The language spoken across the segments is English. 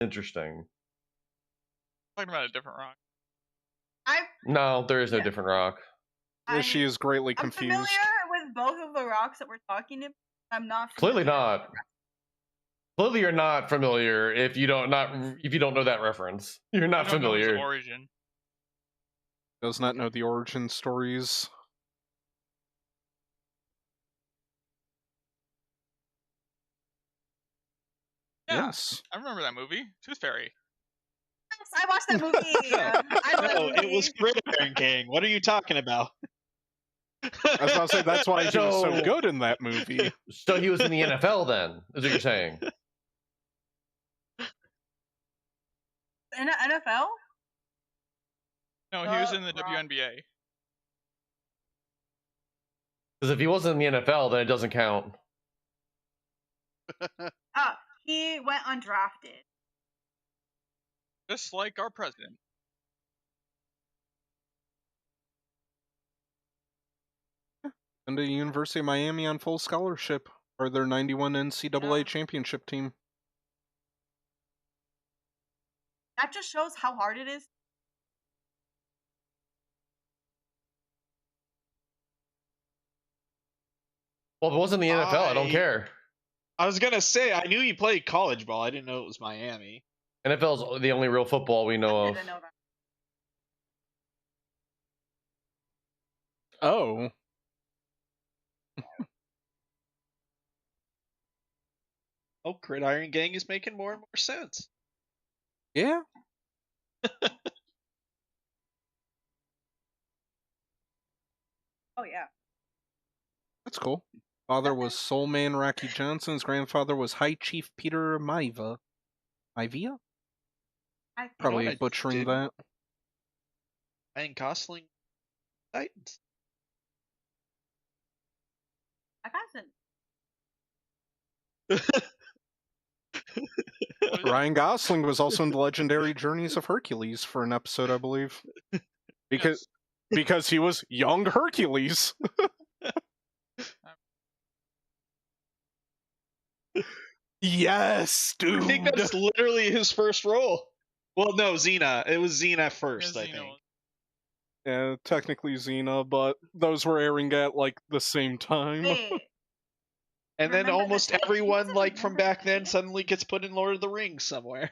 Interesting. Talking about a different rock. No, there is no different rock. She is greatly confused. I'm familiar with both of the rocks that we're talking about. I'm not Clearly not. Clearly, you're not familiar if you don't know that reference. You're not familiar. Know his origin. Does not know the origin stories. Yeah, yes. I remember that movie. Tooth Fairy. Yes, I watched that movie. No, it was Crittering King. What are you talking about? I was about to say, that's why he was so good in that movie. So he was in the NFL then, is what you're saying? In the NFL? No, he was in the WNBA. Because if he wasn't in the NFL, then it doesn't count. He went undrafted. Just like our president. And the University of Miami on full scholarship, or their 91 NCAA championship team. That just shows how hard it is. Well, if it wasn't the NFL, I don't care. I was gonna say, I knew he played college ball. I didn't know it was Miami. NFL is the only real football we know of. I didn't know that. Oh. Oh, Gridiron Gang is making more and more sense. Yeah. Oh, yeah. That's cool. Father was Soul Man Rocky Johnson. His grandfather was High Chief Peter Maiva. Maivia? Probably butchering that. Ryan Gosling, Titans. Ryan Gosling was also in the Legendary Journeys of Hercules for an episode, I believe. Because he was young Hercules. Yes, dude. I think that's literally his first role. Well, no, Xena. It was Xena first, I think. Yeah, technically Xena, but those were airing at, like, the same time. And then almost everyone, like, from back then suddenly gets put in Lord of the Rings somewhere.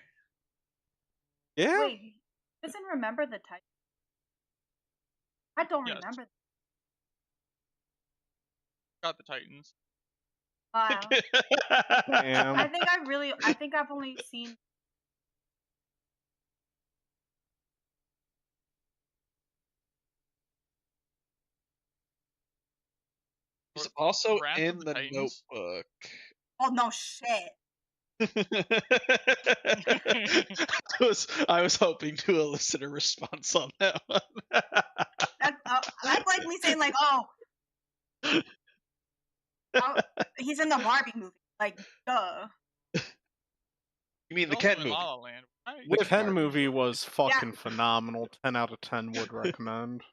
Yeah. Wait, he doesn't remember the Titans. I don't remember. Got the Titans. Wow. I think I've only seen. He's also Wrath in of the Titans? Notebook. Oh no shit. I was hoping to elicit a response on that one. That's like me saying like, oh, he's in the Barbie movie. Like, duh. You mean the Ken movie? La La Land, right? The Ken movie was fucking phenomenal. 10 out of 10 would recommend.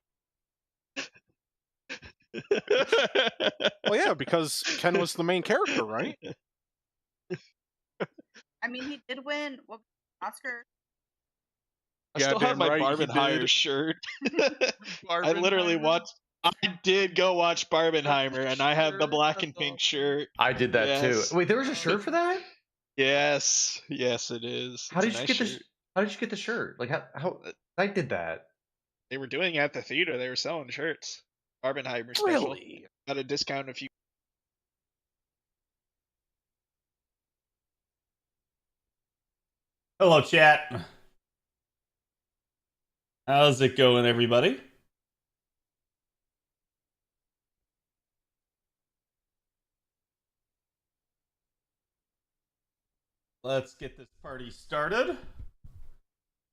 Well, yeah, because Ken was the main character, right? I mean, he did win Oscar. I still have my Barbenheimer shirt. I literally watched. I did go watch Barbenheimer, and I have the black and pink shirt. I did that too. Wait, there was a shirt for that? Yes, it is. How did you get the? How did you get the shirt? Like how? I did that. They were doing it at the theater. They were selling shirts. Barbenheimer special. Really? Got a discount if you. Hello, chat. How's it going, everybody? Let's get this party started.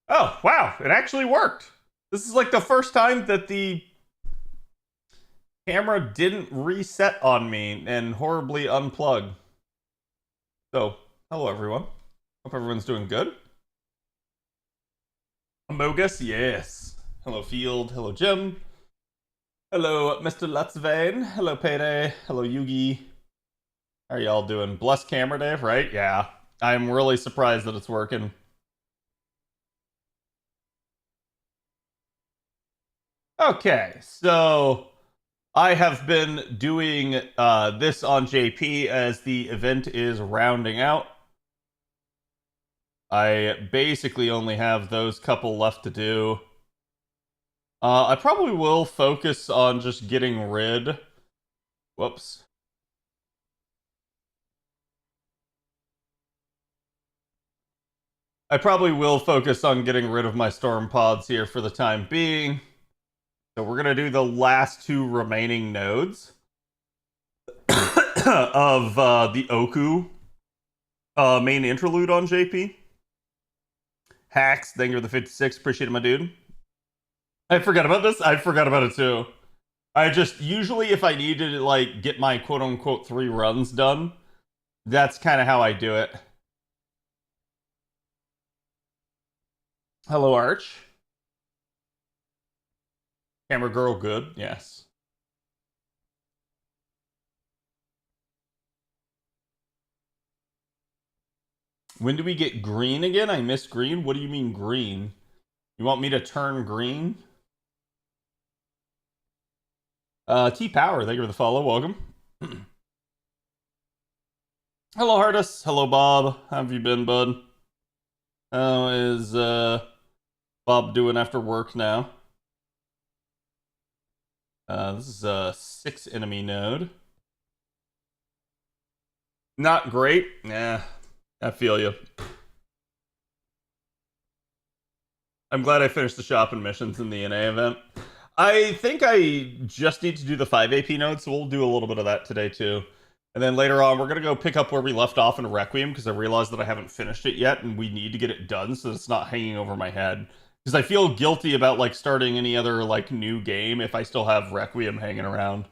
Oh, wow, it actually worked. This is like the first time that the camera didn't reset on me and horribly unplug. So, hello everyone. Hope everyone's doing good. Amogus, yes. Hello Field, hello Jim. Hello Mr. Lutzvane, hello Payday, hello Yugi. How are y'all doing? Blessed camera day, right? Yeah. I'm really surprised that it's working. Okay, so I have been doing this on JP as the event is rounding out. I basically only have those couple left to do. I probably will focus on just getting rid... Whoops. I probably will focus on getting rid of my storm pods here for the time being. So we're going to do the last two remaining nodes of the Oku main interlude on JP. Hacks, thank you for the 56. Appreciate it, my dude. I forgot about this. I forgot about it too. I just, usually if I need to like get my quote-unquote 3 runs done, that's kind of how I do it. Hello, Arch. Camera girl, good. Yes. When do we get green again? I miss green. What do you mean green? You want me to turn green? T-Power, thank you for the follow. Welcome. Hello, Hardus. Hello, Bob. How have you been, bud? How is Bob doing after work now? This is a 6 enemy node. Not great. Yeah, I feel you. I'm glad I finished the shopping missions in the NA event. I think I just need to do the 5 AP nodes, so we'll do a little bit of that today too. And then later on, we're going to go pick up where we left off in Requiem, because I realized that I haven't finished it yet, and we need to get it done so it's not hanging over my head. Because I feel guilty about like starting any other like new game if I still have Requiem hanging around.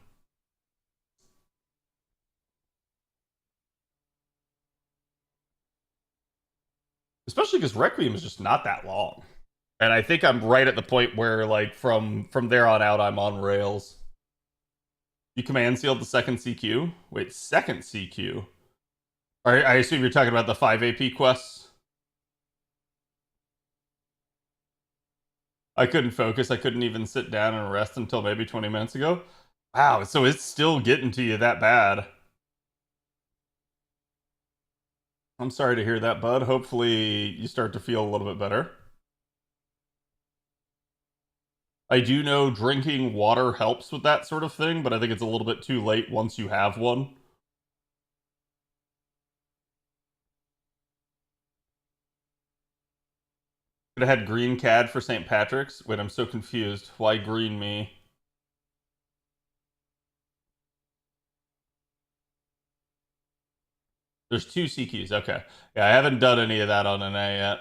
Especially because Requiem is just not that long. And I think I'm right at the point where, like, from there on out, I'm on rails. You command sealed the second CQ? Wait, second CQ? I assume you're talking about the 5 AP quests? I couldn't focus. I couldn't even sit down and rest until maybe 20 minutes ago. Wow, so it's still getting to you that bad. I'm sorry to hear that, bud. Hopefully you start to feel a little bit better. I do know drinking water helps with that sort of thing, but I think it's a little bit too late once you have one. Could have had green CAD for St. Patrick's. Wait, I'm so confused. Why green me? There's 2 CQs. Okay. Yeah, I haven't done any of that on NA yet.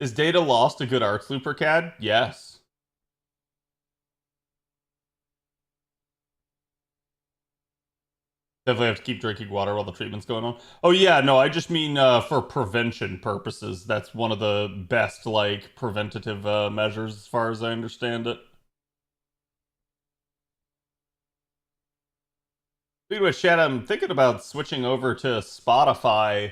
Is Data Lost a good Arts Looper CAD? Yes. Definitely have to keep drinking water while the treatment's going on. Oh yeah, no, I just mean for prevention purposes. That's one of the best, like, preventative measures as far as I understand it. Speaking of chat, I'm thinking about switching over to Spotify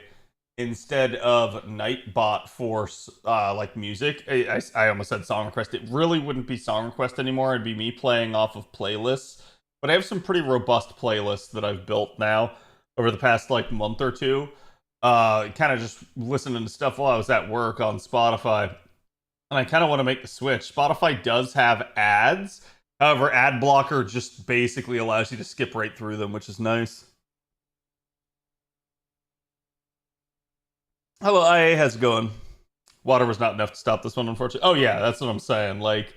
instead of Nightbot for like music. I almost said song request. It really wouldn't be song request anymore. It'd be me playing off of playlists. But I have some pretty robust playlists that I've built now over the past like month or two. Kind of just listening to stuff while I was at work on Spotify. And I kind of want to make the switch. Spotify does have ads. However, ad blocker just basically allows you to skip right through them, which is nice. Hello, IA, how's it going? Water was not enough to stop this one, unfortunately. Oh yeah, that's what I'm saying. Like,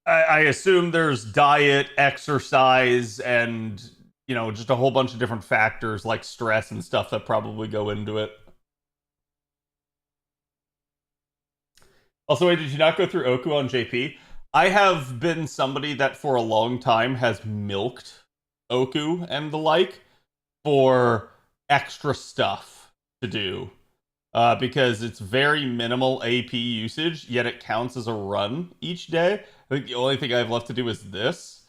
I assume there's diet, exercise, and, you know, just a whole bunch of different factors like stress and stuff that probably go into it. Also, wait, did you not go through Oku on JP? I have been somebody that for a long time has milked Oku and the like for extra stuff to do. Because it's very minimal AP usage, yet it counts as a run each day. I think the only thing I have left to do is this.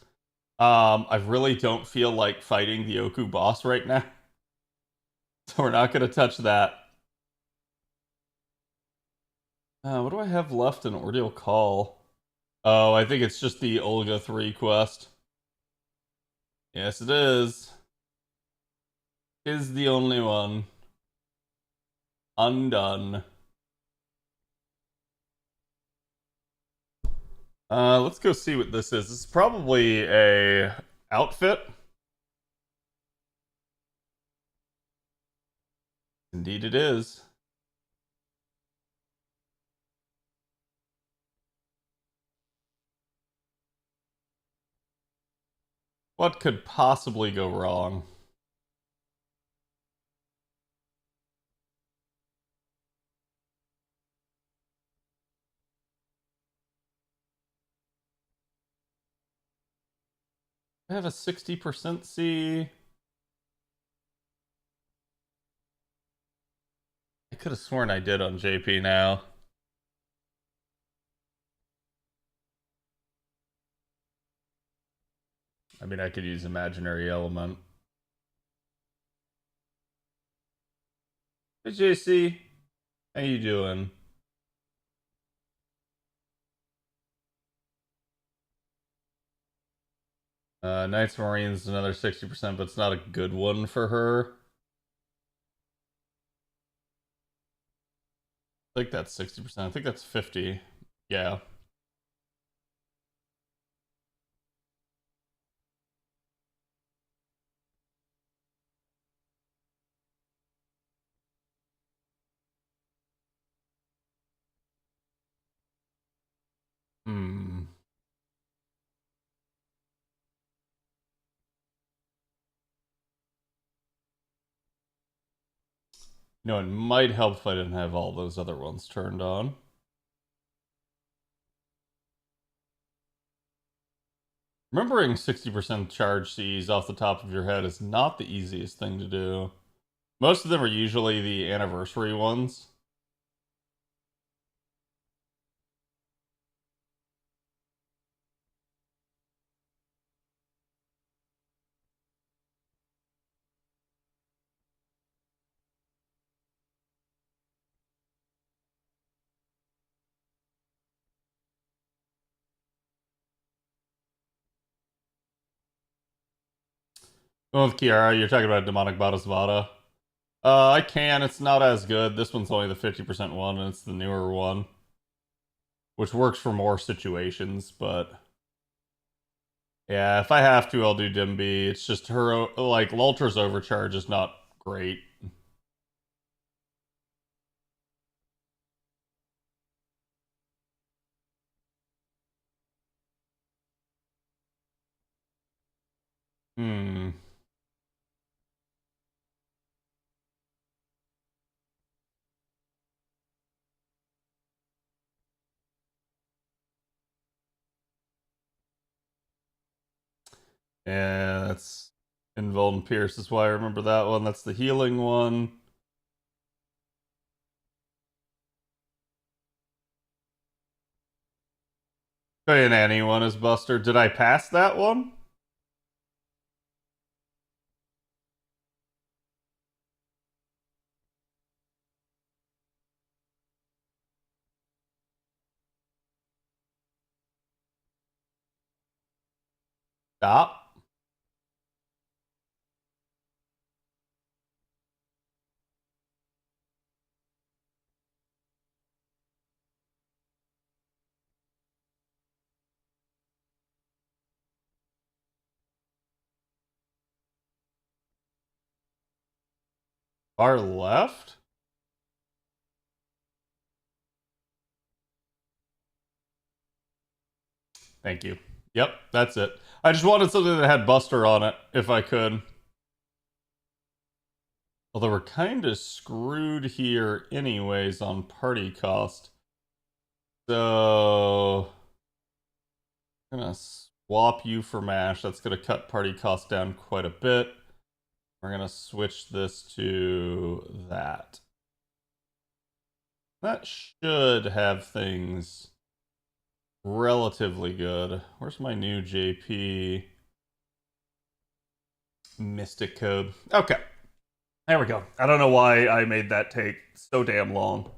I really don't feel like fighting the Oku boss right now. So we're not going to touch that. What do I have left in Ordeal Call? Oh, I think it's just the Olga 3 quest. Yes, it is. Is the only one. Undone. Let's go see what this is. This is probably a outfit. Indeed it is. What could possibly go wrong? I have a 60% C. I could have sworn I did on JP now. I mean, I could use imaginary element. Hey, JC. How you doing? Knights Marines, another 60%, but it's not a good one for her. I think that's 60%. I think that's 50. Yeah. Hmm. You know, it might help if I didn't have all those other ones turned on. Remembering 60% charge Cs off the top of your head is not the easiest thing to do. Most of them are usually the anniversary ones. Going with Kiara, you're talking about Demonic Bodhisvata. I can. It's not as good. This one's only the 50% one, and it's the newer one. Which works for more situations, but... Yeah, if I have to, I'll do Dimby. It's just her, like, Lultra's overcharge is not great. Hmm. Yeah, that's Invuln Pierce is why I remember that one. That's the healing one. And anyone is Buster. Did I pass that one? Stop. Far left? Thank you. Yep, that's it. I just wanted something that had Buster on it, if I could. Although we're kind of screwed here anyways on party cost. So... I'm gonna swap you for MASH. That's gonna cut party cost down quite a bit. We're gonna switch this to that. That should have things relatively good. Where's my new JP? Mystic code. Okay. There we go. I don't know why I made that take so damn long.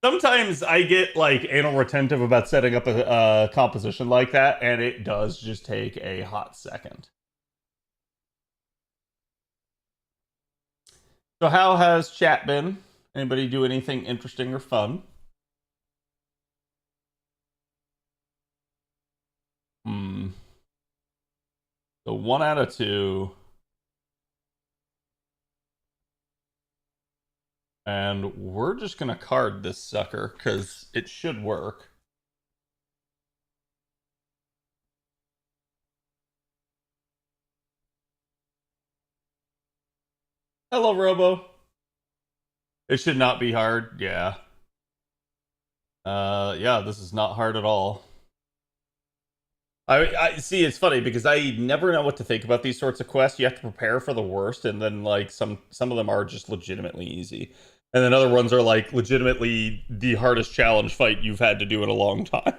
Sometimes I get like anal retentive about setting up a composition like that, and it does just take a hot second. So how has chat been? Anybody do anything interesting or fun? So 1 out of 2. And we're just gonna card this sucker, because it should work. Hello, Robo. It should not be hard, yeah. Yeah, this is not hard at all. I see. It's funny because I never know what to think about these sorts of quests. You have to prepare for the worst, and then like some of them are just legitimately easy, and then other ones are like legitimately the hardest challenge fight you've had to do in a long time.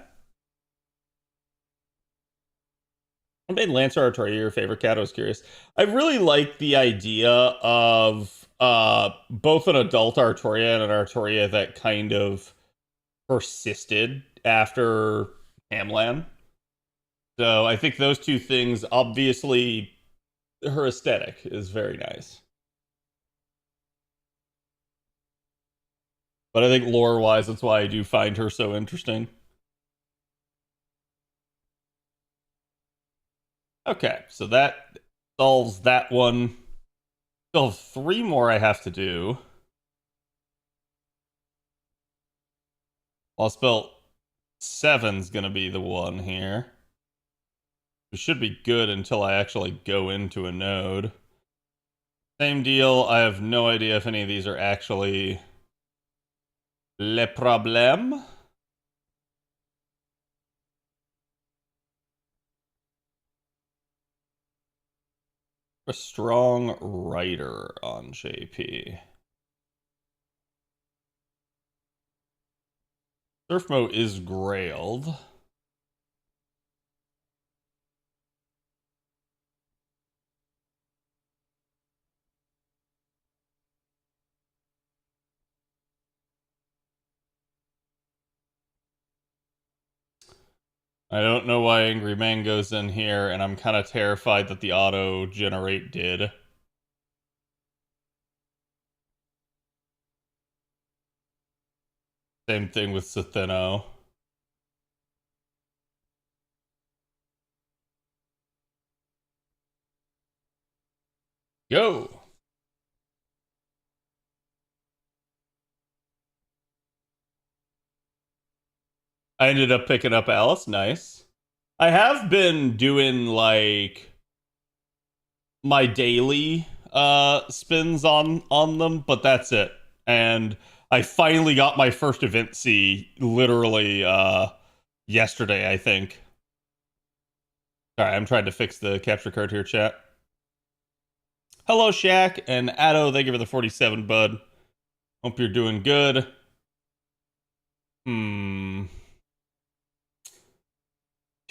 I made Lancer Artoria your favorite cat. I was curious. I really like the idea of both an adult Artoria and an Artoria that kind of persisted after Hamlan. So I think those two things, obviously, her aesthetic is very nice. But I think lore-wise, that's why I do find her so interesting. Okay, so that solves that one. Still have 3 more I have to do. I'll spell 7's gonna be the one here. It should be good until I actually go into a node. Same deal, I have no idea if any of these are actually le problème. A strong writer on JP. Surfmo is grailed. I don't know why Angry Mango's in here, and I'm kind of terrified that the auto-generate did. Same thing with Setheno. Go! I ended up picking up Alice. Nice. I have been doing, like, my daily spins on them, but that's it. And I finally got my first event C literally yesterday, I think. Alright, I'm trying to fix the capture card here, chat. Hello, Shaq, and Addo, thank you for the 47, bud. Hope you're doing good.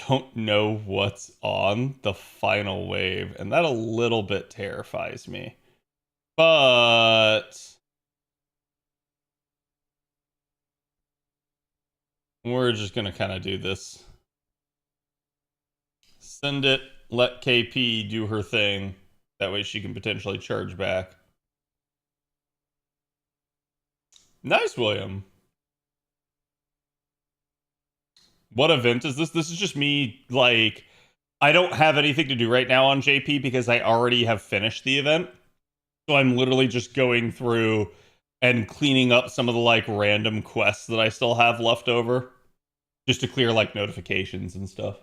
Don't know what's on the final wave, and that a little bit terrifies me. But we're just gonna kind of do this. Send it, let KP do her thing. That way she can potentially charge back. Nice, William. What event is this? This is just me, like, I don't have anything to do right now on JP because I already have finished the event. So I'm literally just going through and cleaning up some of the, like, random quests that I still have left over. Just to clear, like, notifications and stuff.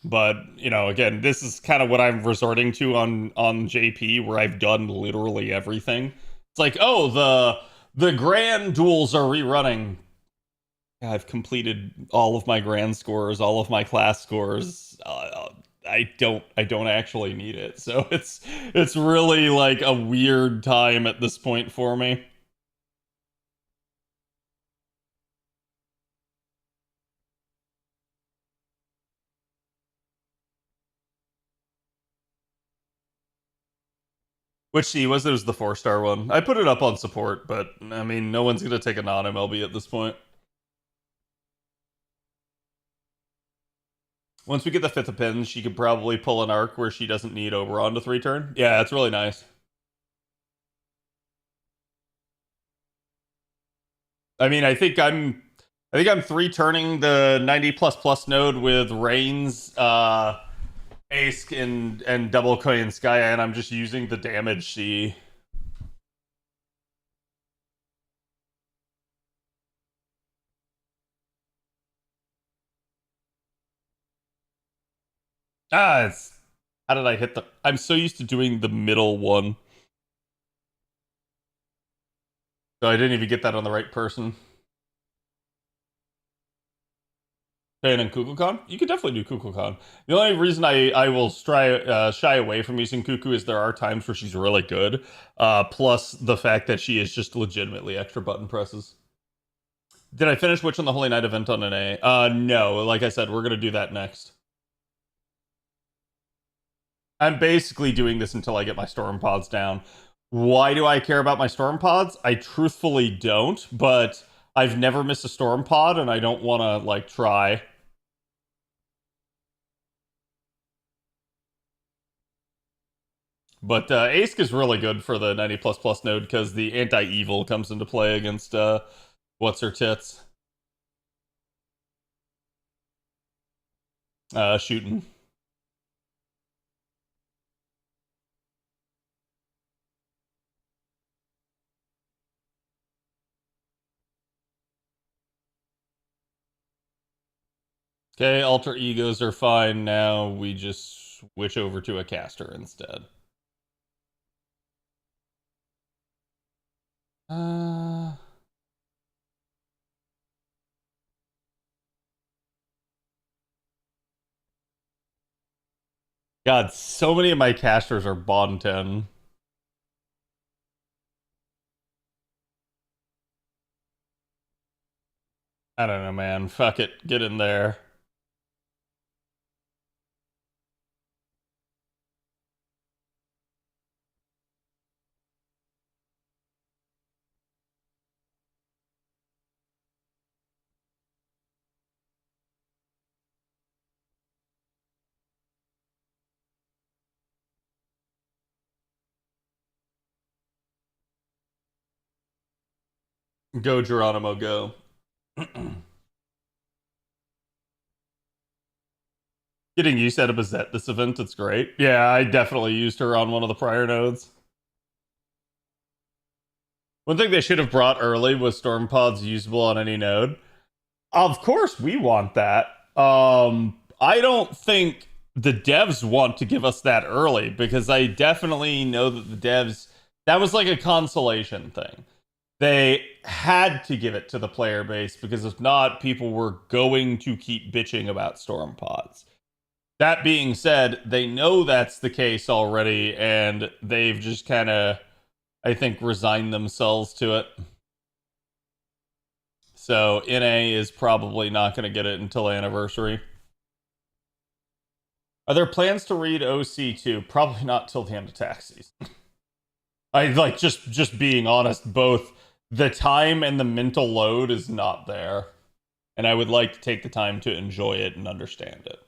But, you know, again, this is kind of what I'm resorting to on JP, where I've done literally everything. It's like, oh, the grand duels are rerunning. I've completed all of my grand scores, all of my class scores. I don't actually need it. So it's really like a weird time at this point for me. Which C was? It was the 4-star one. I put it up on support, but I mean, no one's gonna take a non-MLB at this point. Once we get the 5th of pins, she could probably pull an arc where she doesn't need Oberon to 3-turn. Yeah, it's really nice. I mean, I think I'm 3-turning the 90++ node with Reigns, Ace, and Double Koi and Skya, and I'm just using the damage C. It's... How did I hit the... I'm so used to doing the middle one. So I didn't even get that on the right person. And in Kukulkan? You could definitely do Kukulkan. The only reason I will shy away from using Cuckoo is there are times where she's really good. Plus the fact that she is just legitimately extra button presses. Did I finish Witch on the Holy Night event on an A? No. Like I said, we're going to do that next. I'm basically doing this until I get my Storm Pods down. Why do I care about my Storm Pods? I truthfully don't, but I've never missed a Storm Pod, and I don't want to, like, try. But Ace is really good for the 90++ node because the anti-evil comes into play against what's-her-tits. Shooting. Okay, alter egos are fine now. We just switch over to a caster instead. God, so many of my casters are Bond 10. I don't know, man. Fuck it. Get in there. Go, Geronimo, go. Getting used out of Bazette this event, it's great. Yeah, I definitely used her on one of the prior nodes. One thing they should have brought early was Storm Pods usable on any node. Of course, we want that. I don't think the devs want to give us that early because I definitely know that the devs, that was like a consolation thing. They had to give it to the player base because if not, people were going to keep bitching about Storm Pods. That being said, they know that's the case already, and they've just kind of, I think, resigned themselves to it. So NA is probably not going to get it until anniversary. Are there plans to read OC2? Probably not till the end of tax season. I like just being honest, both the time and the mental load is not there. And I would like to take the time to enjoy it and understand it.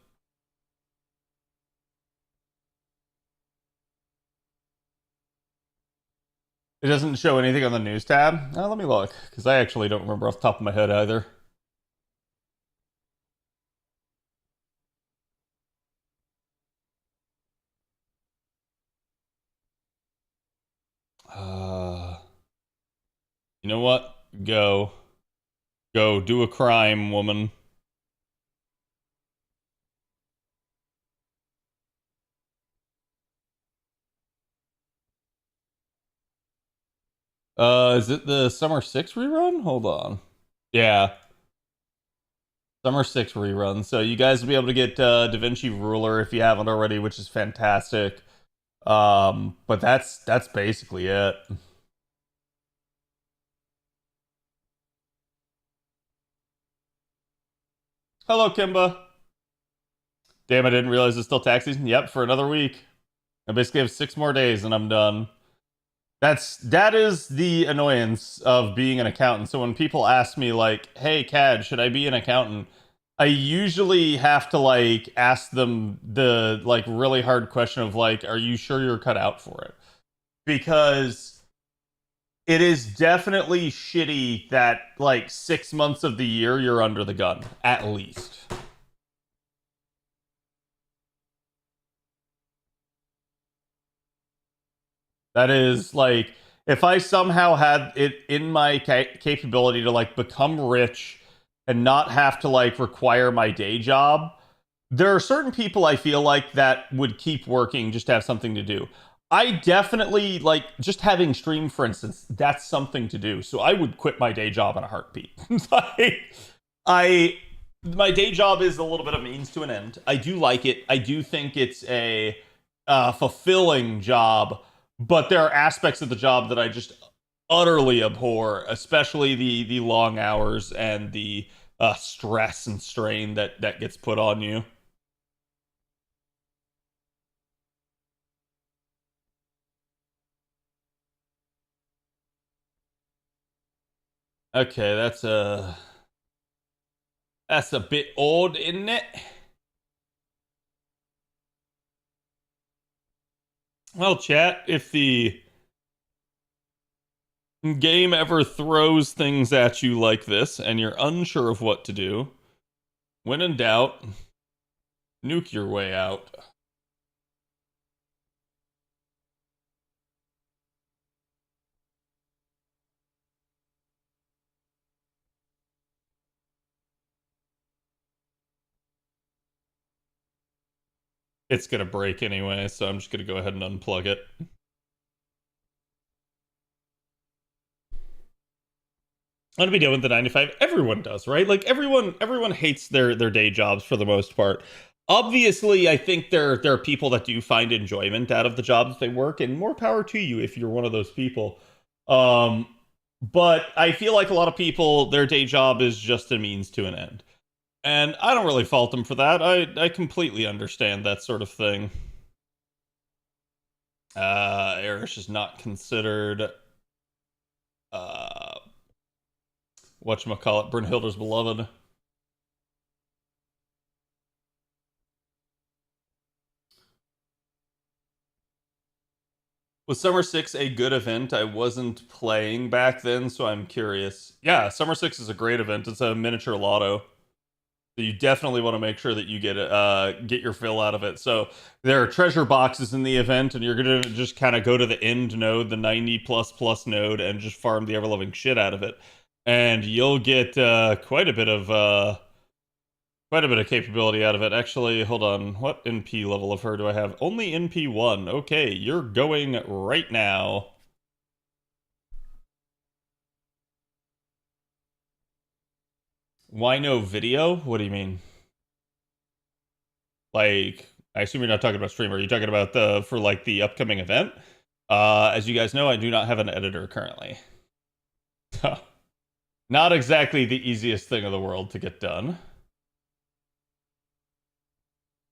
It doesn't show anything on the news tab? Oh, let me look, because I actually don't remember off the top of my head either. You know what? Go. Go, do a crime, woman. Is it the Summer 6 rerun? Hold on. Yeah. Summer 6 rerun. So you guys will be able to get Da Vinci Ruler if you haven't already, which is fantastic. But that's basically it. Hello, Kimba. Damn, I didn't realize it's still tax season. Yep, for another week. I basically have 6 more days and I'm done. That is the annoyance of being an accountant. So when people ask me like, "Hey, Cad, should I be an accountant?" I usually have to like ask them the like really hard question of like, "Are you sure you're cut out for it?" Because it is definitely shitty that like 6 months of the year you're under the gun, at least. That is like, if I somehow had it in my capability to like become rich and not have to like require my day job, there are certain people I feel like that would keep working just to have something to do. I definitely like just having stream, for instance, that's something to do. So I would quit my day job in a heartbeat. My day job is a little bit of means to an end. I do like it. I do think it's a fulfilling job, but there are aspects of the job that I just utterly abhor, especially the long hours and the stress and strain that gets put on you. Okay, that's a bit odd, isn't it? Well, chat, if the game ever throws things at you like this and you're unsure of what to do, when in doubt, nuke your way out. It's gonna break anyway, so I'm just gonna go ahead and unplug it. I'm gonna be doing the 9 to 5. Everyone does, right? Like everyone hates their day jobs for the most part. Obviously, I think there are people that do find enjoyment out of the jobs they work, and more power to you if you're one of those people. But I feel like a lot of people, their day job is just a means to an end. And I don't really fault them for that. I completely understand that sort of thing. Erish is not considered whatchamacallit, Brunhilde's beloved. Was Summer 6 a good event? I wasn't playing back then, so I'm curious. Yeah, Summer 6 is a great event. It's a miniature lotto. So you definitely want to make sure that you get your fill out of it. So there are treasure boxes in the event, and you're going to just kind of go to the end node, the 90++ node, and just farm the ever-loving shit out of it. And you'll get quite a bit of capability out of it. Actually, hold on. What NP level of her do I have? Only NP1. Okay, you're going right now. Why no video? What do you mean? Like, I assume you're not talking about stream. Are you talking about for like the upcoming event? As you guys know, I do not have an editor currently. Not exactly the easiest thing in the world to get done.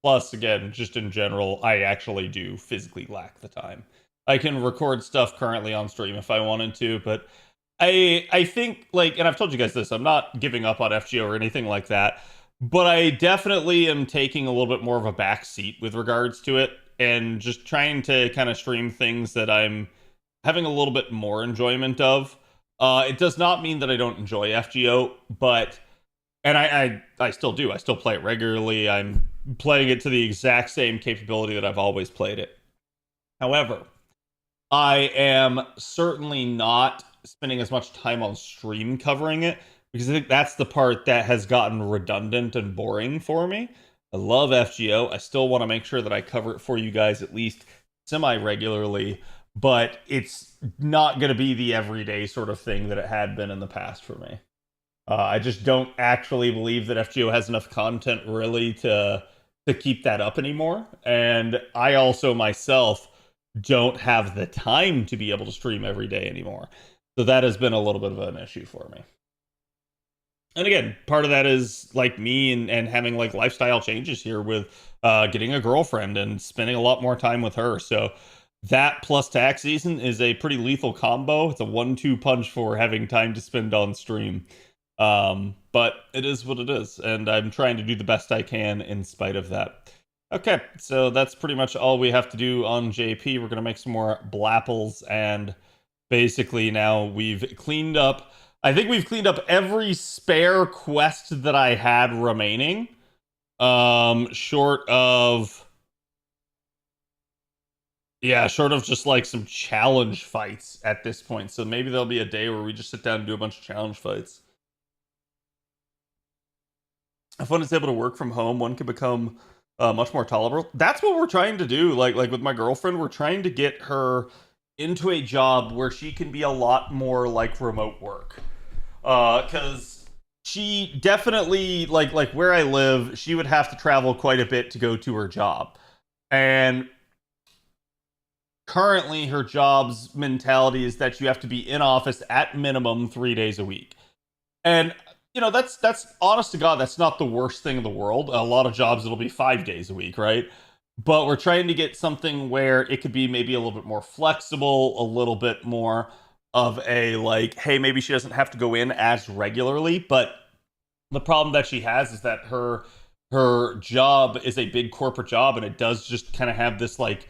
Plus, again, just in general, I actually do physically lack the time. I can record stuff currently on stream if I wanted to, but I think, like, and I've told you guys this, I'm not giving up on FGO or anything like that, but I definitely am taking a little bit more of a back seat with regards to it, and just trying to kind of stream things that I'm having a little bit more enjoyment of. It does not mean that I don't enjoy FGO, but, and I still do. I still play it regularly. I'm playing it to the exact same capability that I've always played it. However, I am certainly not spending as much time on stream covering it, because I think that's the part that has gotten redundant and boring for me. I love FGO. I still want to make sure that I cover it for you guys at least semi-regularly, but it's not going to be the everyday sort of thing that it had been in the past for me. I just don't actually believe that FGO has enough content really to keep that up anymore. And I also myself don't have the time to be able to stream every day anymore. So that has been a little bit of an issue for me. And again, part of that is like me and having like lifestyle changes here with getting a girlfriend and spending a lot more time with her. So that plus tax season is a pretty lethal combo. It's a 1-2 punch for having time to spend on stream. But it is what it is, and I'm trying to do the best I can in spite of that. Okay, so that's pretty much all we have to do on JP. We're going to make some more blapples, and basically now we've cleaned up... I think we've cleaned up every spare quest that I had remaining. Short of... Yeah, short of just like some challenge fights at this point. So maybe there'll be a day where we just sit down and do a bunch of challenge fights. If one is able to work from home, one can become much more tolerable. That's what we're trying to do. Like with my girlfriend, we're trying to get her into a job where she can be a lot more like remote work. Because she definitely, like where I live, she would have to travel quite a bit to go to her job. And currently her job's mentality is that you have to be in office at minimum 3 days a week. And you know, that's honest to God, that's not the worst thing in the world. A lot of jobs, it'll be 5 days a week, right? But we're trying to get something where it could be maybe a little bit more flexible, a little bit more of a like, hey, maybe she doesn't have to go in as regularly. But the problem that she has is that her job is a big corporate job, and it does just kind of have this like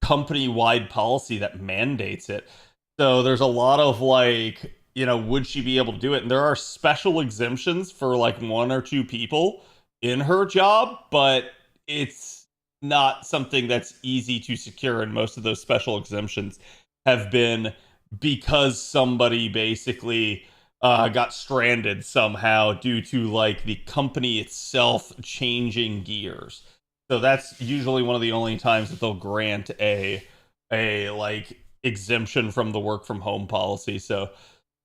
company-wide policy that mandates it. So there's a lot of like, you know, would she be able to do it? And there are special exemptions for like 1 or 2 people in her job, but it's not something that's easy to secure. And most of those special exemptions have been because somebody basically got stranded somehow due to like the company itself changing gears. So that's usually one of the only times that they'll grant a like exemption from the work from home policy. So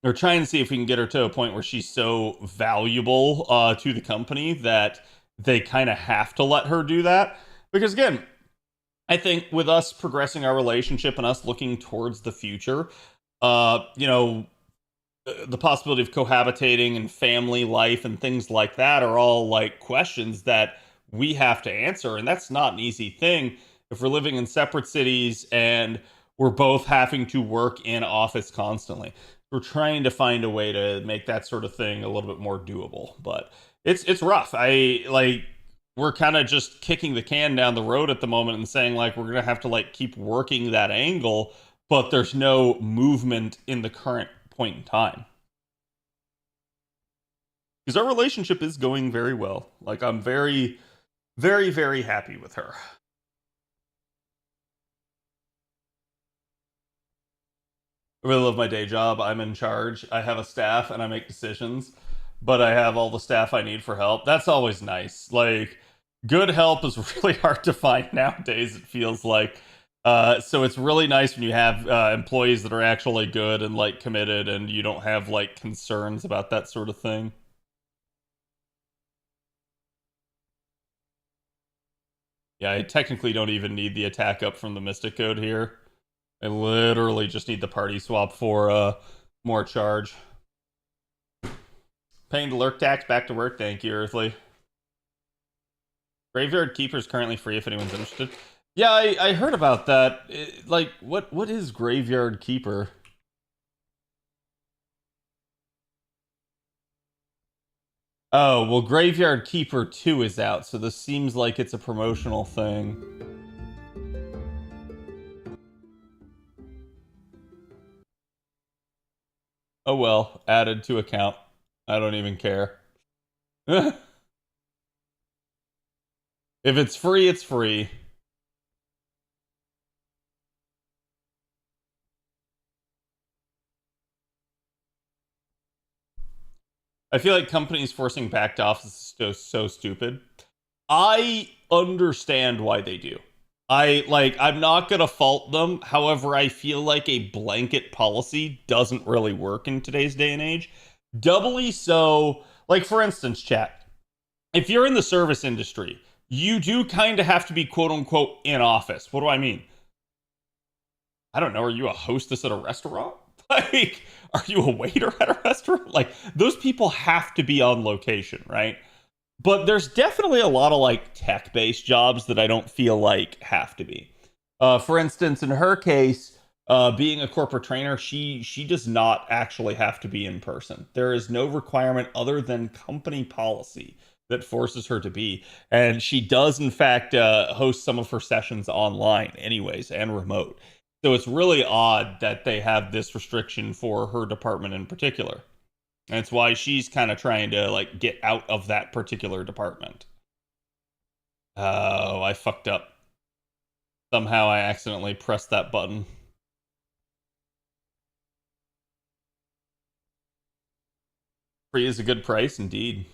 we're trying to see if we can get her to a point where she's so valuable to the company that they kind of have to let her do that. Because again, I think with us progressing our relationship and us looking towards the future, you know, the possibility of cohabitating and family life and things like that are all like questions that we have to answer. And that's not an easy thing if we're living in separate cities and we're both having to work in office constantly. We're trying to find a way to make that sort of thing a little bit more doable, but it's rough. We're kind of just kicking the can down the road at the moment and saying like we're gonna have to like keep working that angle, but there's no movement in the current point in time. Because our relationship is going very well. Like I'm very, very, very happy with her. I really love my day job. I'm in charge. I have a staff and I make decisions, but I have all the staff I need for help. That's always nice. Like, good help is really hard to find nowadays, it feels like. So it's really nice when you have employees that are actually good and like committed and you don't have like concerns about that sort of thing. Yeah, I technically don't even need the attack up from the Mystic Code here. I literally just need the party swap for more charge. Paying the lurk tax, back to work. Thank you, Earthly. Graveyard Keeper is currently free if anyone's interested. Yeah, I heard about that. Like, what is Graveyard Keeper? Oh, well, Graveyard Keeper 2 is out, so this seems like it's a promotional thing. Oh well, added to account. I don't even care. If it's free, it's free. I feel like companies forcing back to office is so stupid. I understand why they do. I'm not gonna fault them. However, I feel like a blanket policy doesn't really work in today's day and age. Doubly so, like for instance, chat, if you're in the service industry, you do kind of have to be quote unquote in office. What do I mean? I don't know. Are you a hostess at a restaurant? Like, are you a waiter at a restaurant? Like, those people have to be on location, right? But there's definitely a lot of like tech-based jobs that I don't feel like have to be. For instance, in her case, being a corporate trainer, she does not actually have to be in person. There is no requirement other than company policy that forces her to be. And she does, in fact, host some of her sessions online anyways and remote. So it's really odd that they have this restriction for her department in particular. And it's why she's kind of trying to like get out of that particular department. Oh, I fucked up. Somehow I accidentally pressed that button. Free is a good price, indeed.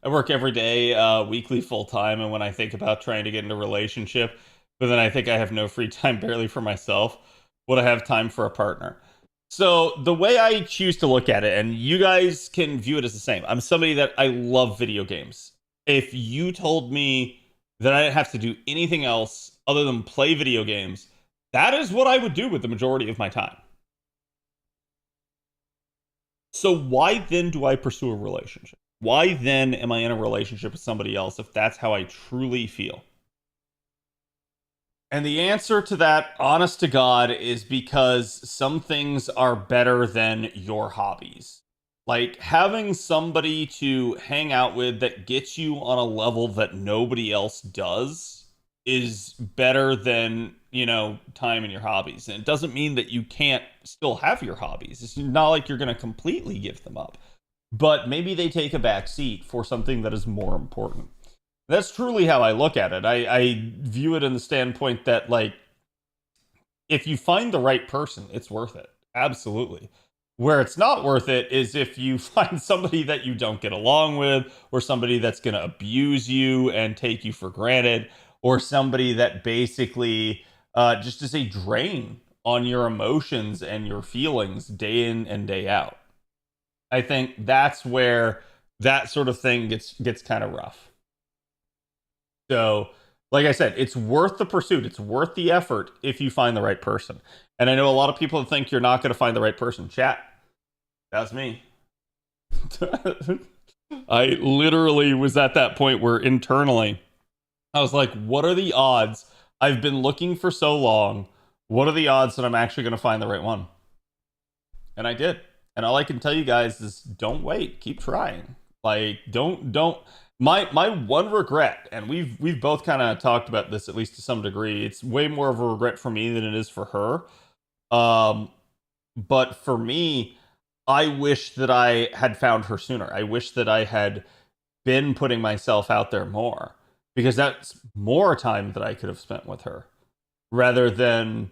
I work every day, weekly, full-time, and when I think about trying to get into a relationship, but then I think I have no free time barely for myself, would I have time for a partner? So the way I choose to look at it, and you guys can view it as the same, I'm somebody that I love video games. If you told me that I didn't have to do anything else other than play video games, that is what I would do with the majority of my time. So why then do I pursue a relationship? Why then am I in a relationship with somebody else if that's how I truly feel? And the answer to that, honest to God, is because some things are better than your hobbies. Like having somebody to hang out with that gets you on a level that nobody else does is better than, you know, time in your hobbies. And it doesn't mean that you can't still have your hobbies. It's not like you're going to completely give them up. But maybe they take a back seat for something that is more important. That's truly how I look at it. I view it in the standpoint that, like, if you find the right person, it's worth it. Absolutely. Where it's not worth it is if you find somebody that you don't get along with, or somebody that's going to abuse you and take you for granted, or somebody that basically just is a drain on your emotions and your feelings day in and day out. I think that's where that sort of thing gets kind of rough. So, like I said, it's worth the pursuit. It's worth the effort if you find the right person. And I know a lot of people think you're not going to find the right person. Chat, that's me. I literally was at that point where internally I was like, what are the odds? I've been looking for so long. What are the odds that I'm actually going to find the right one? And I did. And all I can tell you guys is don't wait. Keep trying. Like, don't. My one regret, and we've both kind of talked about this at least to some degree. It's way more of a regret for me than it is for her. But for me, I wish that I had found her sooner. I wish that I had been putting myself out there more, because that's more time that I could have spent with her, rather than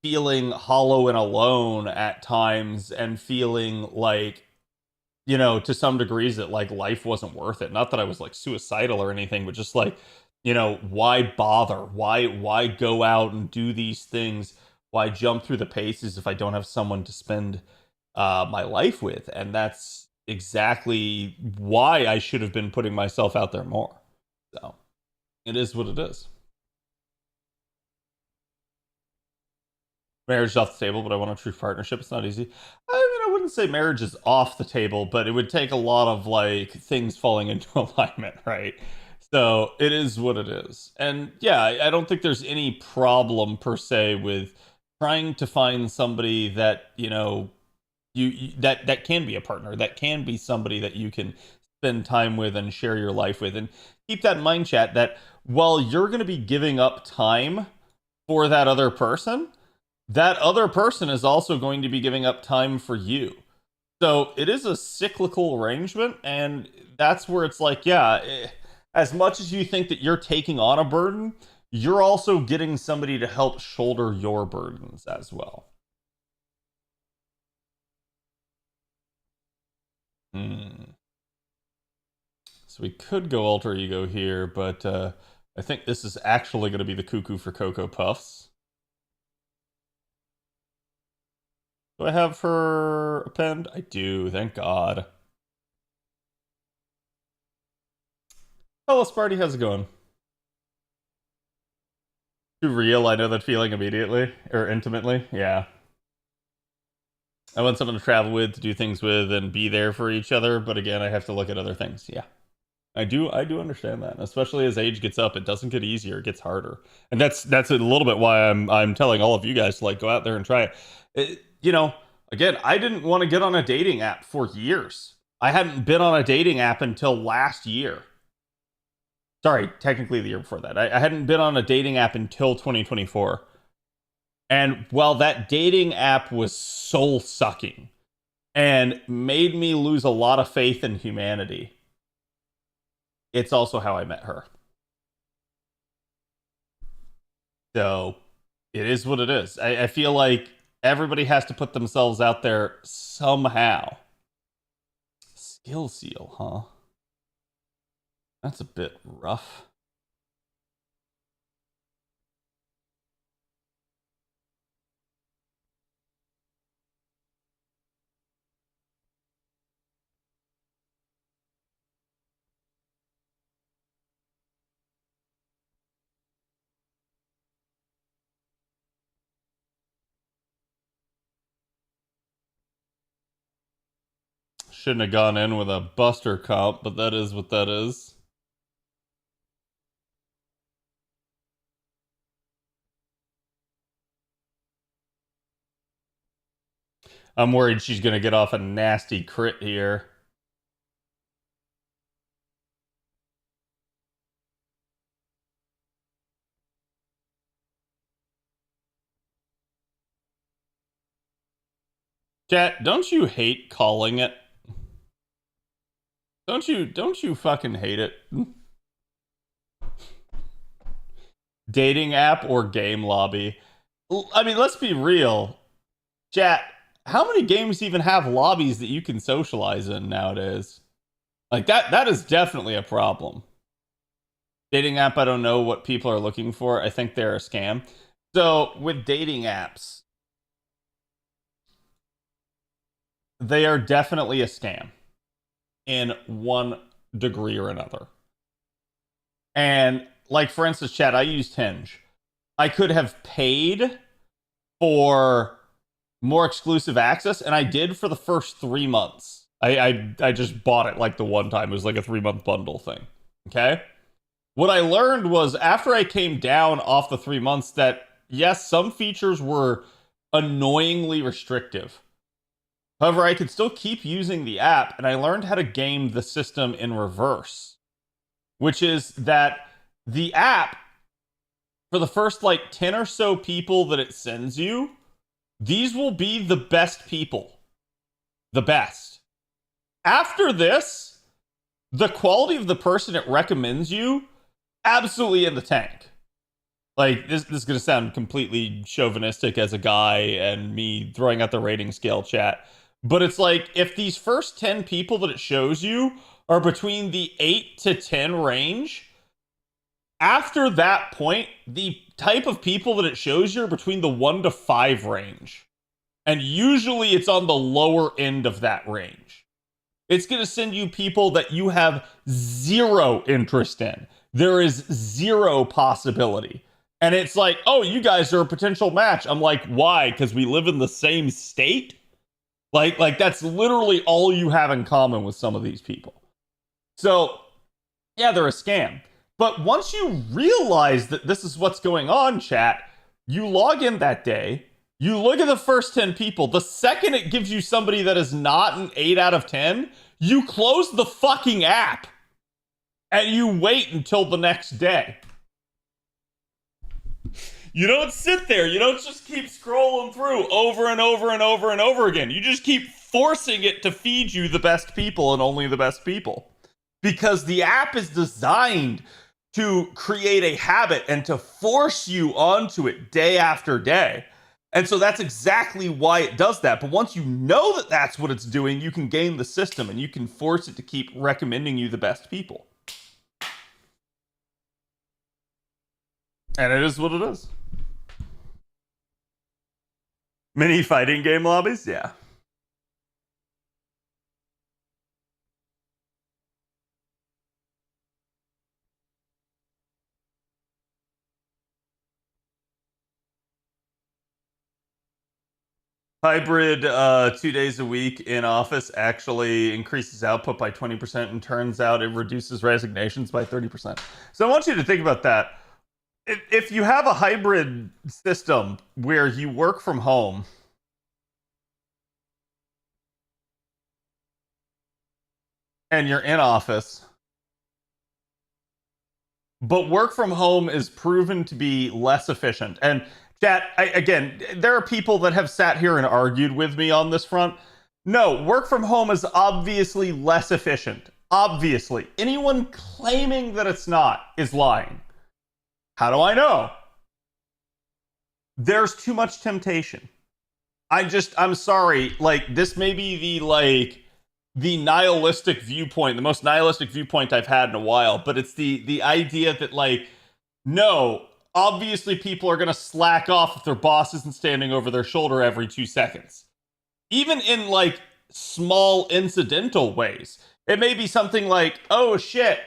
feeling hollow and alone at times and feeling like, you know, to some degrees that like life wasn't worth it. Not that I was like suicidal or anything, but just like, you know, why bother? Why go out and do these things? Why jump through the paces if I don't have someone to spend my life with? And that's exactly why I should have been putting myself out there more. So it is what it is. Marriage is off the table, but I want a true partnership. It's not easy. I mean, I wouldn't say marriage is off the table, but it would take a lot of like things falling into alignment, right? So it is what it is. And yeah, I don't think there's any problem per se with trying to find somebody that, you know, you that can be a partner, that can be somebody that you can spend time with and share your life with. And keep that in mind, chat, that while you're going to be giving up time for that other person is also going to be giving up time for you. So it is a cyclical arrangement, and that's where it's like, yeah, as much as you think that you're taking on a burden, you're also getting somebody to help shoulder your burdens as well. So we could go alter ego here, but I think this is actually going to be the cuckoo for Cocoa Puffs. Do I have her append? I do, thank God. Hello, Sparty, how's it going? Too real, I know that feeling immediately, or intimately, yeah. I want someone to travel with, to do things with, and be there for each other, but again, I have to look at other things, yeah. I do understand that, especially as age gets up, it doesn't get easier; it gets harder, and that's a little bit why I'm telling all of you guys to like go out there and try it. You know, again, I didn't want to get on a dating app for years. I hadn't been on a dating app until last year. Sorry, technically the year before that. I hadn't been on a dating app until 2024, and while that dating app was soul sucking and made me lose a lot of faith in humanity, it's also how I met her. So it is what it is. I feel like everybody has to put themselves out there somehow. Skill seal, huh? That's a bit rough. Shouldn't have gone in with a Buster comp, but that is what that is. I'm worried she's going to get off a nasty crit here. Chat, don't you hate calling it? Don't you fucking hate it? Dating app or game lobby? I mean, let's be real. Chat, how many games even have lobbies that you can socialize in nowadays? Like that is definitely a problem. Dating app, I don't know what people are looking for. I think they're a scam. So with dating apps, they are definitely a scam in one degree or another. And like, for instance, chat, I used Hinge. I could have paid for more exclusive access, and I did for the first 3 months. I just bought it like the one time. It was like a 3-month bundle thing. Okay? What I learned was after I came down off the 3 months that, yes, some features were annoyingly restrictive. However, I could still keep using the app, and I learned how to game the system in reverse, which is that the app, for the first like 10 or so people that it sends you, these will be the best people. The best. After this, the quality of the person it recommends you, absolutely in the tank. Like, this is going to sound completely chauvinistic as a guy and me throwing out the rating scale, chat. But it's like, if these first 10 people that it shows you are between the 8 to 10 range, after that point, the type of people that it shows you are between the 1 to 5 range. And usually it's on the lower end of that range. It's going to send you people that you have zero interest in. There is zero possibility. And it's like, oh, you guys are a potential match. I'm like, why? Because we live in the same state? Like that's literally all you have in common with some of these people. So, yeah, they're a scam. But once you realize that this is what's going on, chat, you log in that day, you look at the first 10 people, the second it gives you somebody that is not an 8 out of 10, you close the fucking app. And you wait until the next day. You don't sit there. You don't just keep scrolling through over and over and over and over again. You just keep forcing it to feed you the best people and only the best people. Because the app is designed to create a habit and to force you onto it day after day. And so that's exactly why it does that. But once you know that that's what it's doing, you can game the system and you can force it to keep recommending you the best people. And it is what it is. Mini fighting game lobbies? Yeah. Hybrid 2 days a week in office actually increases output by 20% and turns out it reduces resignations by 30%. So I want you to think about that. If you have a hybrid system where you work from home, and you're in office, but work from home is proven to be less efficient. And chat, again, there are people that have sat here and argued with me on this front. No, work from home is obviously less efficient. Obviously. Anyone claiming that it's not is lying. How do I know? There's too much temptation. I'm sorry, like, this may be the nihilistic viewpoint, the most nihilistic viewpoint I've had in a while, but it's the idea that, like, no, obviously people are going to slack off if their boss isn't standing over their shoulder every 2 seconds. Even in, like, small incidental ways. It may be something like, oh shit,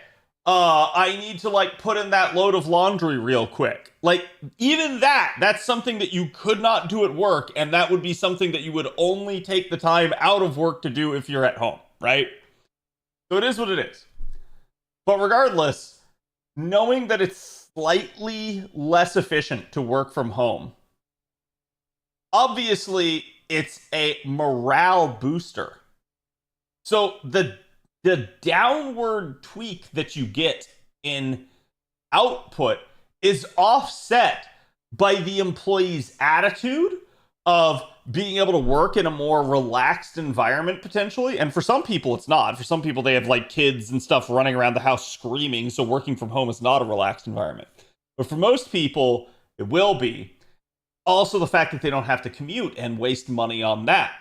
I need to, like, put in that load of laundry real quick. Like, even that's something that you could not do at work, and that would be something that you would only take the time out of work to do if you're at home, right? So it is what it is. But regardless, knowing that it's slightly less efficient to work from home, obviously it's a morale booster. So the downward tweak that you get in output is offset by the employee's attitude of being able to work in a more relaxed environment potentially. And for some people, it's not. For some people, they have, like, kids and stuff running around the house screaming, so working from home is not a relaxed environment. But for most people, it will be. Also, the fact that they don't have to commute and waste money on that.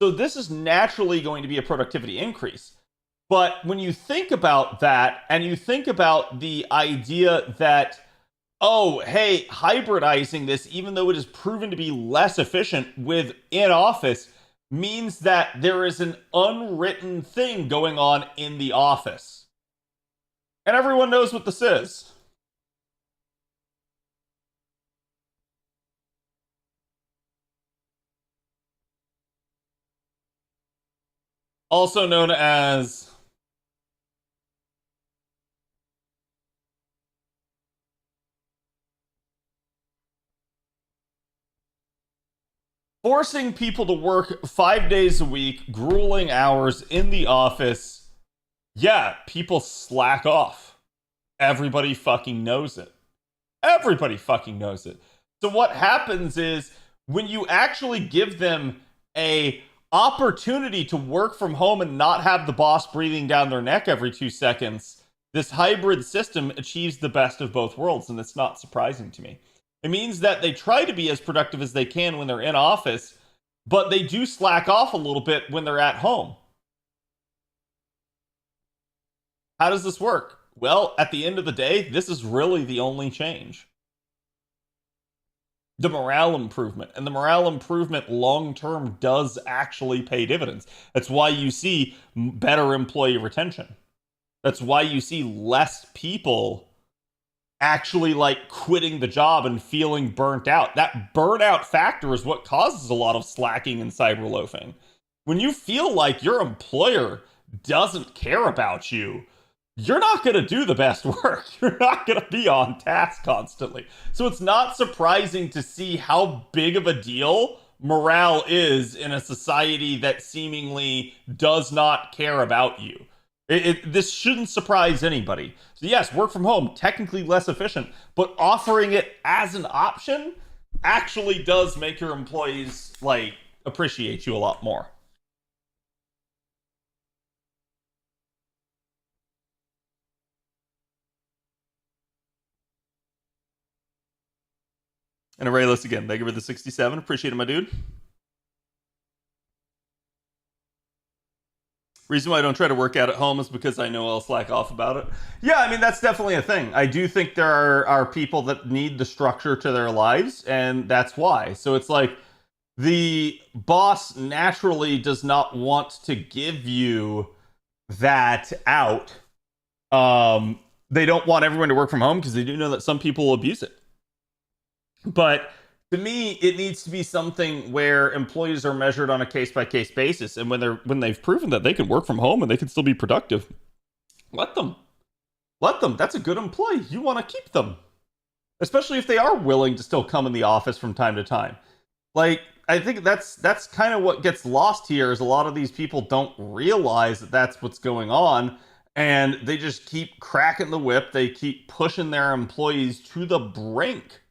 So this is naturally going to be a productivity increase. But when you think about that, and you think about the idea that, oh, hey, hybridizing this, even though it is proven to be less efficient with in-office, means that there is an unwritten thing going on in the office. And everyone knows what this is. Also known as forcing people to work 5 days a week, grueling hours in the office. Yeah, people slack off. Everybody fucking knows it. Everybody fucking knows it. So what happens is, when you actually give them a opportunity to work from home and not have the boss breathing down their neck every 2 seconds, this hybrid system achieves the best of both worlds, and it's not surprising to me. It means that they try to be as productive as they can when they're in office, but they do slack off a little bit when they're at home. How does this work? Well, at the end of the day, this is really the only change. The morale improvement. And the morale improvement long-term does actually pay dividends. That's why you see better employee retention. That's why you see less people actually, like, quitting the job and feeling burnt out. That burnout factor is what causes a lot of slacking and cyberloafing. When you feel like your employer doesn't care about you, you're not going to do the best work. You're not going to be on task constantly. So it's not surprising to see how big of a deal morale is in a society that seemingly does not care about you. This shouldn't surprise anybody. So yes, work from home, technically less efficient, but offering it as an option actually does make your employees, like, appreciate you a lot more. And Arayless again, thank you for the 67. Appreciate it, my dude. Reason why I don't try to work out at home is because I know I'll slack off about it. Yeah, I mean, that's definitely a thing. I do think there are people that need the structure to their lives, and that's why. So it's like, the boss naturally does not want to give you that out. They don't want everyone to work from home because they do know that some people will abuse it. But To me, it needs to be something where employees are measured on a case-by-case basis, and when they've proven that they can work from home and they can still be productive, let them. That's a good employee. You want to keep them, especially if they are willing to still come in the office from time to time. Like, I think that's kind of what gets lost here, is a lot of these people don't realize that that's what's going on, and they just keep cracking the whip. They keep pushing their employees to the brink.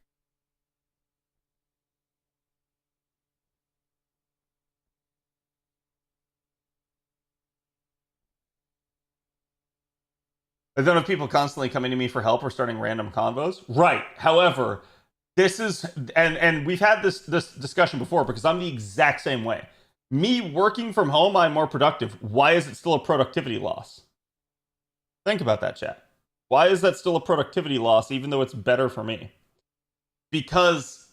I don't have people constantly coming to me for help or starting random convos. Right. However, this is, and we've had this discussion before, because I'm the exact same way. Me working from home, I'm more productive. Why is it still a productivity loss? Think about that, chat. Why is that still a productivity loss, even though it's better for me? Because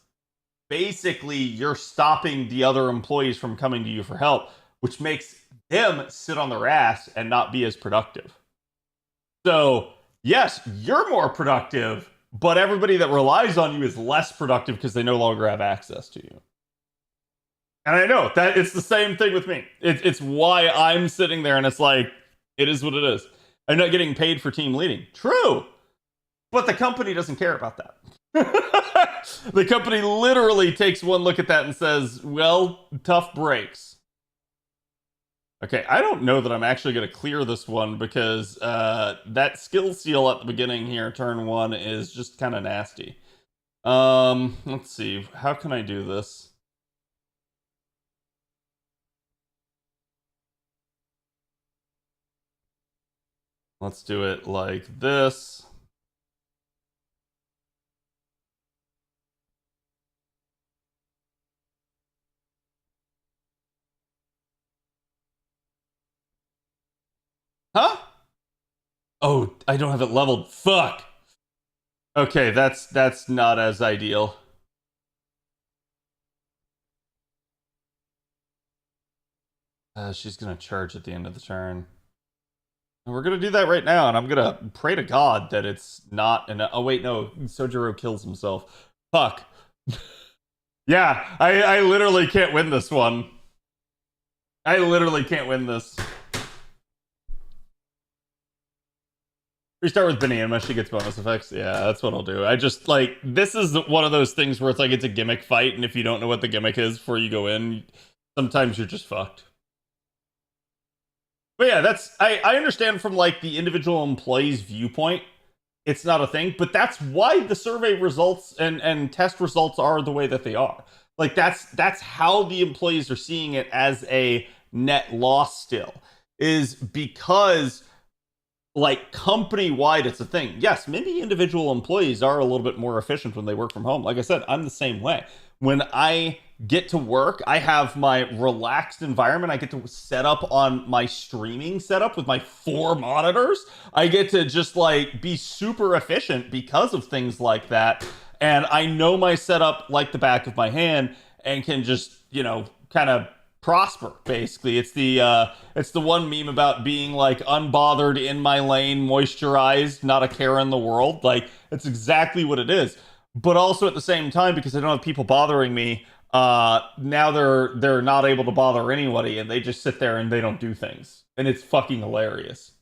basically you're stopping the other employees from coming to you for help, which makes them sit on their ass and not be as productive. So, yes, you're more productive, but everybody that relies on you is less productive because they no longer have access to you. And I know that it's the same thing with me. It's why I'm sitting there and it's like, it is what it is. I'm not getting paid for team leading. True. But the company doesn't care about that. The company literally takes one look at that and says, well, tough breaks. Okay, I don't know that I'm actually going to clear this one, because that skill seal at the beginning here, turn 1, is just kind of nasty. Let's see. How can I do this? Let's do it like this. Huh? Oh, I don't have it leveled. Fuck. Okay, that's not as ideal. She's gonna charge at the end of the turn. And we're gonna do that right now, and I'm gonna pray to God that it's not an. Oh wait, no, Sojiro kills himself. Fuck. Yeah, I literally can't win this one. I literally can't win this. Restart with Banana, she gets bonus effects. Yeah, that's what I'll do. I just, like, this is one of those things where it's like, it's a gimmick fight, and if you don't know what the gimmick is before you go in, sometimes you're just fucked. But yeah, that's, I understand from, like, the individual employee's viewpoint, it's not a thing, but that's why the survey results and test results are the way that they are. Like, that's how the employees are seeing it as a net loss still, is because, like, company-wide, it's a thing. Yes, maybe individual employees are a little bit more efficient when they work from home. Like I said, I'm the same way. When I get to work, I have my relaxed environment. I get to set up on my streaming setup with my 4 monitors. I get to just, like, be super efficient because of things like that. And I know my setup like the back of my hand and can just, you know, kind of prosper, basically. It's the one meme about being, like, unbothered, in my lane, moisturized, not a care in the world. Like, it's exactly what it is. But also at the same time, because I don't have people bothering me, now they're not able to bother anybody, and they just sit there and they don't do things. And it's fucking hilarious.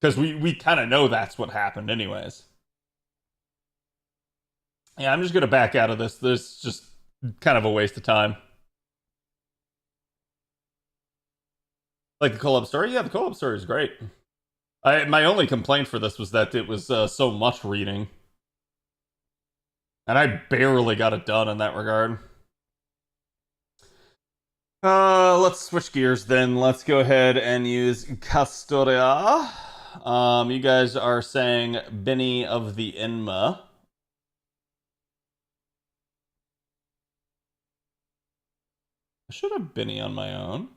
Because we kind of know that's what happened anyways. Yeah, I'm just gonna back out of this. This is just kind of a waste of time. Like the co-op story? Yeah, the co-op story is great. My only complaint for this was that it was so much reading. And I barely got it done in that regard. Let's switch gears then. Let's go ahead and use Castoria. You guys are saying Benny of the Enma. I should have Benny on my own.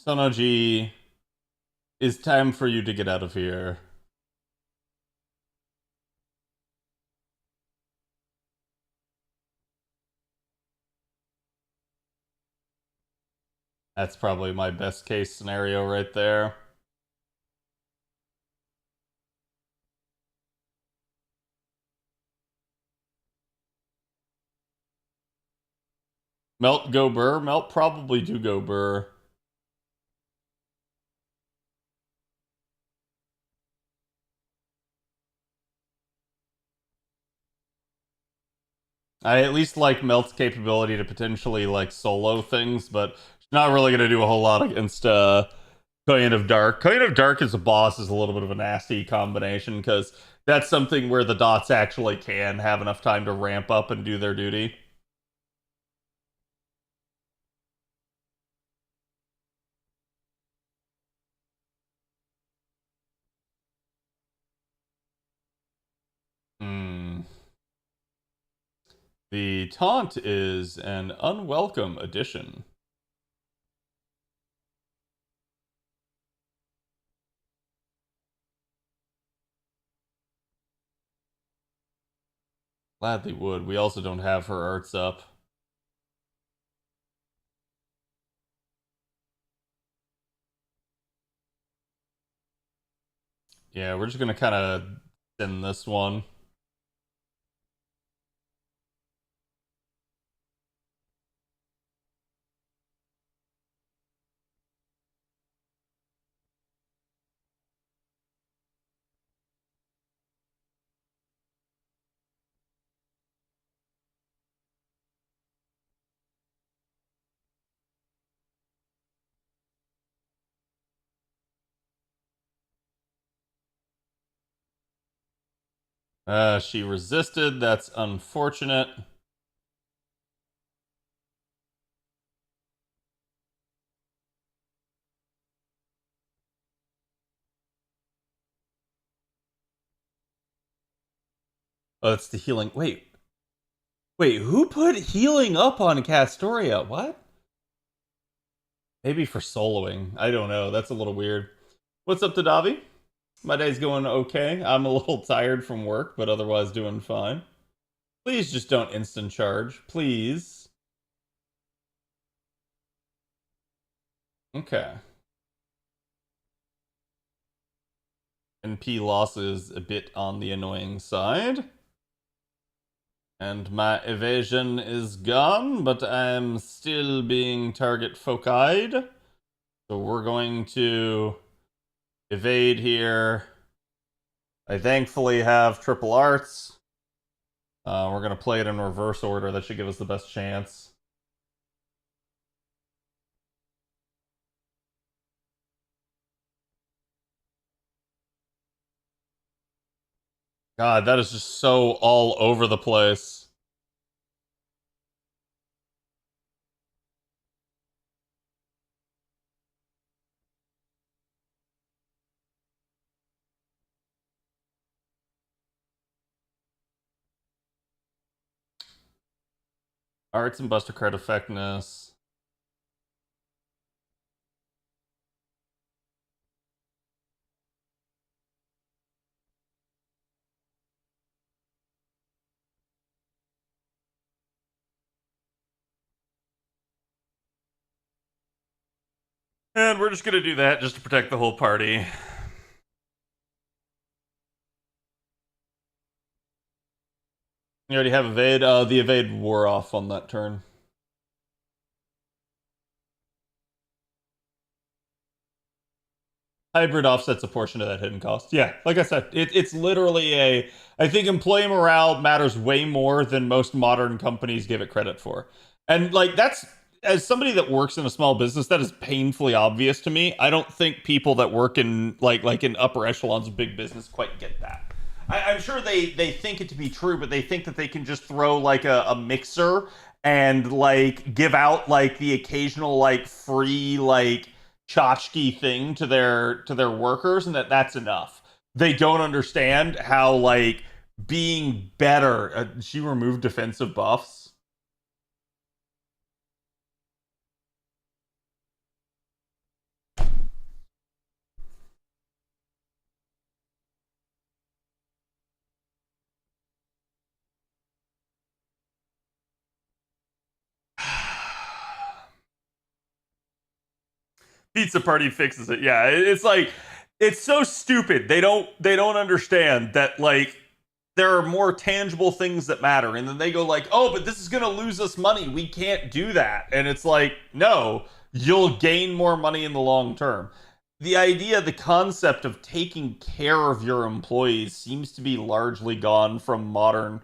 Sonoji, it's time for you to get out of here. That's probably my best case scenario right there. Melt go burr? Melt probably do go burr. I at least like Melt's capability to potentially like solo things, but not really gonna do a whole lot against Coin of Dark. Coin of Dark as a boss is a little bit of a nasty combination because that's something where the dots actually can have enough time to ramp up and do their duty. The taunt is an unwelcome addition. Gladly would. We also don't have her arts up. Yeah, we're just gonna kind of send this one. She resisted. That's unfortunate. Oh, that's the healing. Wait, who put healing up on Castoria? What? Maybe for soloing. I don't know. That's a little weird. What's up, Tadavi? My day's going okay. I'm a little tired from work, but otherwise doing fine. Please just don't instant charge. Please. Okay. NP loss is a bit on the annoying side. And my evasion is gone, but I'm still being target foci. So we're going to evade here. I thankfully have triple arts. We're going to play it in reverse order. That should give us the best chance. God, that is just so all over the place. Arts and Buster card effectiveness. And we're just going to do that just to protect the whole party. You already have evade. The evade wore off on that turn. Hybrid offsets a portion of that hidden cost. Yeah, like I said, it's literally a... I think employee morale matters way more than most modern companies give it credit for. And, like, that's... As somebody that works in a small business, that is painfully obvious to me. I don't think people that work in, like in upper echelons of big business quite get that. I'm sure they think it to be true, but they think that they can just throw, like, a mixer and, like, give out, like, the occasional, like, free, like, tchotchke thing to their workers, and that's enough. They don't understand how, like, being better... she removed defensive buffs. Pizza Party fixes it. Yeah, it's like it's so stupid. They don't understand that like there are more tangible things that matter, and then they go like, "Oh, but this is gonna lose us money. We can't do that." And it's like, no, you'll gain more money in the long term. The idea, the concept of taking care of your employees seems to be largely gone from modern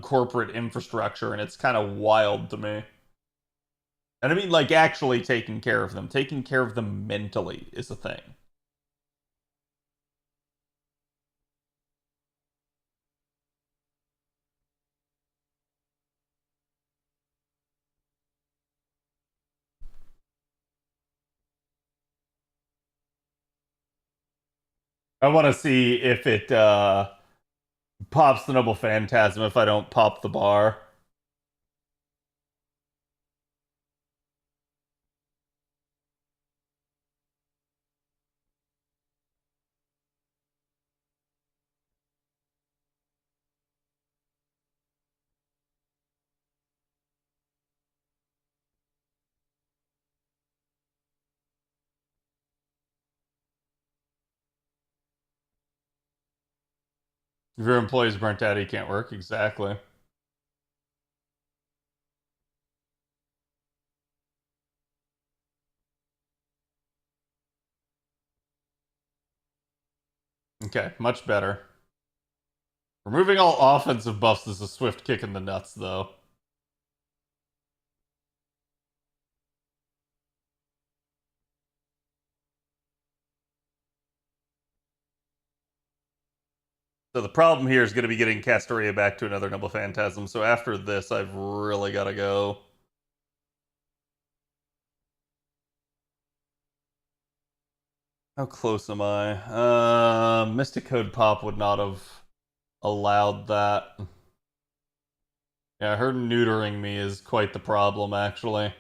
corporate infrastructure, and it's kind of wild to me. And I mean, like, actually taking care of them. Taking care of them mentally is a thing. I want to see if it pops the Noble Phantasm if I don't pop the bar. If your employee's burnt out, he can't work. Exactly. Okay, much better. Removing all offensive buffs is a swift kick in the nuts, though. So the problem here is going to be getting Castoria back to another Noble Phantasm. So after this, I've really got to go. How close am I? Mystic Code Pop would not have allowed that. Yeah, her neutering me is quite the problem, actually.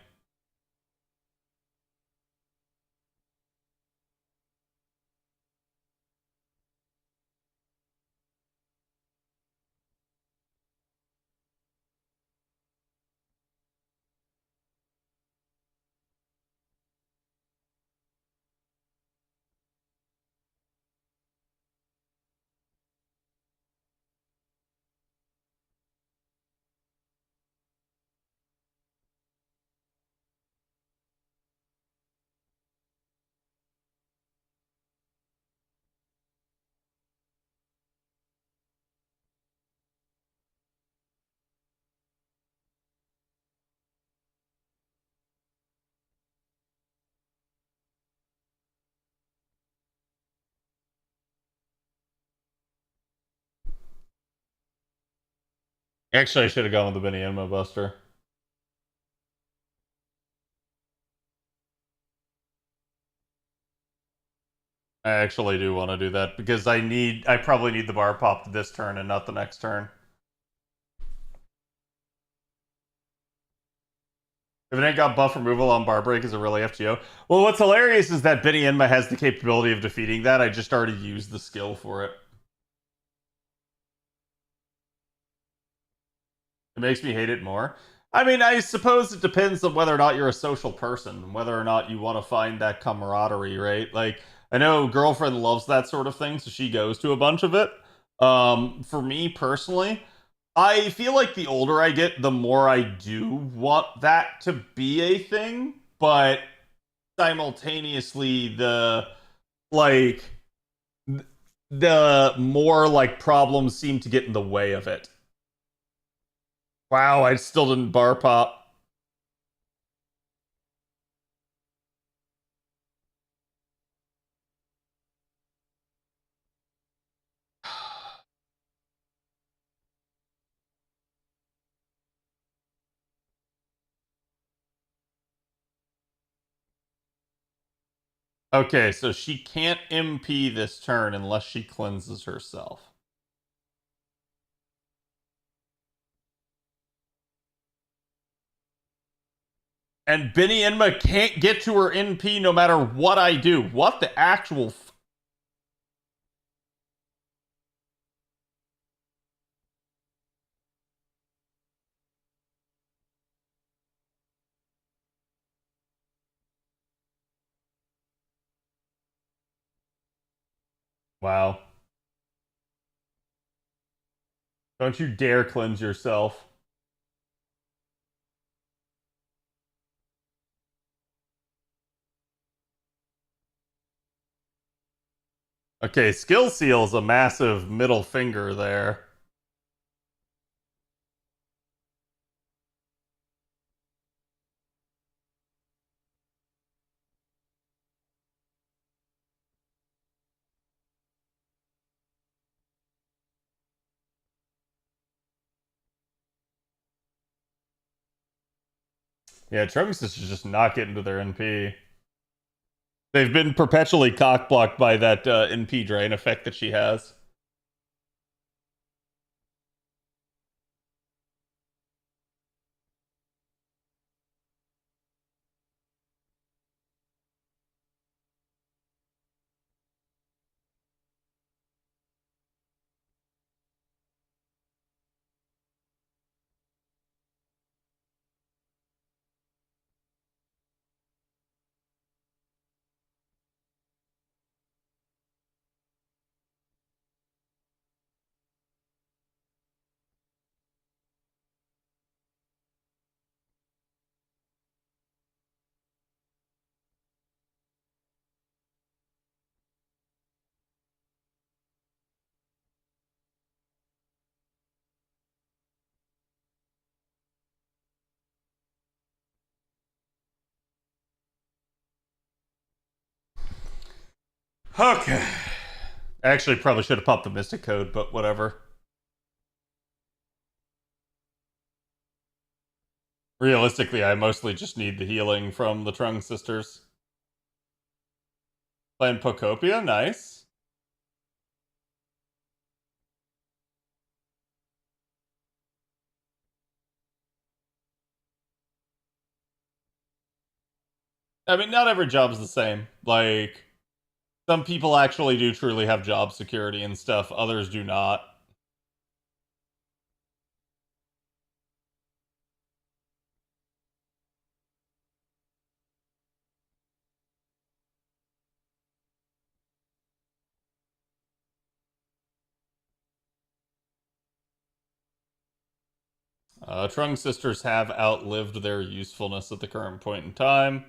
Actually, I should have gone with the Benny Enma Buster. I actually do want to do that because I probably need the bar popped this turn and not the next turn. If it ain't got buff removal on bar break, is it really FGO? Well, what's hilarious is that Benny Enma has the capability of defeating that. I just already used the skill for it. It makes me hate it more. I mean, I suppose it depends on whether or not you're a social person, whether or not you want to find that camaraderie, right? Like, I know girlfriend loves that sort of thing, so she goes to a bunch of it. For me personally, I feel like the older I get, the more I do want that to be a thing, but simultaneously, like the more like problems seem to get in the way of it. Wow, I still didn't bar pop. Okay, so she can't MP this turn unless she cleanses herself. And Benny Enma can't get to her NP no matter what I do. What the actual... Wow. Don't you dare cleanse yourself. Okay, skill seal's a massive middle finger there. Yeah, Trunks is just not getting to their NP. They've been perpetually cockblocked by that NP drain effect that she has. Okay. Actually, probably should have popped the Mystic Code, but whatever. Realistically, I mostly just need the healing from the Trung sisters. Playing Pocopia, nice. I mean, not every job's the same. Like, some people actually do truly have job security and stuff, others do not. Trung sisters have outlived their usefulness at the current point in time.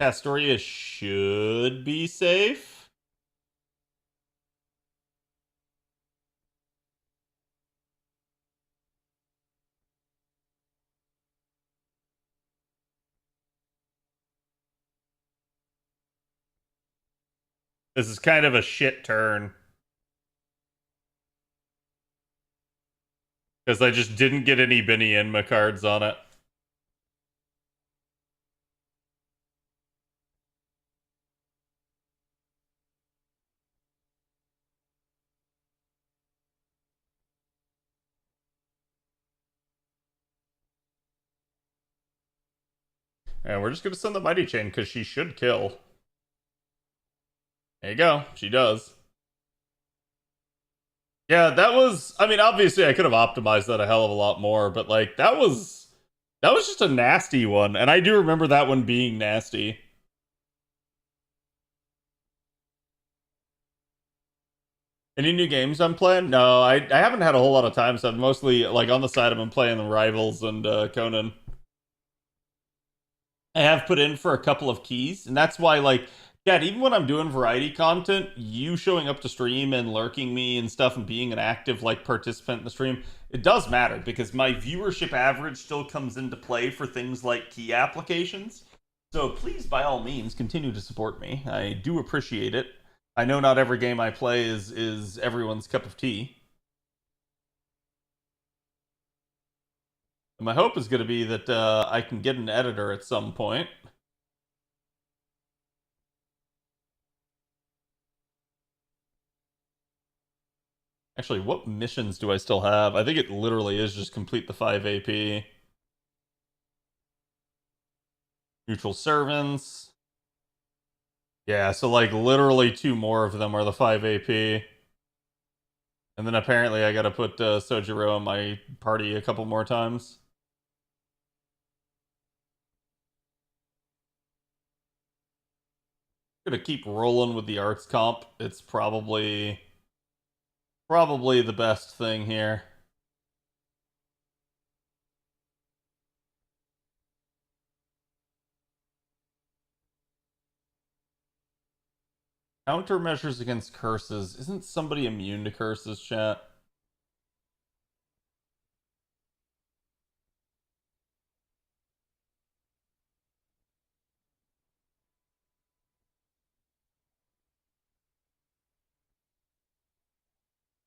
Castoria should be safe. This is kind of a shit turn. Because I just didn't get any Benny Enma cards on it. And we're just going to send the Mighty Chain because she should kill. There you go. She does. Yeah, that was... I mean, obviously I could have optimized that a hell of a lot more, but, like, that was just a nasty one. And I do remember that one being nasty. Any new games I'm playing? No, I haven't had a whole lot of time, so I'm mostly, like, on the side I've been playing the Rivals and Conan. I have put in for a couple of keys, and that's why, like, Dad, even when I'm doing variety content, you showing up to stream and lurking me and stuff and being an active, like, participant in the stream, it does matter, because my viewership average still comes into play for things like key applications. So please, by all means, continue to support me. I do appreciate it. I know not every game I play is everyone's cup of tea. And my hope is going to be that I can get an editor at some point. Actually, what missions do I still have? I think it literally is just complete the 5 AP. Neutral Servants. Yeah, so like literally 2 more of them are the 5 AP. And then apparently I gotta put Sojiro in my party a couple more times. Gonna keep rolling with the arts comp. It's probably the best thing here. Countermeasures against curses. Isn't somebody immune to curses, chat?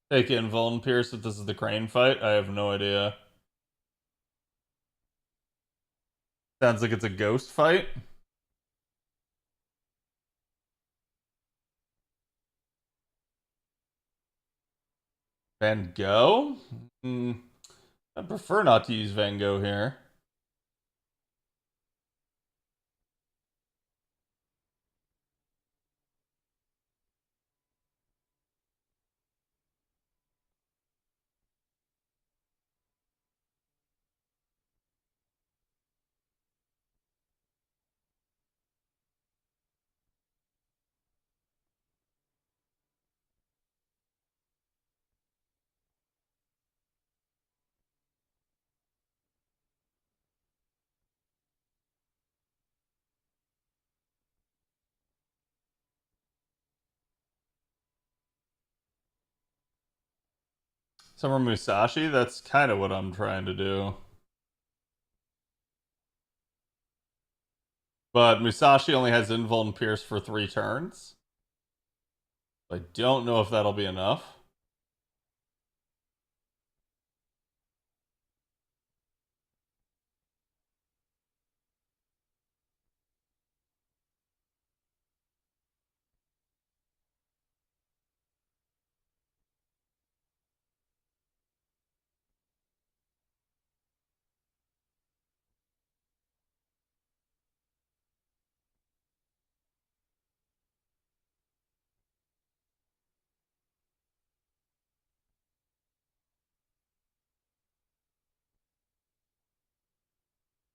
Take in Vuln Pierce if this is the crane fight. I have no idea. Sounds like it's a ghost fight. Van Gogh? I prefer not to use Van Gogh here. Summer Musashi? That's kind of what I'm trying to do. But Musashi only has Invuln Pierce for 3 turns. I don't know if that'll be enough.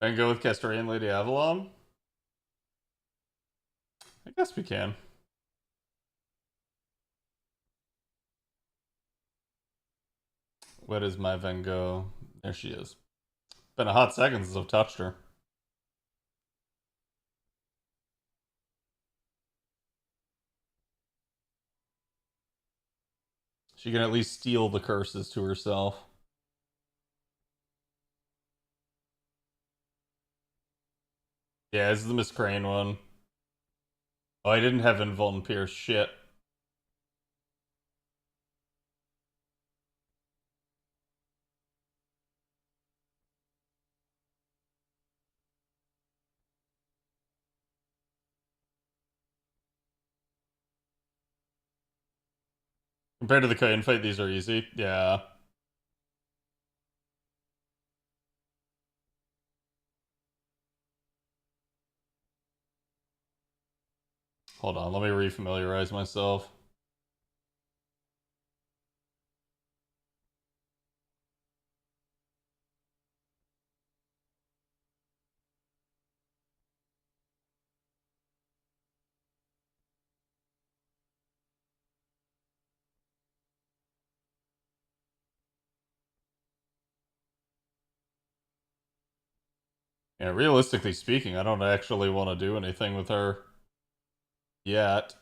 And go with Castrian Lady Avalon? I guess we can. What is my Van Gogh? There she is. Been a hot second since I've touched her. She can at least steal the curses to herself. Yeah, this is the Miss Crane one. Oh, I didn't have Invuln Pierce. Shit. Compared to the Kain fight, these are easy. Yeah. Hold on, let me refamiliarize myself. Yeah, realistically speaking, I don't actually want to do anything with her yet.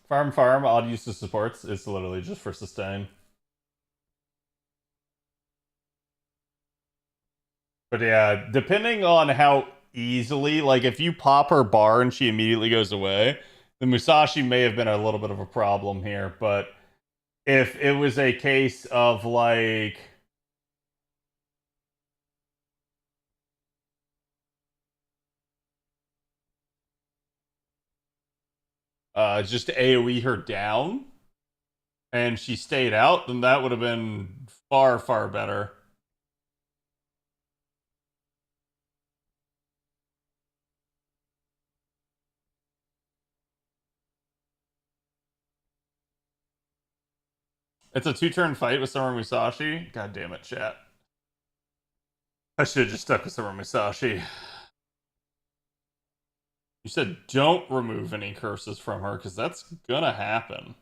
Farm, odd use of supports. It's literally just for sustain. But yeah, depending on how easily, like if you pop her bar and she immediately goes away, the Musashi may have been a little bit of a problem here. But if it was a case of like... just AoE her down, and she stayed out, then that would have been far, far better. It's a 2-turn fight with Summer Musashi? God damn it, chat. I should have just stuck with Summer Musashi. You said don't remove any curses from her, because that's gonna happen.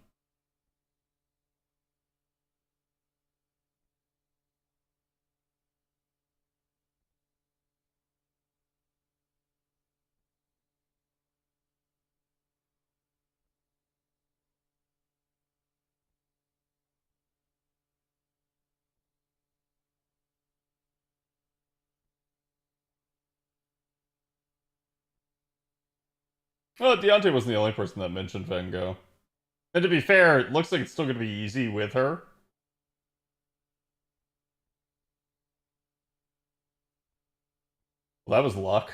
Well, Deontay wasn't the only person that mentioned Van Gogh. And to be fair, it looks like it's still going to be easy with her. Well, that was luck.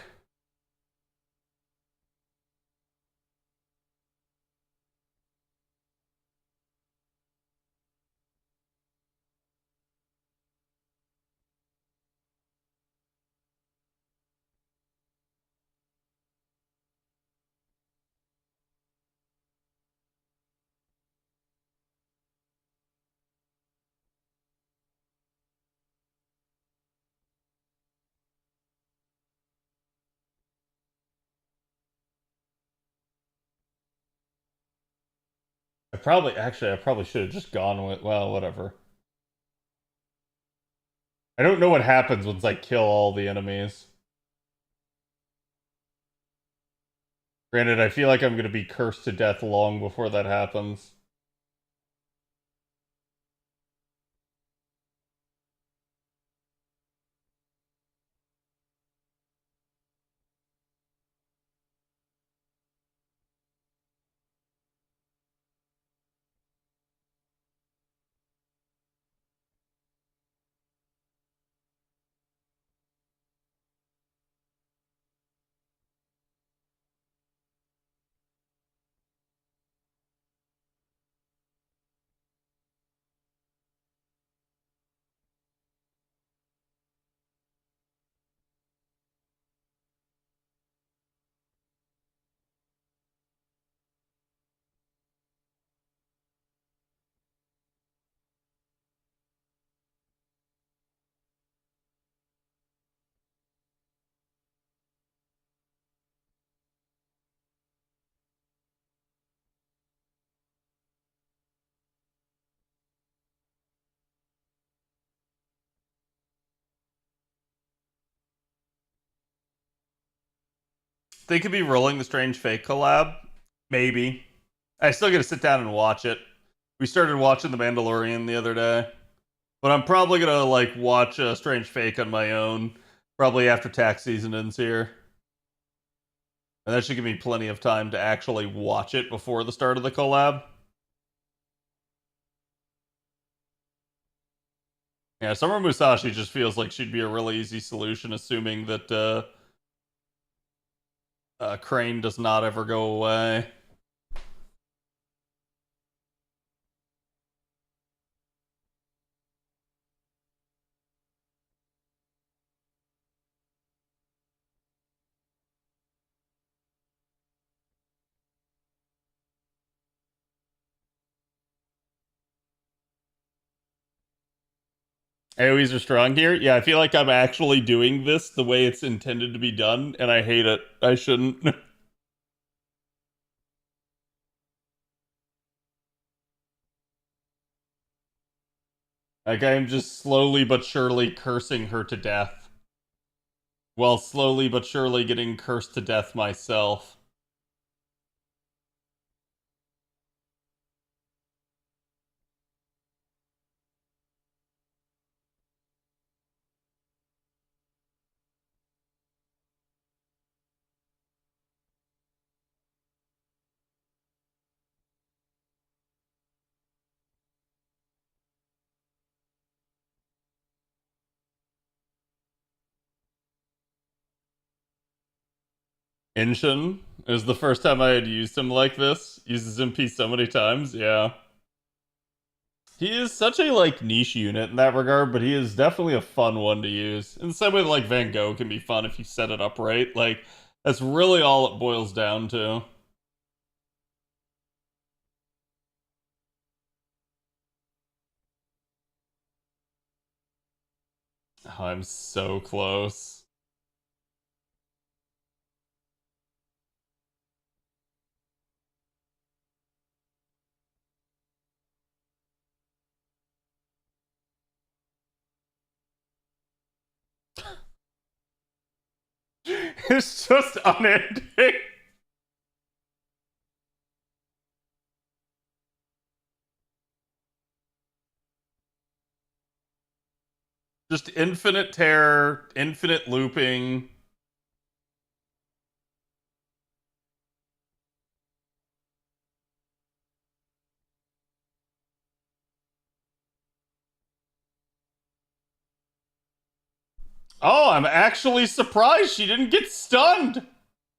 I probably should have just gone with, well, whatever. I don't know what happens once I kill all the enemies. Granted, I feel like I'm going to be cursed to death long before that happens. They could be rolling the Strange Fake collab. Maybe. I still gotta sit down and watch it. We started watching The Mandalorian the other day. But I'm probably gonna, like, watch Strange Fake on my own. Probably after tax season ends here. And that should give me plenty of time to actually watch it before the start of the collab. Yeah, Summer Musashi just feels like she'd be a really easy solution, assuming that Crane does not ever go away. AoEs are strong here. Yeah, I feel like I'm actually doing this the way it's intended to be done, and I hate it. I shouldn't. Like, I am just slowly but surely cursing her to death. While slowly but surely getting cursed to death myself. Inshin is the first time I had used him like this. Uses MP so many times, yeah. He is such a, like, niche unit in that regard, but he is definitely a fun one to use. In the same way that, like, Van Gogh can be fun if you set it up right. Like, that's really all it boils down to. I'm so close. It's just unending. Just infinite terror, infinite looping. Oh, I'm actually surprised she didn't get stunned.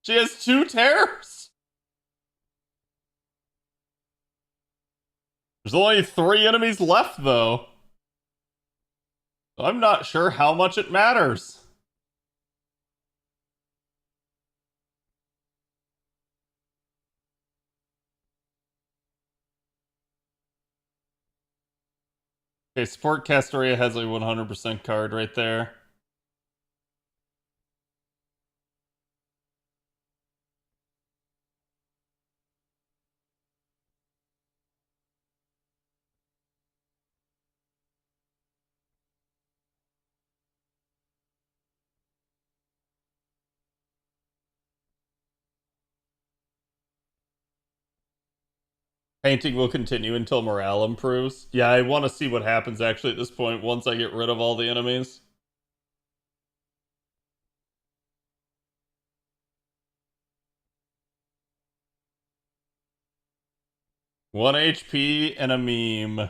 She has 2 terrors. There's only 3 enemies left, though. I'm not sure how much it matters. Okay, Sport Castoria has a 100% card right there. Painting will continue until morale improves. Yeah, I want to see what happens actually at this point once I get rid of all the enemies. One HP and a meme.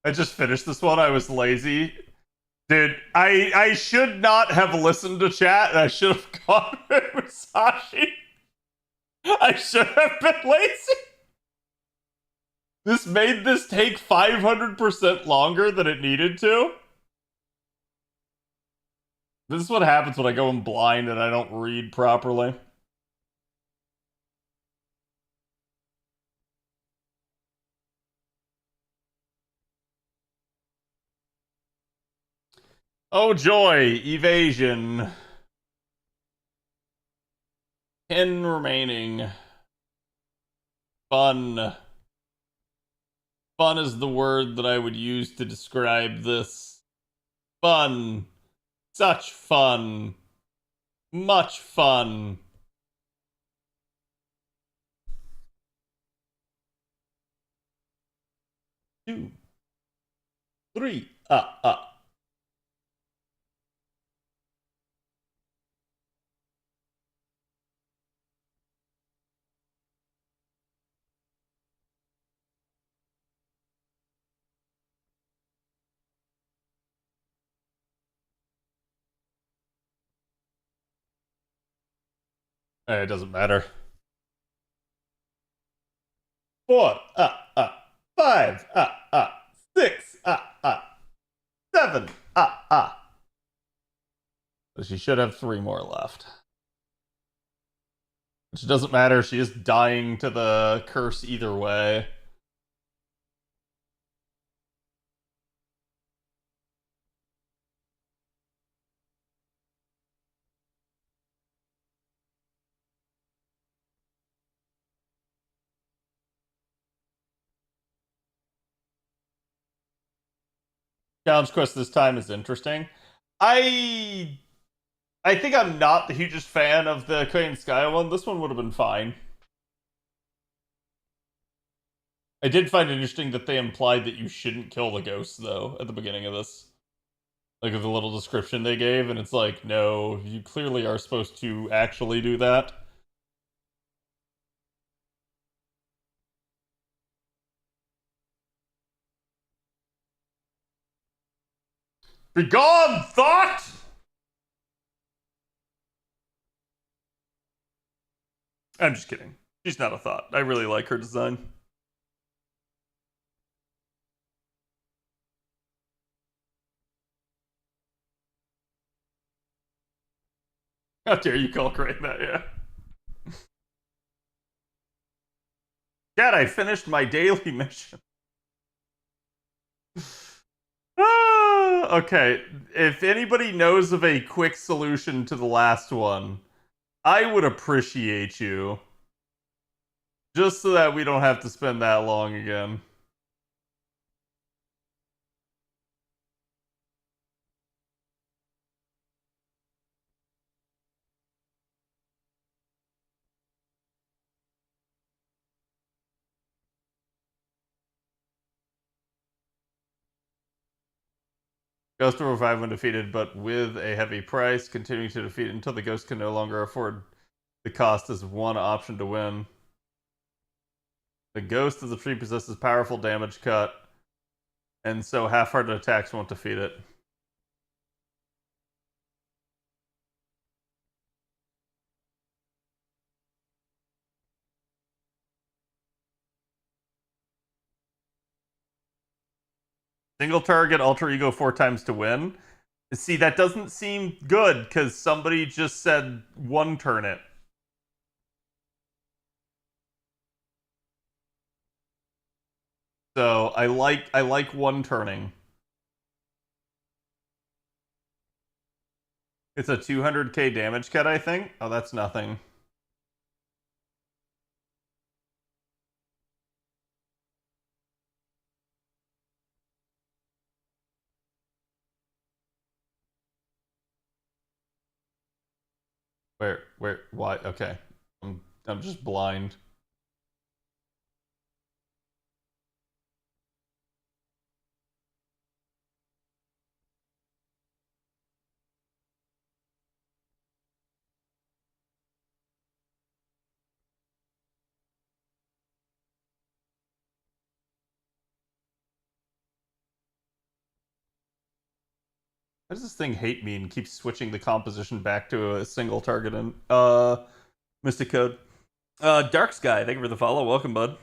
I just finished this one. I was lazy. Dude, I should not have listened to chat. I should have gone with Musashi. I should have been lazy. This made this take 500% longer than it needed to. This is what happens when I go in blind and I don't read properly. Oh joy, evasion. 10 remaining. Fun. Fun is the word that I would use to describe this. Fun. Such fun. Much fun. Two. Three. It doesn't matter. 4, 5, 6, 7, So she should have 3 more left. Which doesn't matter, she is dying to the curse either way. Challenge quest this time is interesting. I think I'm not the hugest fan of the Korean Sky one. This one would have been fine. I did find it interesting that they implied that you shouldn't kill the ghosts, though, at the beginning of this. Like, the little description they gave, and it's like, no, you clearly are supposed to actually do that. Begone, thought! I'm just kidding. She's not a thought. I really like her design. How dare you call Crane that, yeah. Dad, I finished my daily mission. Okay, if anybody knows of a quick solution to the last one, I would appreciate you. Just so that we don't have to spend that long again. Ghost will revive when defeated, but with a heavy price, continuing to defeat until the ghost can no longer afford the cost as one option to win. The ghost of the tree possesses powerful damage cut, and so half-hearted attacks won't defeat it. Single target, alter ego 4 times to win. See, that doesn't seem good because somebody just said one turn it. So I like one turning. It's a 200k damage cut, I think. Oh, that's nothing. Where, why? Okay. I'm just blind. Why does this thing hate me and keeps switching the composition back to a single target in Mystic Code? Dark Sky, thank you for the follow. Welcome, bud.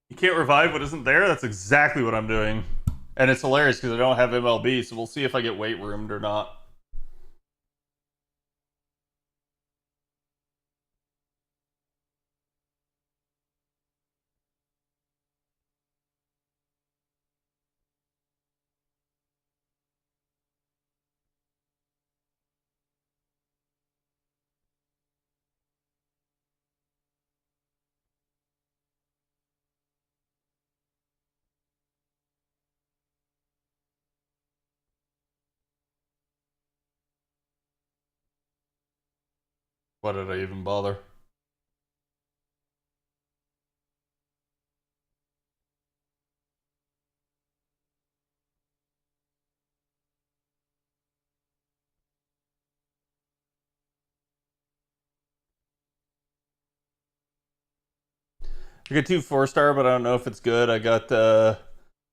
You can't revive what isn't there? That's exactly what I'm doing. And it's hilarious because I don't have MLB, so we'll see if I get weight roomed or not. Why did I even bother? I got 2 4-star, but I don't know if it's good. I got Saber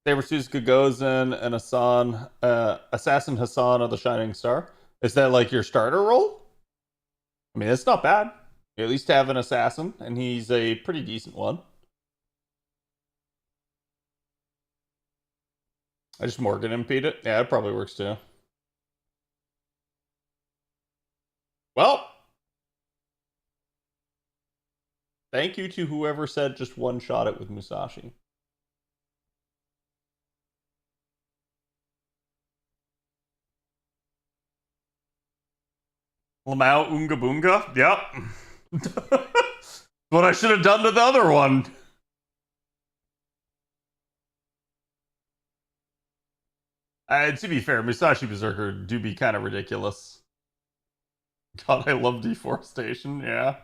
Suzuka Gozen and Assassin Hassan of the Shining Star. Is that like your starter role? I mean, it's not bad. You at least have an assassin, and he's a pretty decent one. I just Morgan impede it. Yeah, it probably works too. Well, thank you to whoever said just one shot it with Musashi. Lamau Unga Bunga? Yep. What I should have done to the other one. To be fair, Musashi Berserker do be kind of ridiculous. God, I love deforestation, yeah.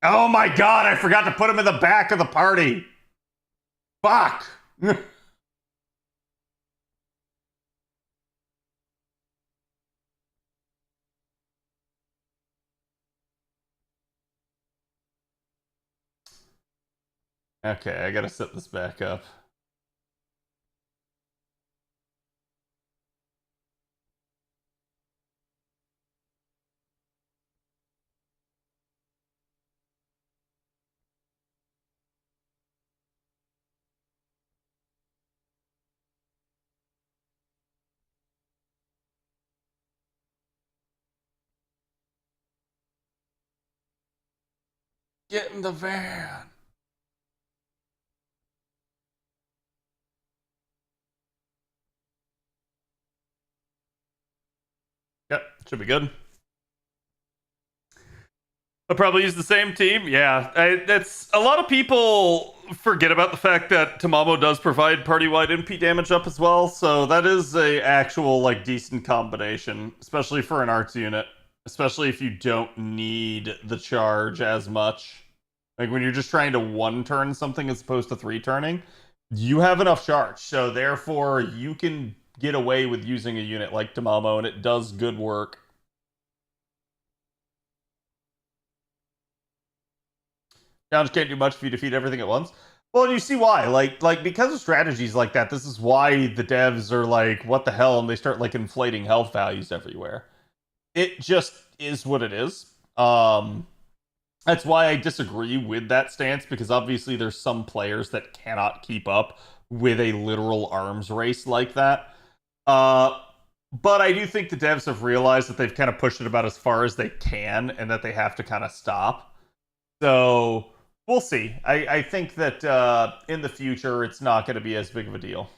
Oh my god, I forgot to put him in the back of the party. Fuck. Okay, I gotta set this back up. Get in the van. Yep, should be good. I'll probably use the same team. Yeah, that's a lot of people forget about the fact that Tamamo does provide party-wide MP damage up as well, so that is a actual like decent combination, especially for an arts unit, especially if you don't need the charge as much. Like when you're just trying to one turn something as opposed to 3-turning, you have enough charge, so therefore you can get away with using a unit like Tamamo, and it does good work. Challenge can't do much if you defeat everything at once. Well, and you see why. Like because of strategies like that, this is why the devs are like, what the hell, and they start like inflating health values everywhere. It just is what it is. That's why I disagree with that stance, because obviously there's some players that cannot keep up with a literal arms race like that. But I do think the devs have realized that they've kind of pushed it about as far as they can, and that they have to kind of stop. So we'll see. I think that in the future, it's not going to be as big of a deal.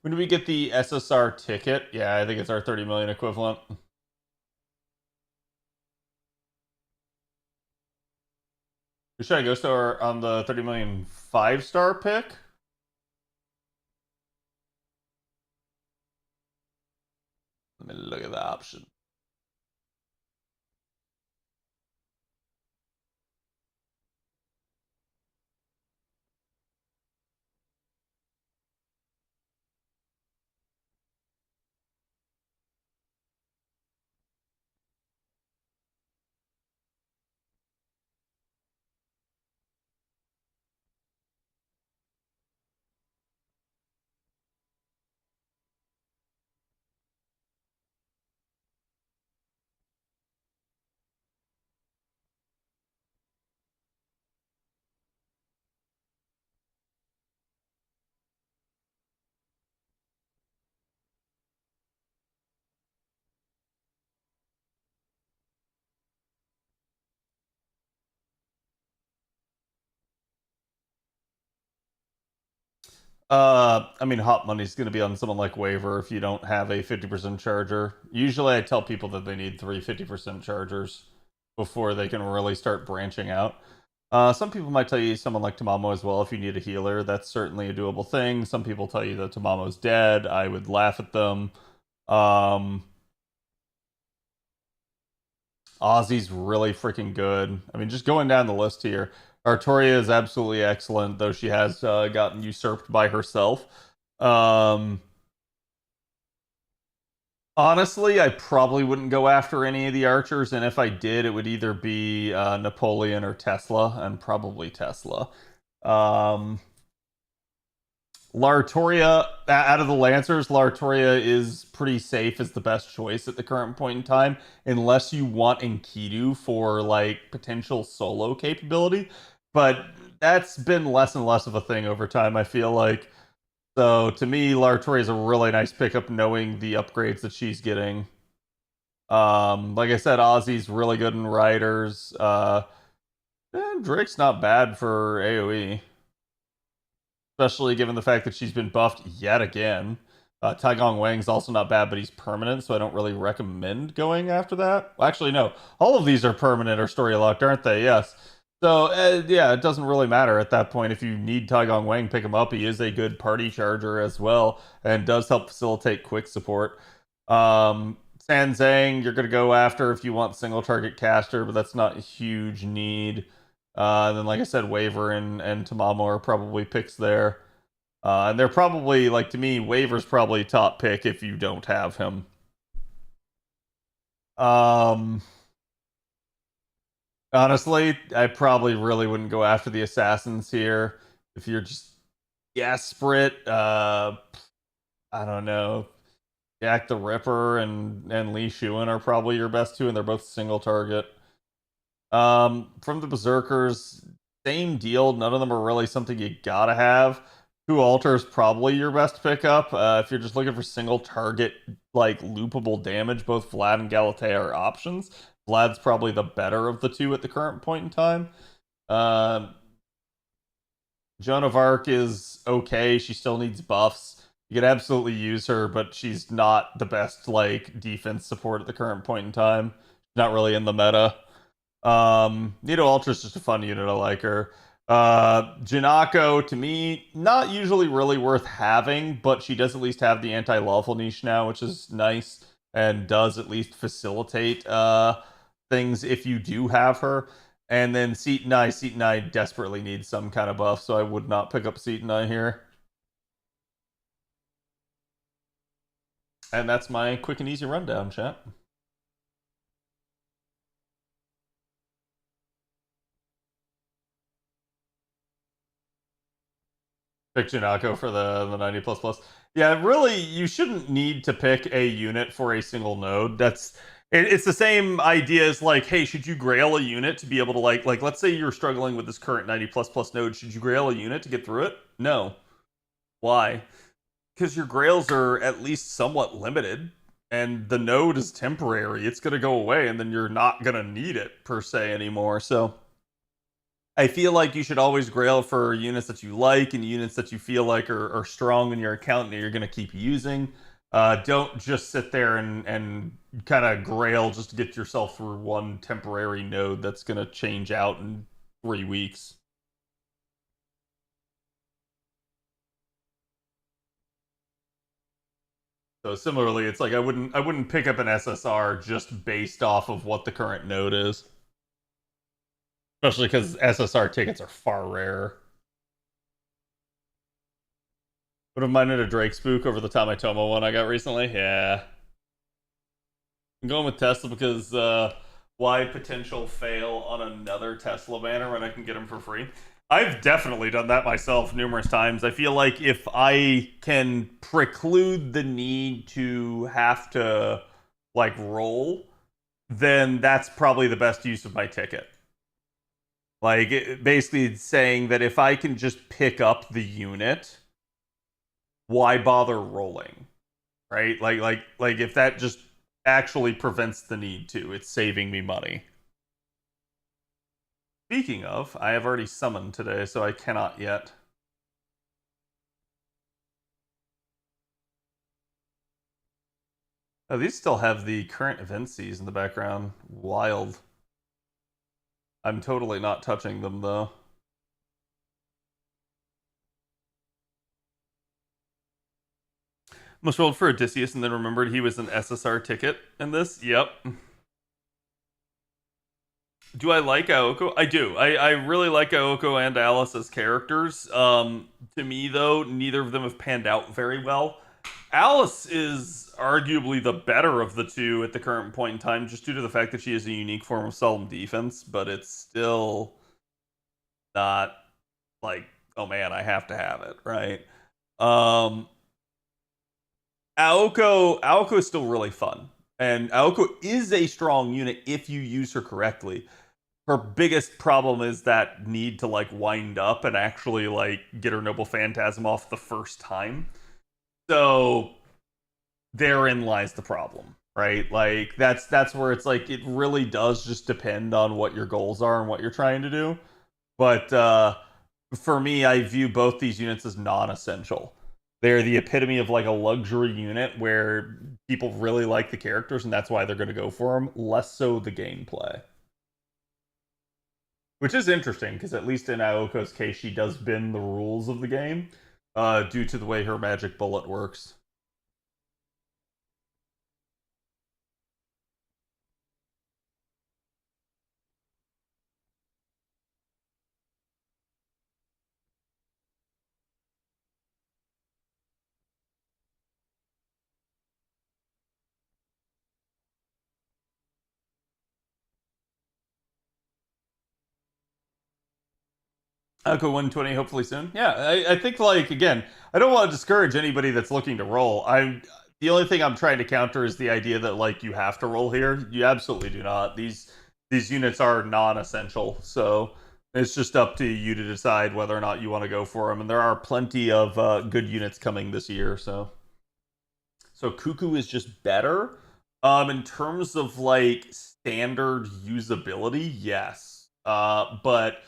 When do we get the SSR ticket? Yeah, I think it's our 30 million equivalent. Should I go star on the 30 million 5-star pick? Let me look at the option. I mean, hot money's going to be on someone like Waiver if you don't have a 50% charger. Usually I tell people that they need 3 50% chargers before they can really start branching out. Some people might tell you someone like Tamamo as well if you need a healer. That's certainly a doable thing. Some people tell you that Tamamo's dead. I would laugh at them. Ozzy's really freaking good. I mean, just going down the list here. Artoria is absolutely excellent, though she has gotten usurped by herself. Honestly, I probably wouldn't go after any of the archers, and if I did, it would either be Napoleon or Tesla, and probably Tesla. Lartoria, out of the Lancers, Lartoria is pretty safe as the best choice at the current point in time, unless you want Enkidu for, like, potential solo capability. But that's been less and less of a thing over time, I feel like. So, to me, Lartoria is a really nice pickup, knowing the upgrades that she's getting. Like I said, Ozzy's really good in Riders. Drake's not bad for AoE. Especially given the fact that she's been buffed yet again. Taigong Wang's also not bad, but he's permanent, so I don't really recommend going after that. Well, actually, no. All of these are permanent or story locked, aren't they? Yes. So, yeah, it doesn't really matter at that point. If you need Taigong Wang, pick him up. He is a good party charger as well, and does help facilitate quick support. San Zhang, you're going to go after if you want single target caster, but that's not a huge need. And then, like I said, Waver and Tamamo are probably picks there. And they're probably, like, to me, Waver's probably top pick if you don't have him. Honestly, I probably really wouldn't go after the assassins here. If you're just desperate, I don't know. Jack the Ripper and Li Shuan are probably your best two, and they're both single target. From the Berserkers, same deal. None of them are really something you gotta have. Two Alter is probably your best pickup. If you're just looking for single target, like, loopable damage, both Vlad and Galatea are options. Vlad's probably the better of the two at the current point in time. Joan of Arc is okay. She still needs buffs. You could absolutely use her, but she's not the best, like, defense support at the current point in time. Not really in the meta. Nito Ultra's just a fun unit. I like her. Janako, to me, not usually really worth having, but she does at least have the anti-lawful niche now, which is nice, and does at least facilitate things if you do have her. And then Seatonai desperately needs some kind of buff, so I would not pick up Seatonai here. And that's my quick and easy rundown, chat. Pick Janako for the 90++. Yeah, really, you shouldn't need to pick a unit for a single node. It's the same idea as, like, hey, should you grail a unit to be able to, like let's say you're struggling with this current 90++ node, should you grail a unit to get through it? No. Why? Because your grails are at least somewhat limited, and the node is temporary. It's going to go away, and then you're not going to need it, per se, anymore. So I feel like you should always grail for units that you like and units that you feel like are strong in your account and you're going to keep using. Don't just sit there and kind of grail just to get yourself through one temporary node that's going to change out in 3 weeks. So similarly, it's like I wouldn't pick up an SSR just based off of what the current node is. Especially because SSR tickets are far rarer. Would have minded a Drake spook over the Tomatomo one I got recently. Yeah. I'm going with Tesla because why potential fail on another Tesla banner when I can get them for free? I've definitely done that myself numerous times. I feel like if I can preclude the need to have to, like, roll, then that's probably the best use of my ticket. Like, basically it's saying that if I can just pick up the unit, why bother rolling? Right? Like if that just actually prevents the need to, it's saving me money. Speaking of, I have already summoned today, so I cannot yet. Oh, these still have the current event seas in the background. Wild. I'm totally not touching them, though. Almost rolled for Odysseus and then remembered he was an SSR ticket in this. Yep. Do I like Aoko? I do. I really like Aoko and Alice as characters. To me, though, neither of them have panned out very well. Alice is arguably the better of the two at the current point in time, just due to the fact that she has a unique form of solemn defense, but it's still not like, oh man, I have to have it, right? Aoko is still really fun, and Aoko is a strong unit if you use her correctly. Her biggest problem is that need to, like, wind up and actually, like, get her Noble Phantasm off the first time. So therein lies the problem, right? Like, that's where it's like it really does just depend on what your goals are and what you're trying to do. But for me, I view both these units as non-essential. They're the epitome of, like, a luxury unit where people really like the characters and that's why they're going to go for them, less so the gameplay. Which is interesting, because at least in Aoko's case, she does bend the rules of the game due to the way her magic bullet works. Aoko 120 hopefully soon. Yeah, I think, like, again, I don't want to discourage anybody that's looking to roll. The only thing I'm trying to counter is the idea that, like, you have to roll here. You absolutely do not. These units are non-essential, so It's just up to you to decide whether or not you want to go for them. And there are plenty of good units coming this year, so Cuckoo is just better. In terms of like standard usability, yes. But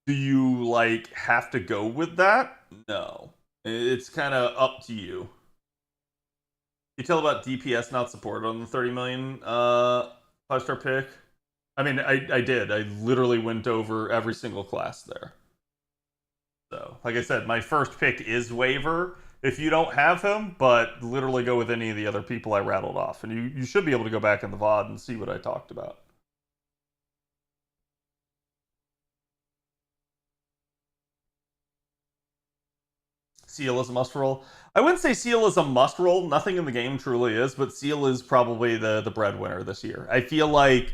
do you like have to go with that? No. It's kind of up to you. You tell about DPS not supported on the 30 million 5-star pick. I mean, I did. I literally went over every single class there. So, like I said, my first pick is Waiver if you don't have him, but literally go with any of the other people I rattled off. And you should be able to go back in the VOD and see what I talked about. Seal is a must roll. I wouldn't say Seal is a must roll. Nothing in the game truly is, but Seal is probably the breadwinner this year. I feel like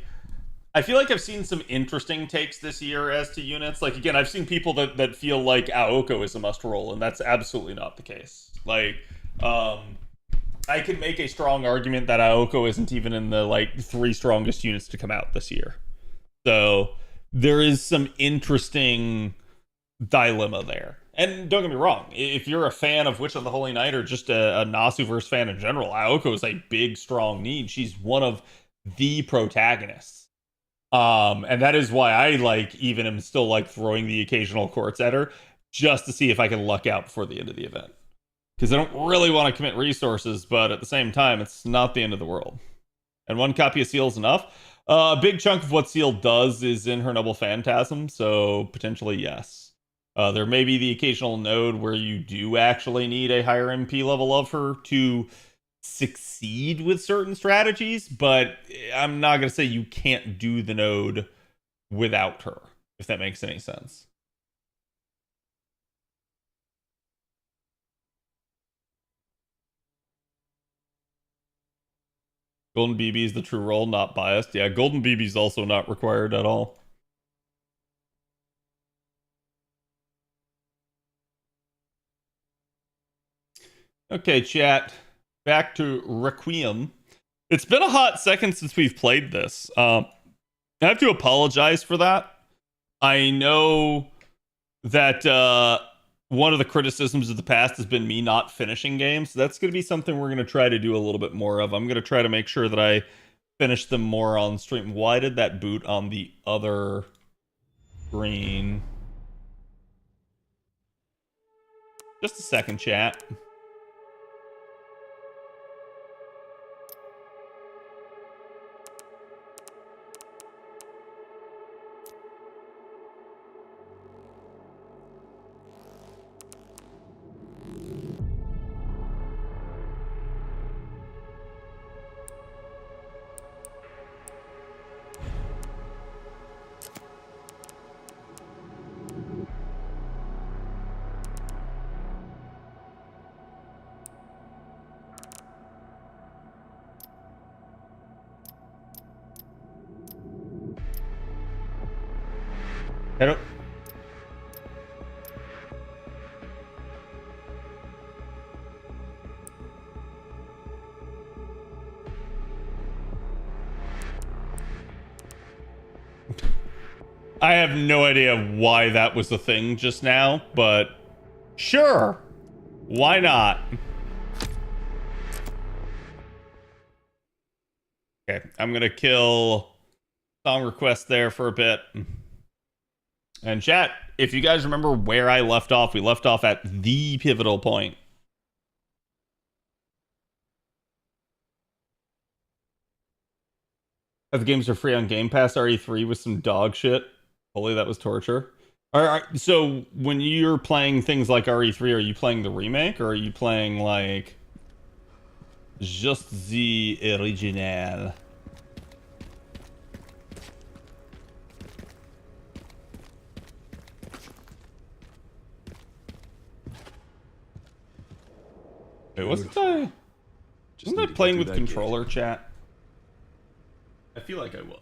I've seen some interesting takes this year as to units. Like, again, I've seen people that feel like Aoko is a must roll, and that's absolutely not the case. Like, I can make a strong argument that Aoko isn't even in the like 3 strongest units to come out this year. So there is some interesting dilemma there. And don't get me wrong, if you're a fan of Witch of the Holy Night or just a Nasuverse fan in general, Aoko is a big, strong need. She's one of the protagonists. And that is why I like even am still like throwing the occasional courts at her just to see if I can luck out before the end of the event. Because I don't really want to commit resources, but at the same time, it's not the end of the world. And 1 copy of Seal is enough. A big chunk of what Seal does is in her Noble Phantasm, so potentially yes. There may be the occasional node where you do actually need a higher MP level of her to succeed with certain strategies, but I'm not going to say you can't do the node without her, if that makes any sense. Golden BB is the true role, not biased. Yeah, Golden BB is also not required at all. Okay, chat. Back to Requiem. It's been a hot second since we've played this. I have to apologize for that. I know that one of the criticisms of the past has been me not finishing games. So that's going to be something we're going to try to do a little bit more of. I'm going to try to make sure that I finish them more on stream. Why did that boot on the other screen? Just a second, chat. Hello. I have no idea why that was a thing just now, but sure. Why not? Okay, I'm gonna kill song request there for a bit. And chat, if you guys remember where I left off, we left off at the pivotal point. The games are free on Game Pass. RE3 with some dog shit. Holy, that was torture. All right, so when you're playing things like RE3, are you playing the remake or are you playing like just the original? Wait, wasn't I playing with controller, chat? I feel like I was.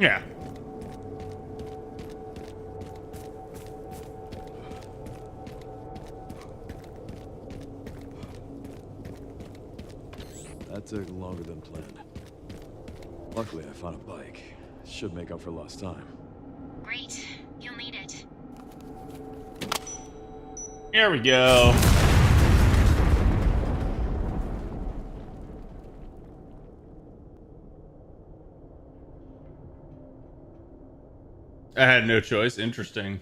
Yeah. That took longer than planned. Luckily, I found a bike. Should make up for lost time. Great. You'll need it. Here we go. I had no choice. Interesting.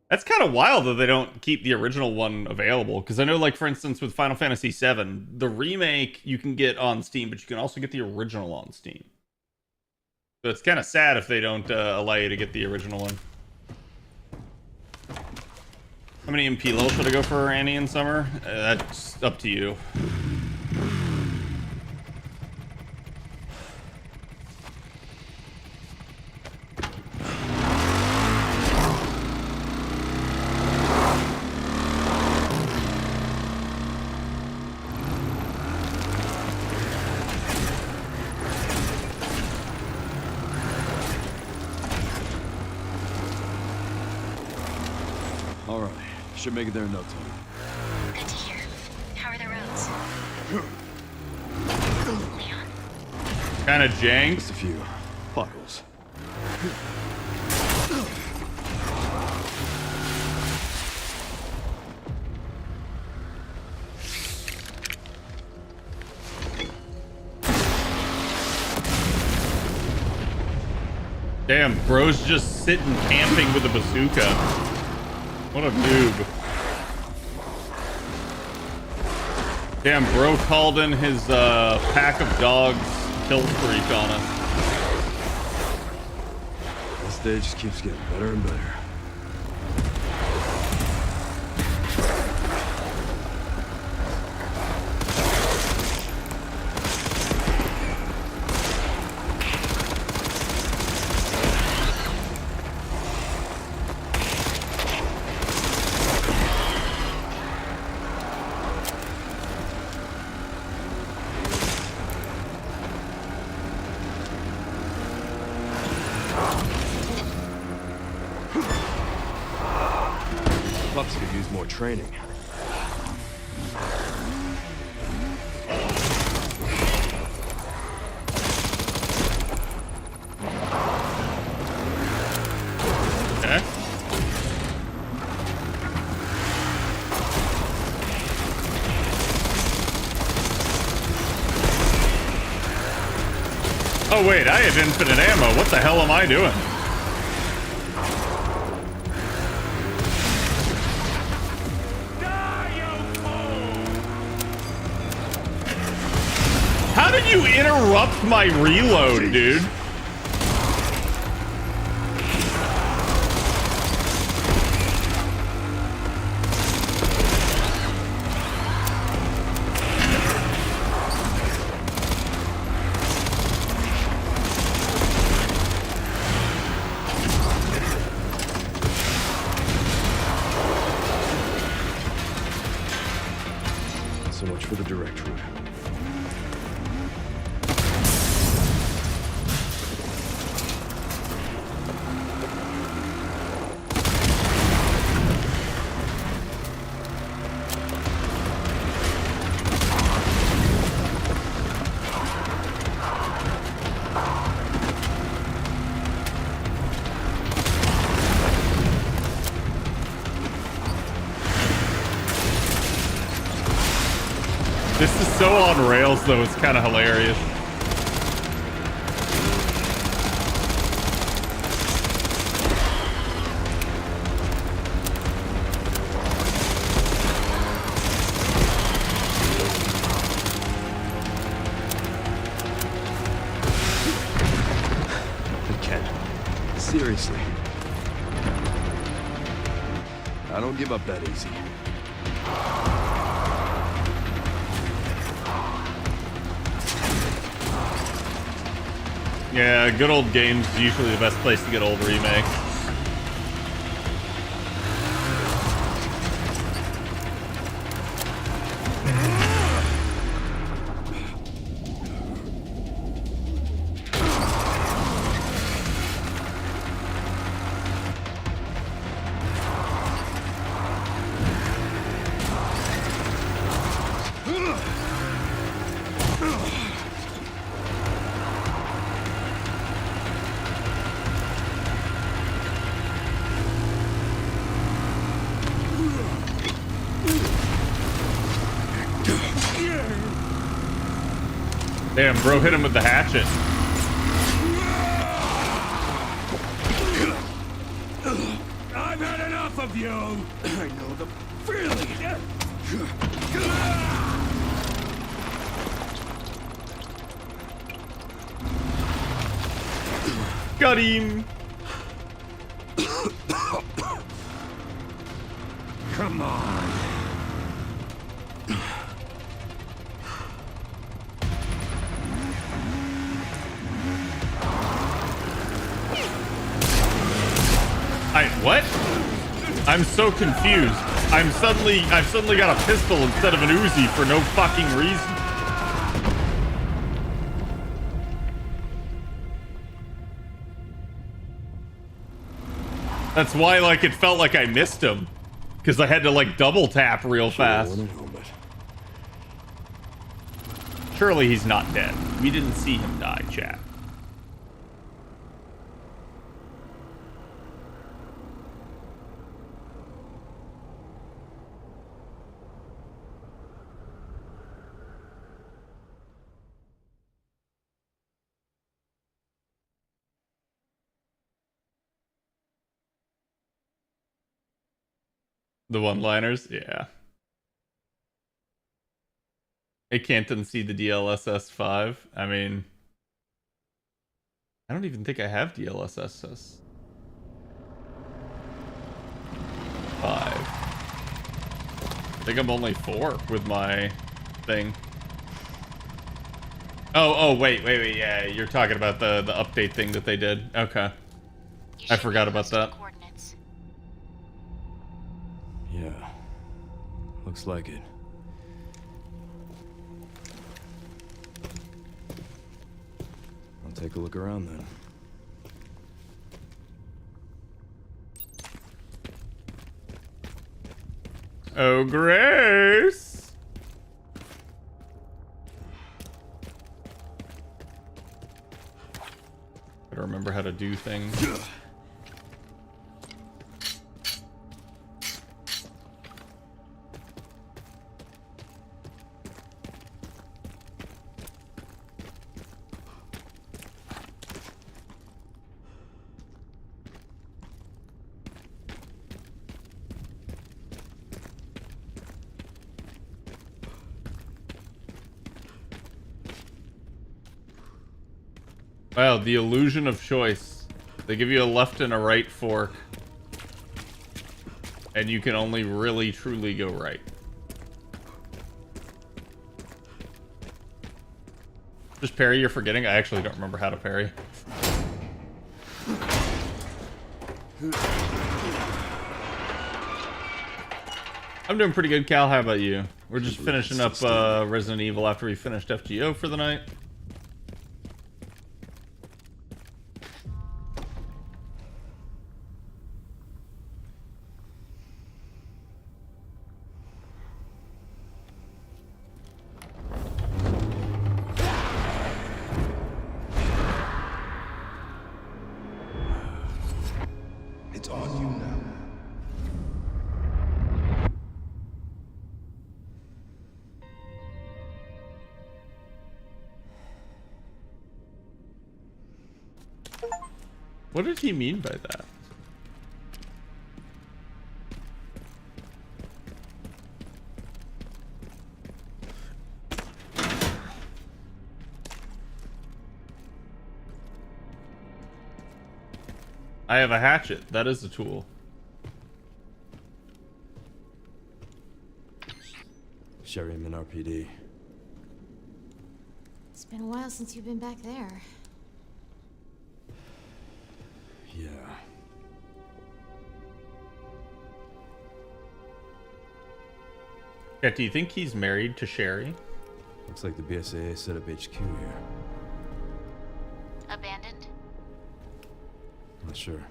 That's kind of wild that they don't keep the original one available. Because I know, like, for instance, with Final Fantasy VII, the remake you can get on Steam, but you can also get the original on Steam. So it's kind of sad if they don't allow you to get the original one. How many MP levels should I go for Annie in summer? That's up to you. All right, should make it there in no time. Good to hear. How are the roads? Leon? Kind of jank. Just a few potholes. Damn, bro's just sitting camping with a bazooka. What a noob. Damn, bro called in his pack of dogs kill streak on us. This day just keeps getting better and better. Pups could use more training. Okay. Oh wait, I have infinite ammo. What the hell am I doing? How did you interrupt my reload, dude? So much for the direct route. This is so on rails, though. It's kind of hilarious. Ken, seriously. I don't give up that easy. Yeah, good old games is usually the best place to get old remakes. Damn, bro, hit him with the hatchet. I've had enough of you. I know the feeling. Got him. Come on. What? I'm so confused. I've suddenly got a pistol instead of an Uzi for no fucking reason. That's why, like, it felt like I missed him. Because I had to, like, double tap real fast. Surely he's not dead. We didn't see him die, chat. The one-liners? Yeah. I can't unsee the DLSS 5. I mean, I don't even think I have DLSS 5. I think I'm only 4 with my thing. Oh, wait, yeah, you're talking about the update thing that they did. Okay. I forgot about that. Yeah, looks like it. I'll take a look around then. Oh, Grace! Gotta remember how to do things. Wow, the illusion of choice. They give you a left and a right fork. And you can only really, truly go right. Just parry, you're forgetting? I actually don't remember how to parry. I'm doing pretty good, Cal. How about you? We're just finishing up Resident Evil after we finished FGO for the night. It's on you now. What did he mean by that? I have a hatchet. That is a tool. Sherryman RPD. It's been a while since you've been back there. Yeah. Yeah, do you think he's married to Sherry? Looks like the BSAA set up HQ here. Abandoned? Not sure.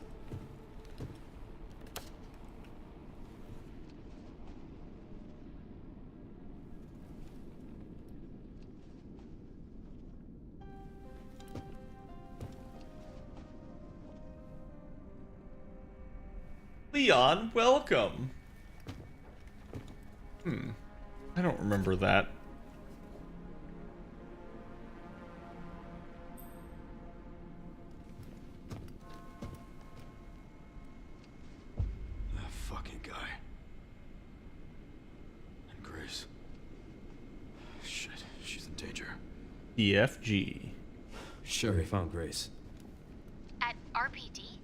Leon, welcome. I don't remember that. PFG. Sure, we found Grace. At RPD?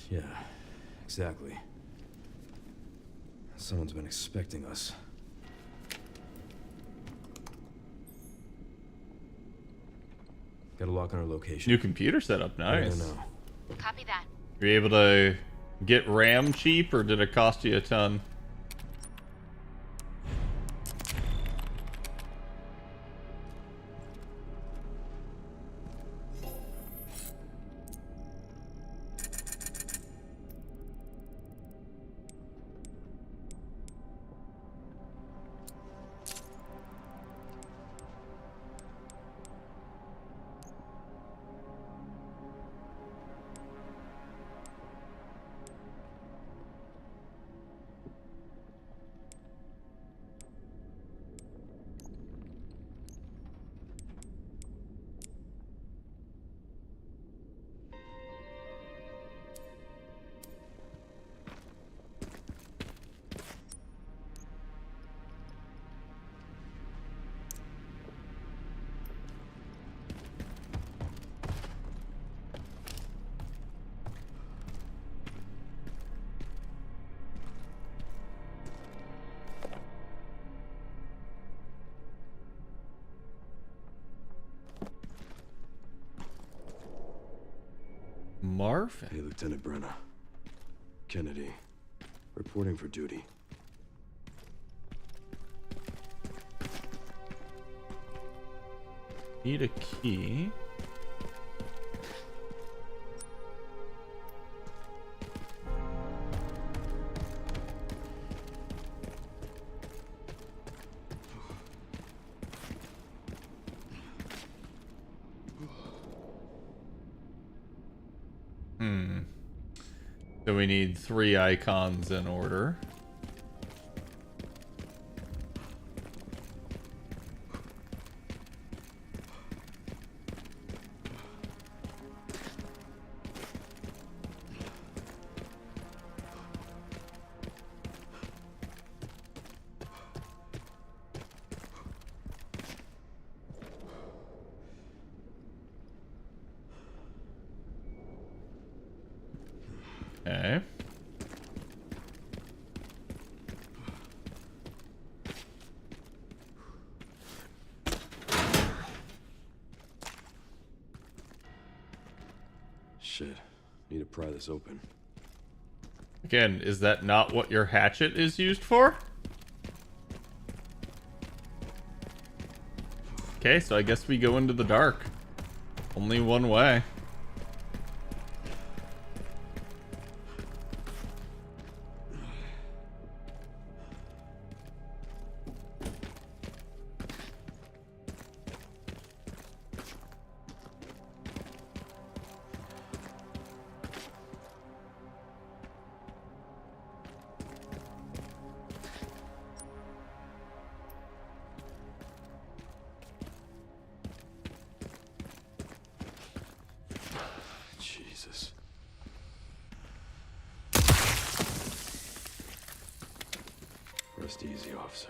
Yeah, exactly. Someone's been expecting us. Got a lock on our location. New computer setup, nice. No. Copy that. Were you able to get RAM cheap, or did it cost you a ton? Marvin. Hey, Lieutenant Brenna. Kennedy. Reporting for duty. Need a key. So we need 3 icons in order. Okay. Shit. Need to pry this open. Again, is that not what your hatchet is used for? Okay, so I guess we go into the dark. Only one way. Jesus. Rest easy, officer.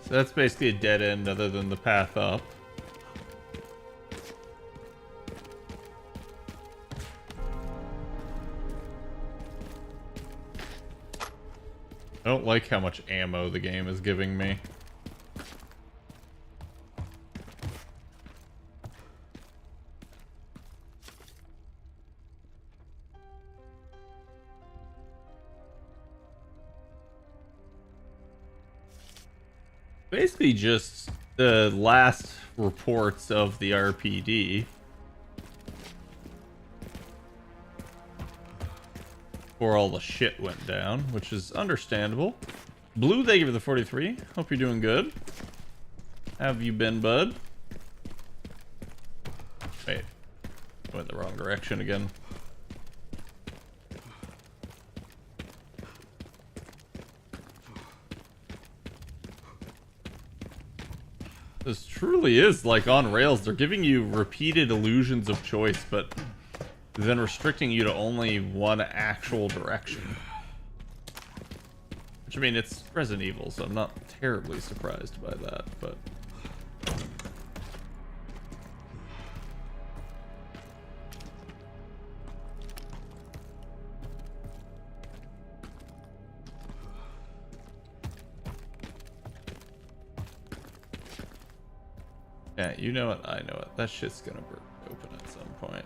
So that's basically a dead end other than the path up. I don't like how much ammo the game is giving me. Basically just the last reports of the RPD. before all the shit went down, which is understandable. Blue, thank you for the 43. Hope you're doing good. Have you been, bud? Wait. Went the wrong direction again. This truly is like on rails. They're giving you repeated illusions of choice, but then restricting you to only one actual direction. Which, I mean, it's Resident Evil, so I'm not terribly surprised by that, but... Yeah, you know it, I know it. That shit's gonna break open at some point.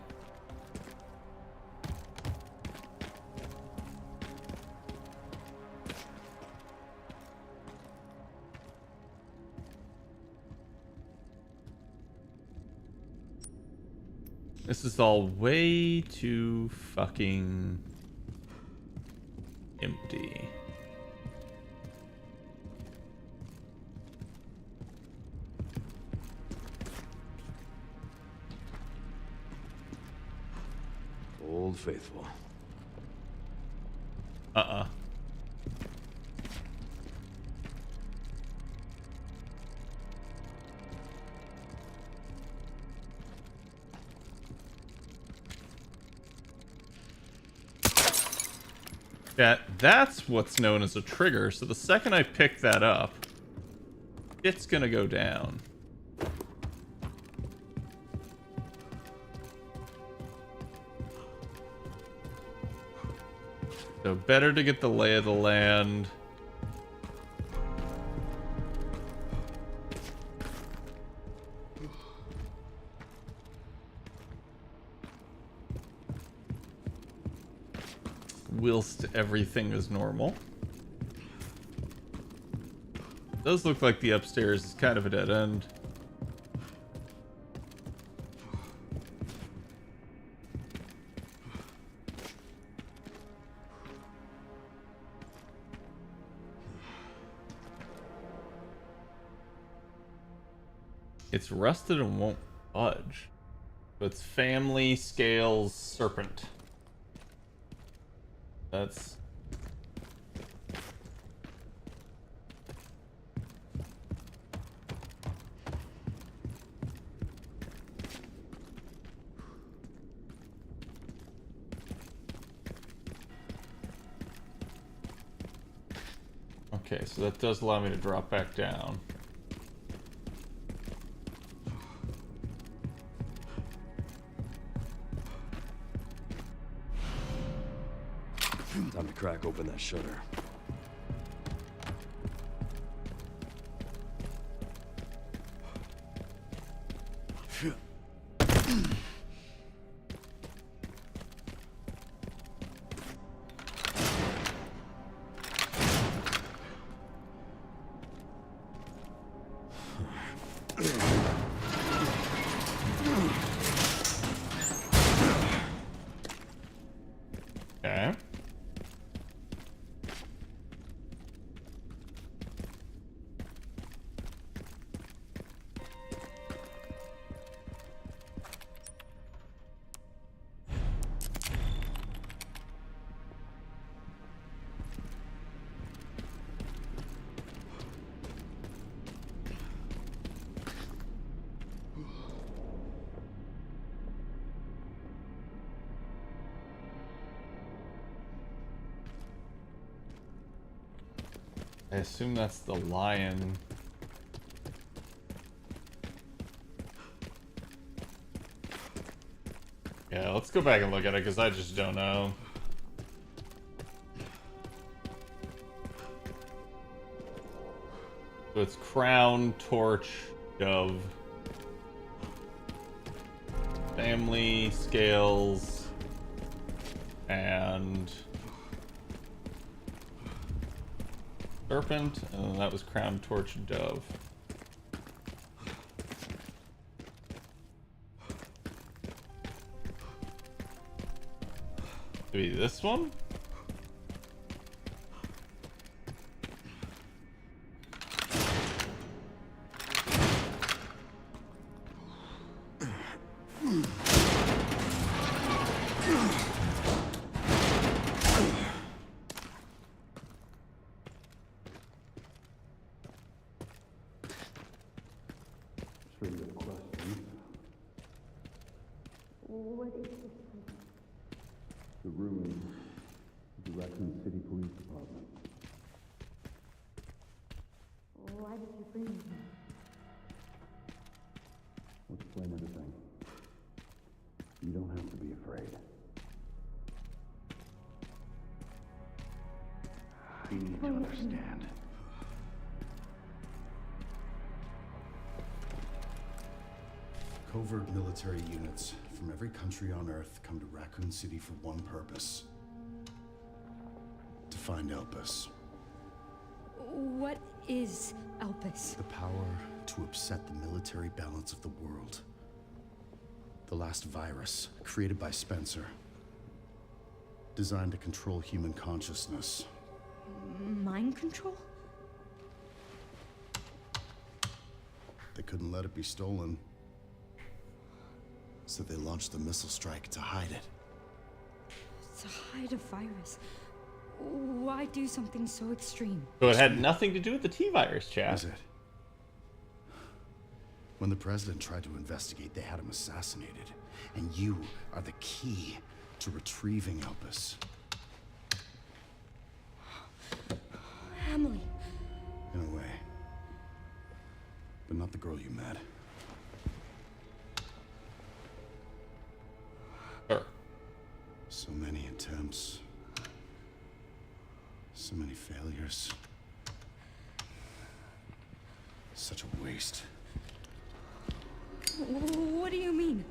This is all way too fucking empty. Old Faithful. That's what's known as a trigger, so the second I pick that up, it's gonna go down. So better to get the lay of the land. Whilst everything is normal. Does look like the upstairs is kind of a dead end. It's rusted and won't budge. So it's family scales serpent. That's... Okay, so that does allow me to drop back down. Time to crack open that shutter. Okay. I assume that's the lion. Yeah, let's go back and look at it, because I just don't know. So it's crown, torch, dove. Family, scales, and... serpent, and then that was crown, torch, and dove. Maybe this one? Sure you have a question. What is this? The ruins of the Raccoon City Police Department. Why did you bring me here? I'll explain everything. You don't have to be afraid. You need to understand. Covert military units from every country on Earth come to Raccoon City for one purpose. To find Elpis. What is Elpis? The power to upset the military balance of the world. The last virus, created by Spencer. Designed to control human consciousness. Mind control? They couldn't let it be stolen. So they launched the missile strike to hide it. To hide a virus. Why do something so extreme? So it had nothing to do with the T-virus, chat. Was it? When the president tried to investigate, they had him assassinated. And you are the key to retrieving Elpis. Emily. In a way. But not the girl you met. Sure. So many attempts. So many failures. Such a waste. What do you mean?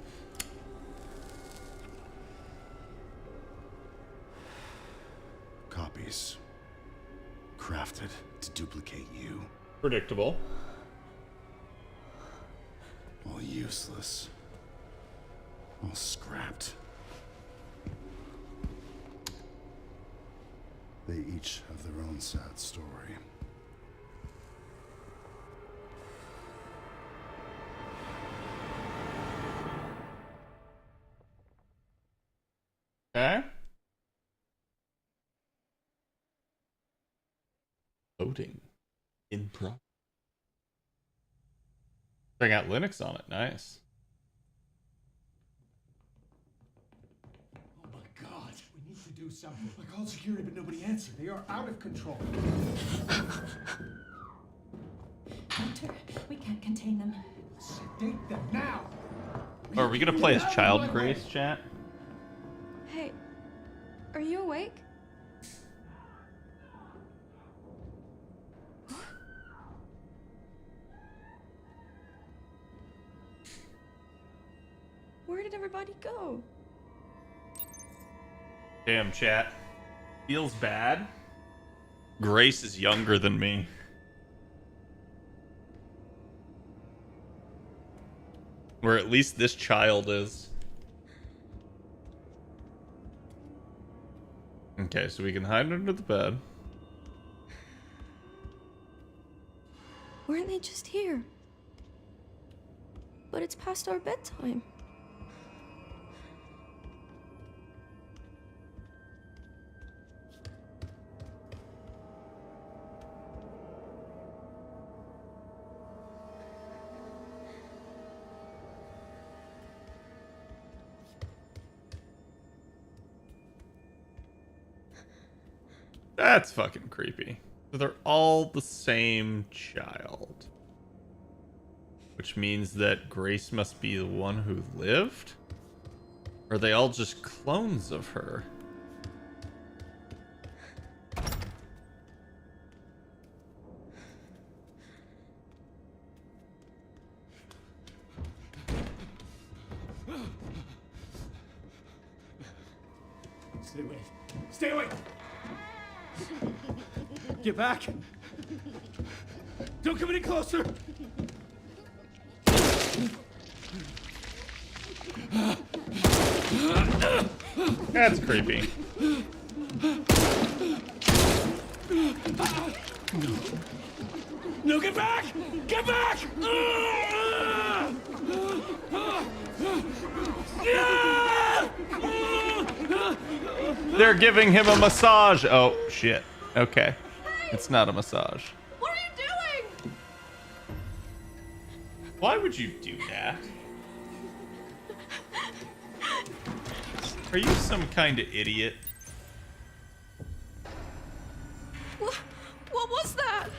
Copies. Crafted to duplicate you. Predictable. All useless. All scrapped. They each have their own sad story. Okay. Loading in pro. I got Linux on it. Nice. Oh my God, we need to do something. I called security, but nobody answered. They are out of control. Hunter, we can't contain them. Sedate them now. Oh, are we gonna play as Child Grace, chat? Hey, are you awake? Where did everybody go? Damn, chat. Feels bad. Grace is younger than me. Or at least this child is. Okay, so we can hide under the bed. Weren't they just here? But it's past our bedtime. That's fucking creepy. So they're all the same child. Which means that Grace must be the one who lived? Or are they all just clones of her? Stay away. Stay away. Get back. Don't come any closer. That's creepy. No, get back! Get back! They're giving him a massage. Oh, shit. Okay. It's not a massage. What are you doing? Why would you do that? Are you some kind of idiot? What was that?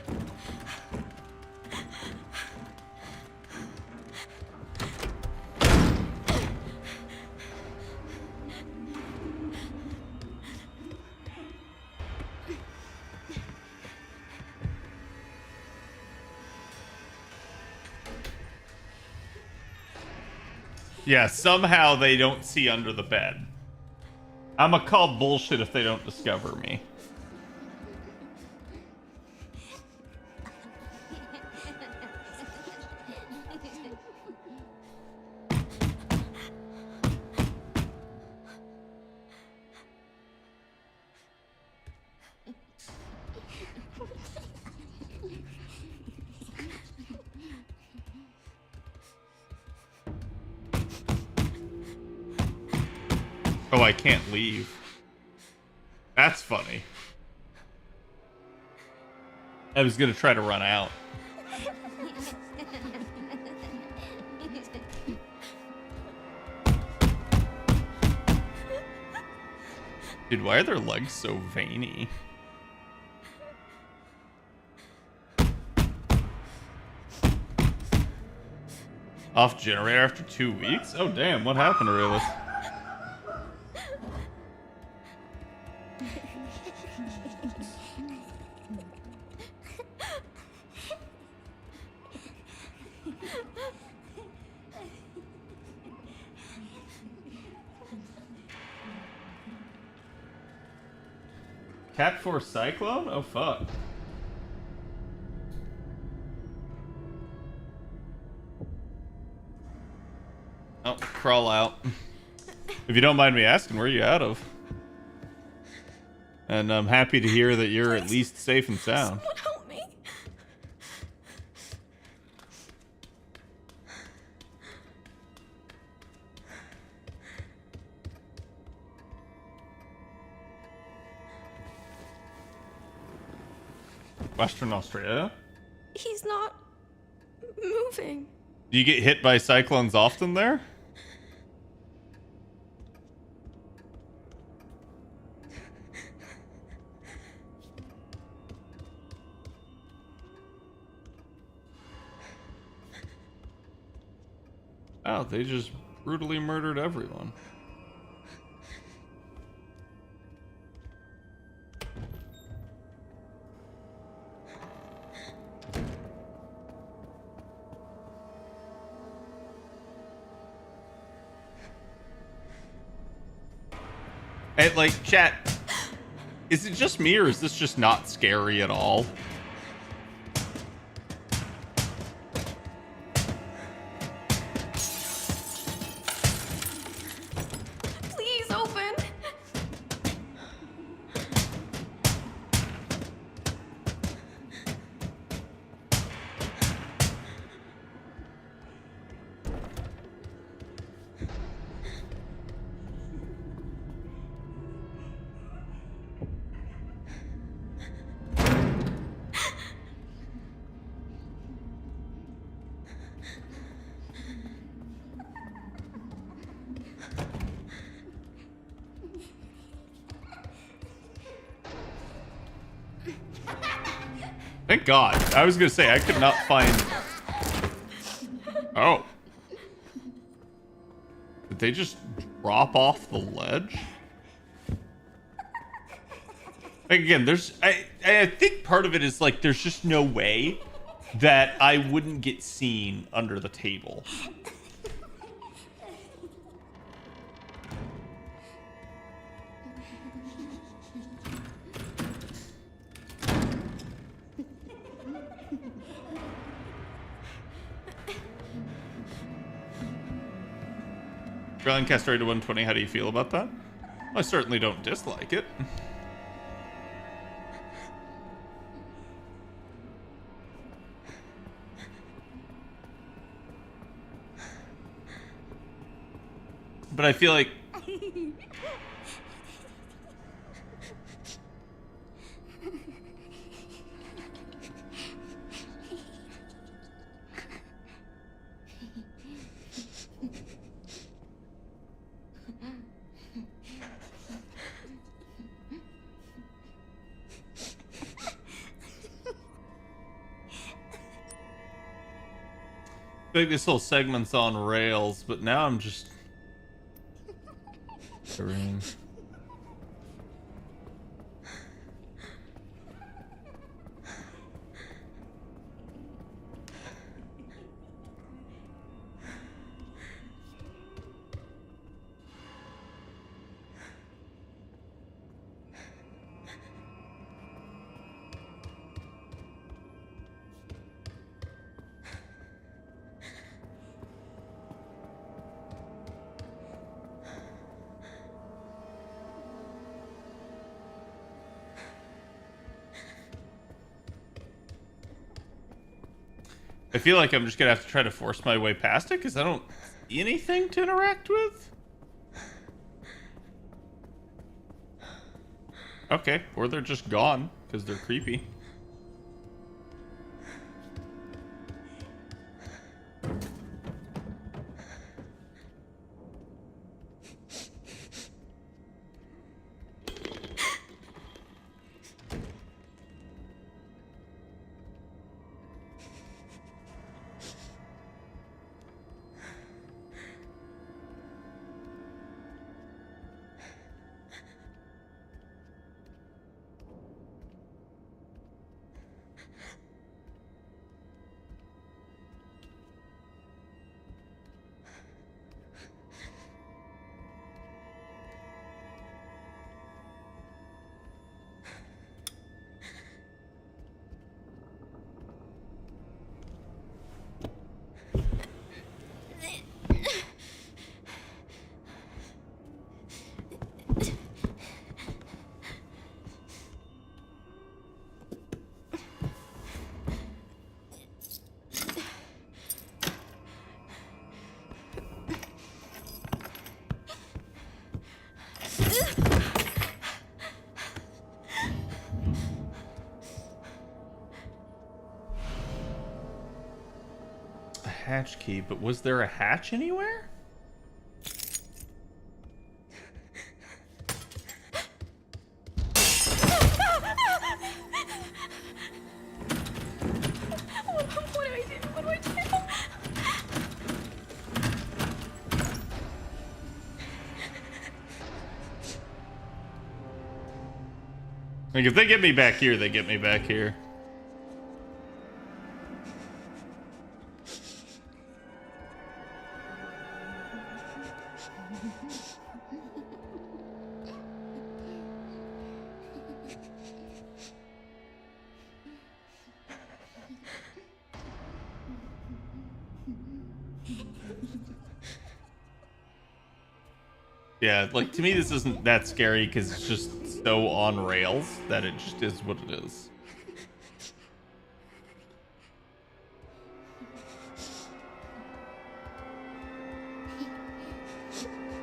Yeah, somehow they don't see under the bed. I'ma call bullshit if they don't discover me. Oh, I can't leave. That's funny. I was gonna try to run out. Dude, why are their legs so veiny? Off generator after 2 weeks? Oh damn, what happened to Realist? Cat Force Cyclone? Oh fuck. Oh, crawl out. If you don't mind me asking, where are you out of? And I'm happy to hear that you're at least safe and sound. Someone help me. Western Australia? He's not moving. Do you get hit by cyclones often there? Oh, they just brutally murdered everyone. And like, chat, is it just me or is this just not scary at all? Please open. Thank God. I was gonna say I could not find. Oh. Did they just drop off the ledge? Like, again, I think part of it is like there's just no way that I wouldn't get seen under the table. Australian Castrator 120, how do you feel about that? I certainly don't dislike it. But I feel like I think this whole segment's on rails, but now I'm just... I feel like I'm just gonna have to try to force my way past it because I don't see anything to interact with. Okay, or they're just gone because they're creepy. Hatch key, but was there a hatch anywhere? What do I do? What do I do? Like, if they get me back here, they get me back here. Yeah, like, to me this isn't that scary because it's just so on rails that it just is what it is.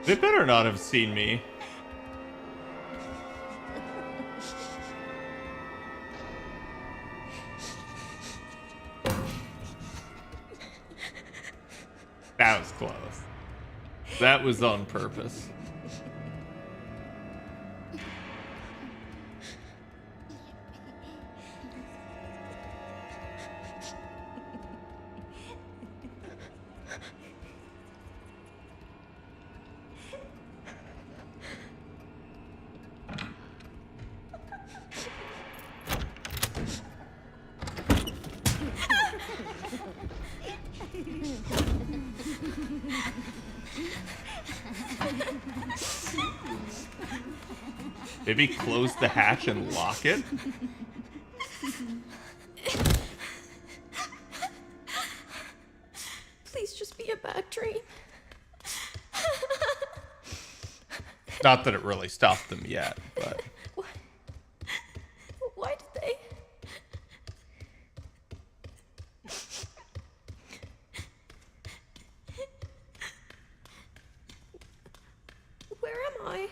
They better not have seen me. That was close. That was on purpose. Maybe close the hatch and lock it? Please just be a bad dream. Not that it really stopped them yet, but... Why did they? Where am I?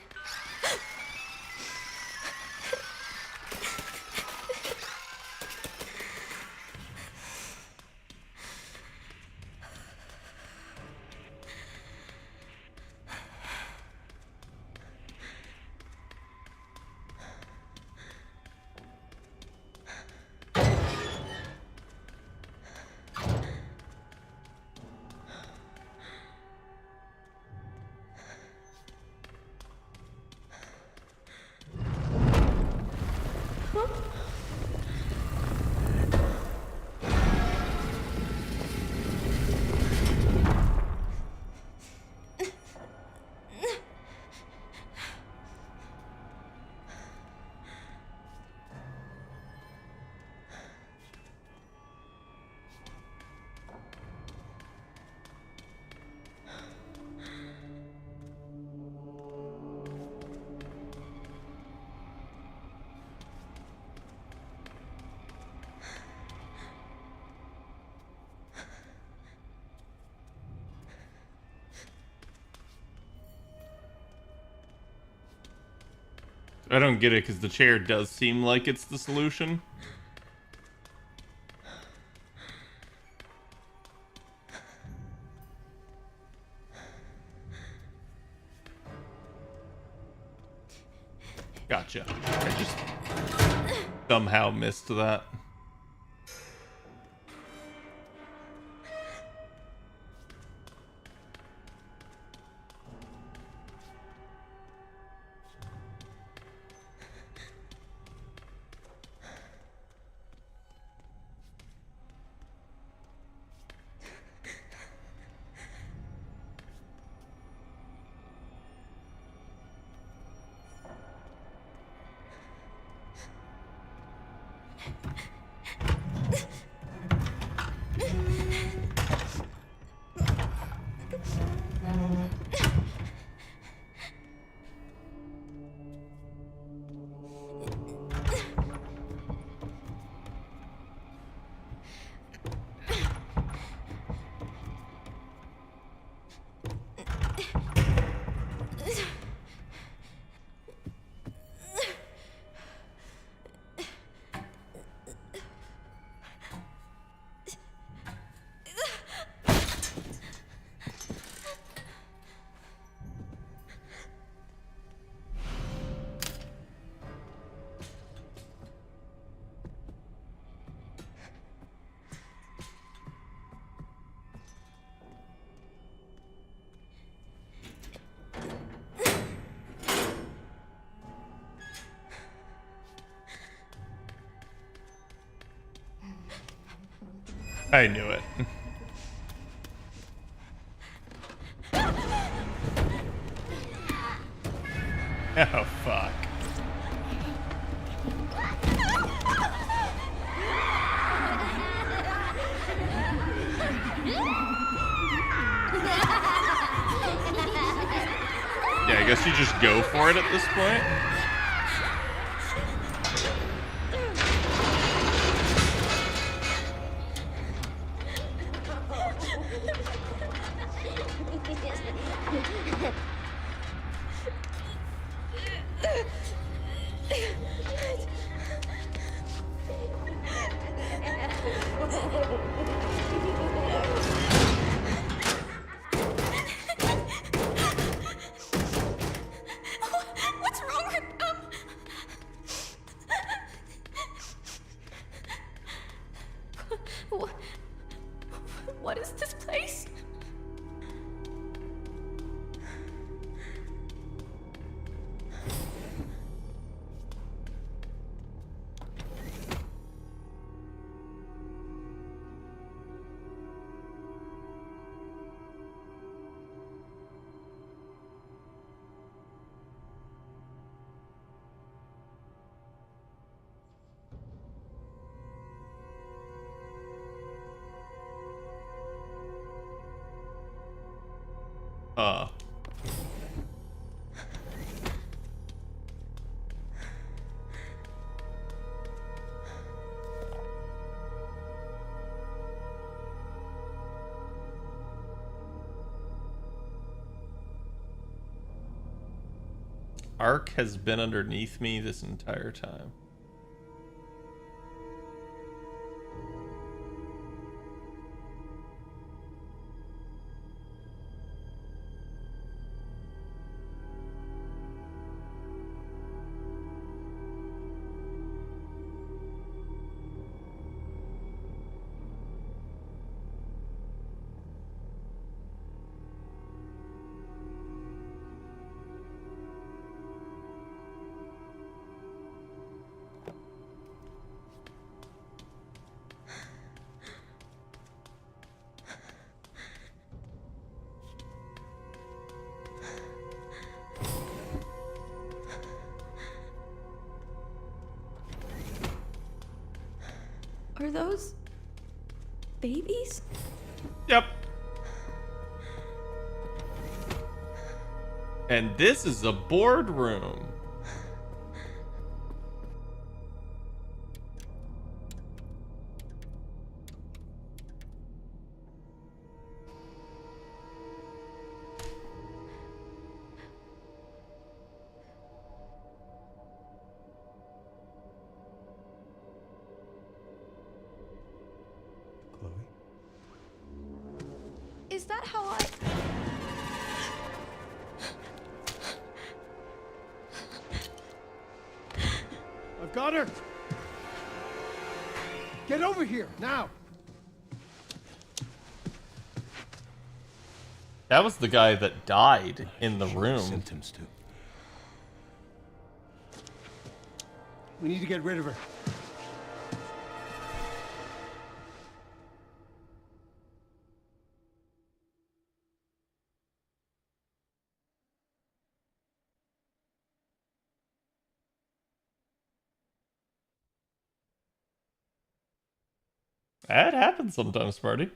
I don't get it because the chair does seem like it's the solution. Gotcha. I just somehow missed that. I knew it. Oh, fuck. Yeah, I guess you just go for it at this point. What's wrong with them? What is this place? Ark has been underneath me this entire time. Are those babies? Yep. And this is a boardroom. Is that how I... I've got her! Get over here, now! That was the guy that died in the room. Symptoms too. We need to get rid of her. That happens sometimes, Sparty.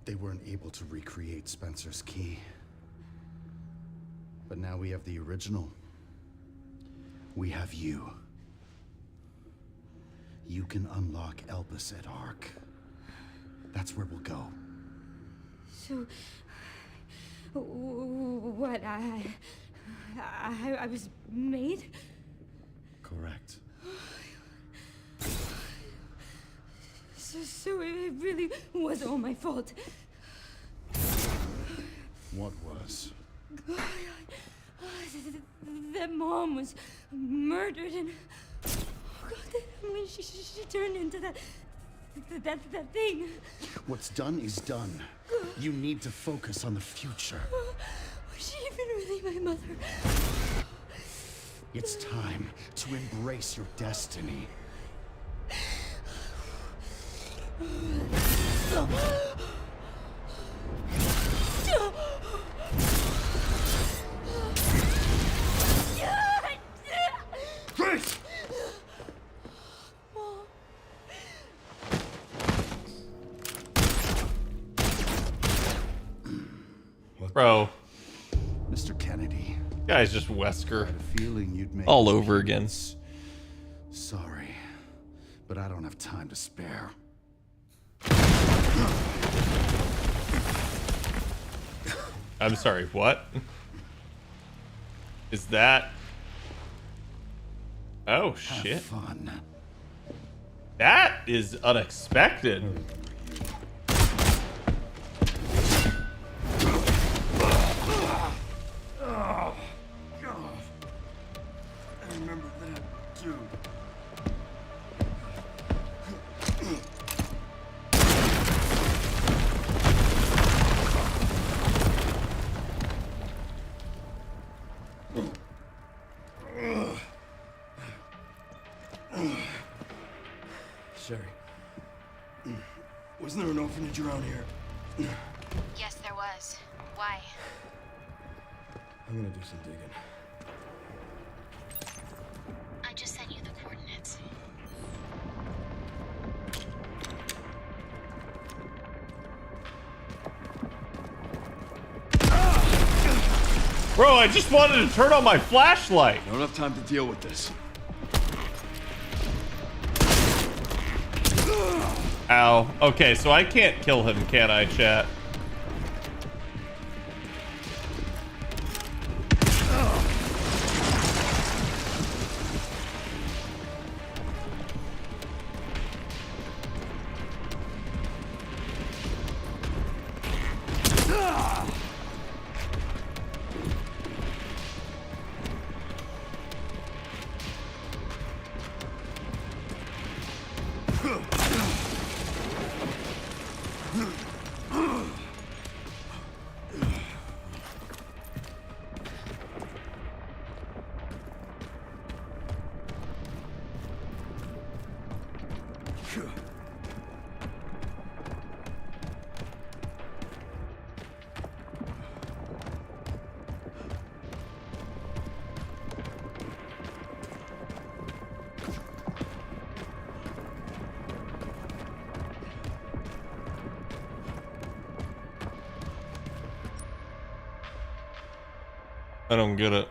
They weren't able to recreate Spencer's key. But now we have the original. We have you. You can unlock Elpis at Ark. That's where we'll go. So... what, I was made? Correct. So it really was all my fault. What was? That Mom was murdered and... oh God, when she turned into that thing. What's done is done. You need to focus on the future. Was she even really my mother? It's time to embrace your destiny. Chris! Bro. Mr. Kennedy. Guy's just Wesker. I had a feeling you'd make all over again. Sorry, but I don't have time to spare. I'm sorry, what? Is that... oh, shit. Have fun. That is unexpected. Oh, God. I remember that, too. Sherry, wasn't there an orphanage around here? Yes, there was. Why? I'm gonna do some digging. I just sent you the coordinates. Bro, I just wanted to turn on my flashlight. I don't have time to deal with this. Ow. Okay, so I can't kill him, can I, chat? I don't get it.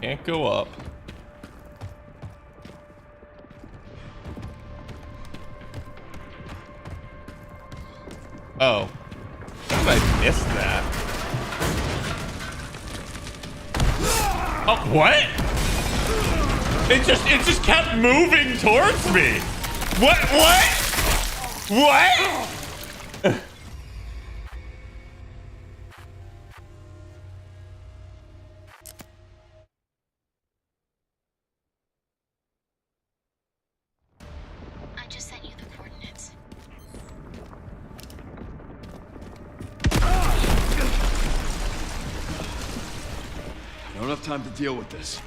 Can't go up. Oh. How did I miss that? Oh, what? It just kept moving towards me. What? What? I just sent you the coordinates. I don't have time to deal with this.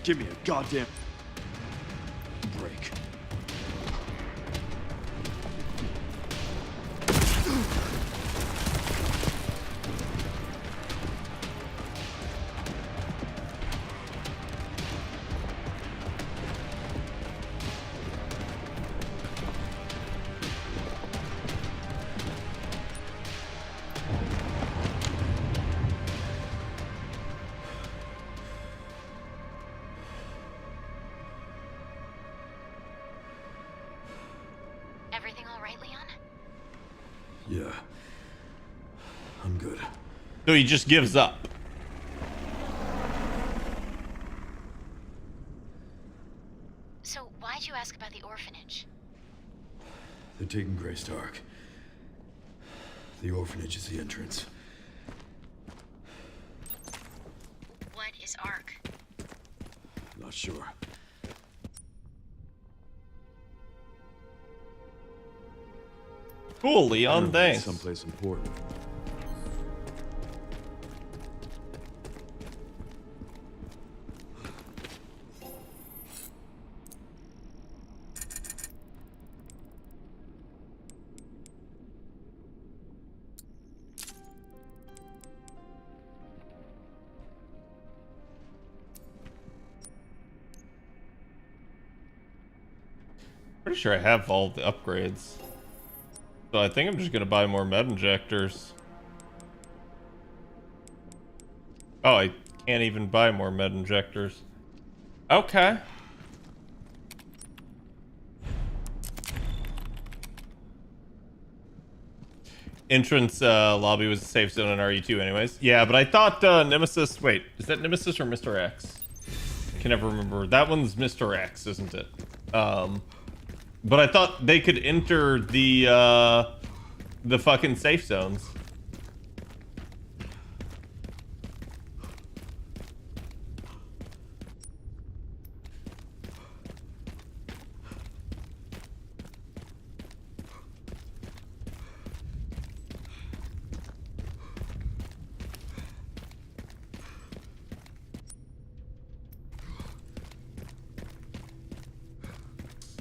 Give me a goddamn break. Everything all right, Leon? Yeah. I'm good. So he just gives up. So why'd you ask about the orphanage? They're taking Grey Stark. The orphanage is the entrance. What is ARC? Not sure. Cool, Leon, thanks. Someplace important. Pretty sure I have all the upgrades. So I think I'm just gonna buy more med injectors. Oh, I can't even buy more med injectors. Okay. Entrance lobby was a safe zone in RE2 anyways. Yeah, but I thought Nemesis... Wait, is that Nemesis or Mr. X? I can never remember. That one's Mr. X, isn't it? But I thought they could enter the fucking safe zones.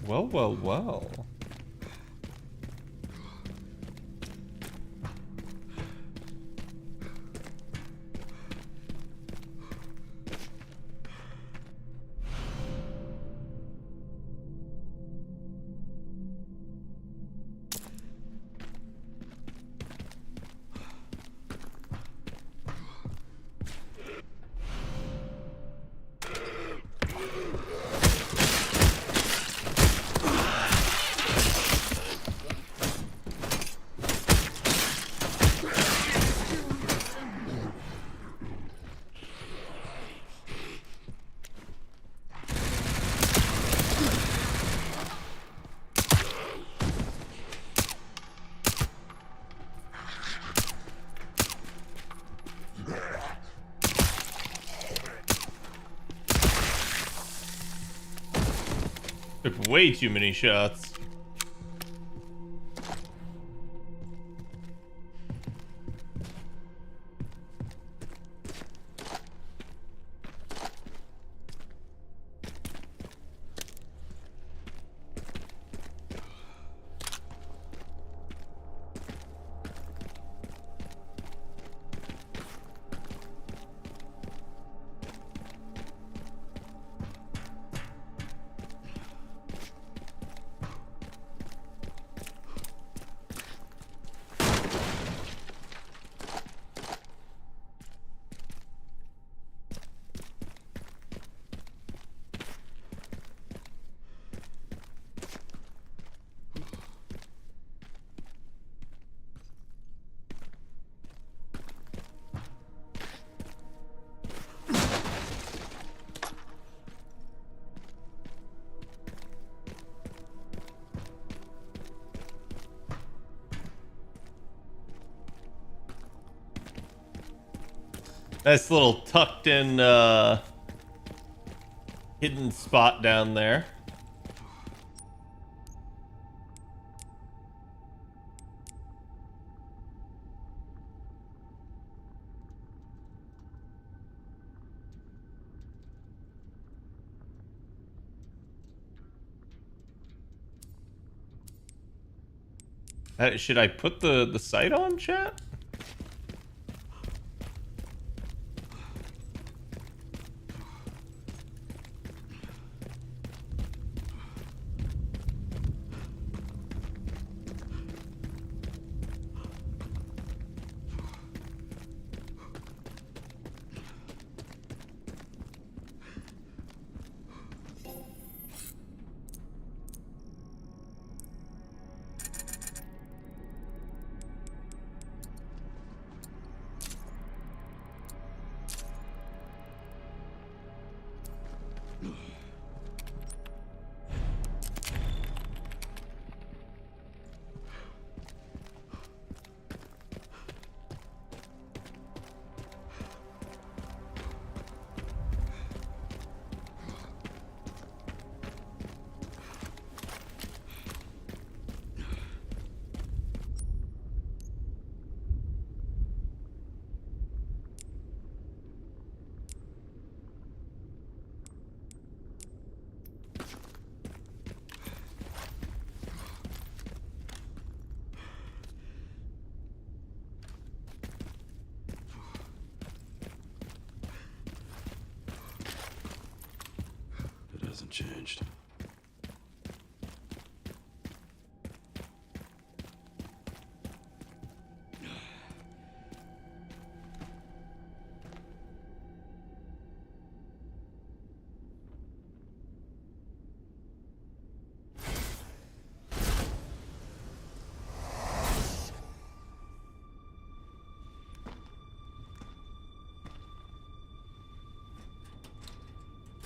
Well, well, well. Took way too many shots. Nice little tucked in hidden spot down there. Should I put the sight on, chat? Hasn't changed.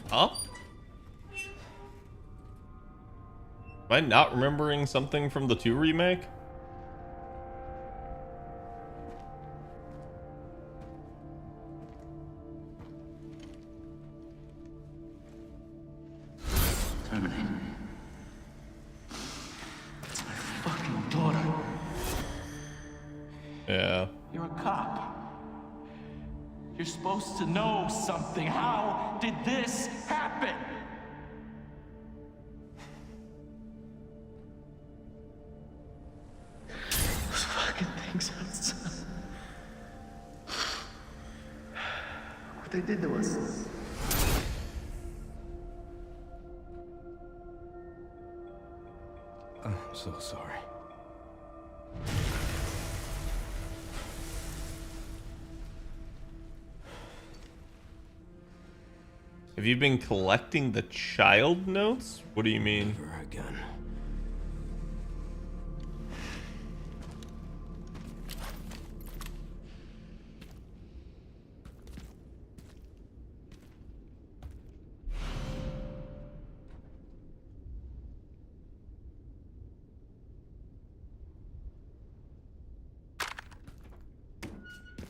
Huh? Am I not remembering something from the 2 remake? Terminator. It's my fucking daughter. Yeah. You're a cop. You're supposed to know something. How did this happen? Those fucking things outside. What they did to us. I'm so sorry. Have you been collecting the child notes? What do you mean? Never again.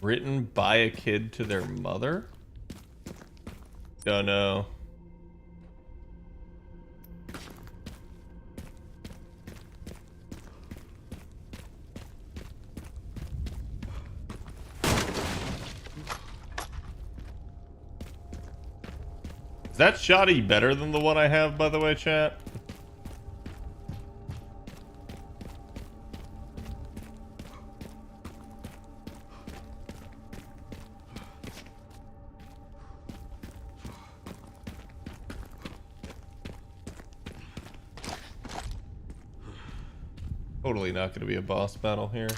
Written by a kid to their mother? Don't know. that shoddy better than the one I have, by the way, chat? Totally not going to be a boss battle here.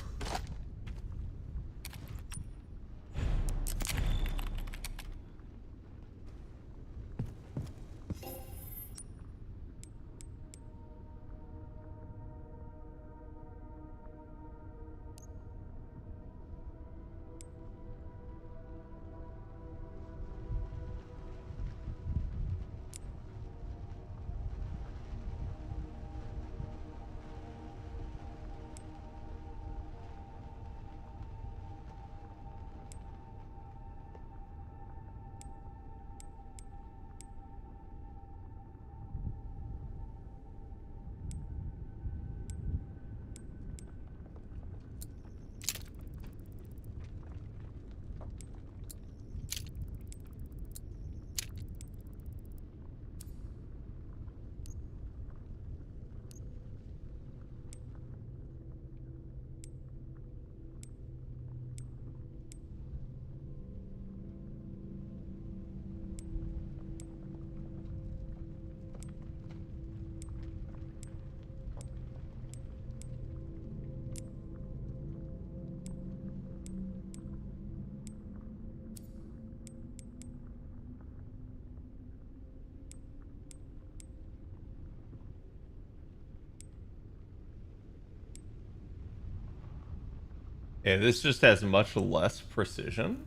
Yeah, this just has much less precision.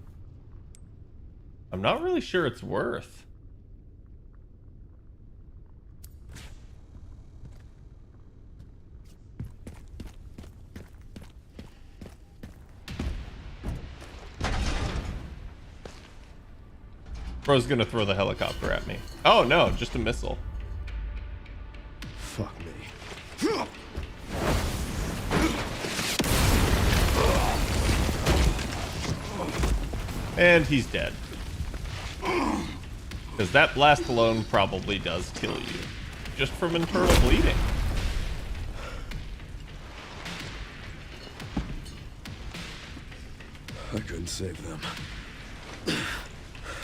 I'm not really sure it's worth. Bro's gonna throw the helicopter at me. Oh no, just a missile. Fuck me. And he's dead. Because that blast alone probably does kill you. Just from internal bleeding. I couldn't save them.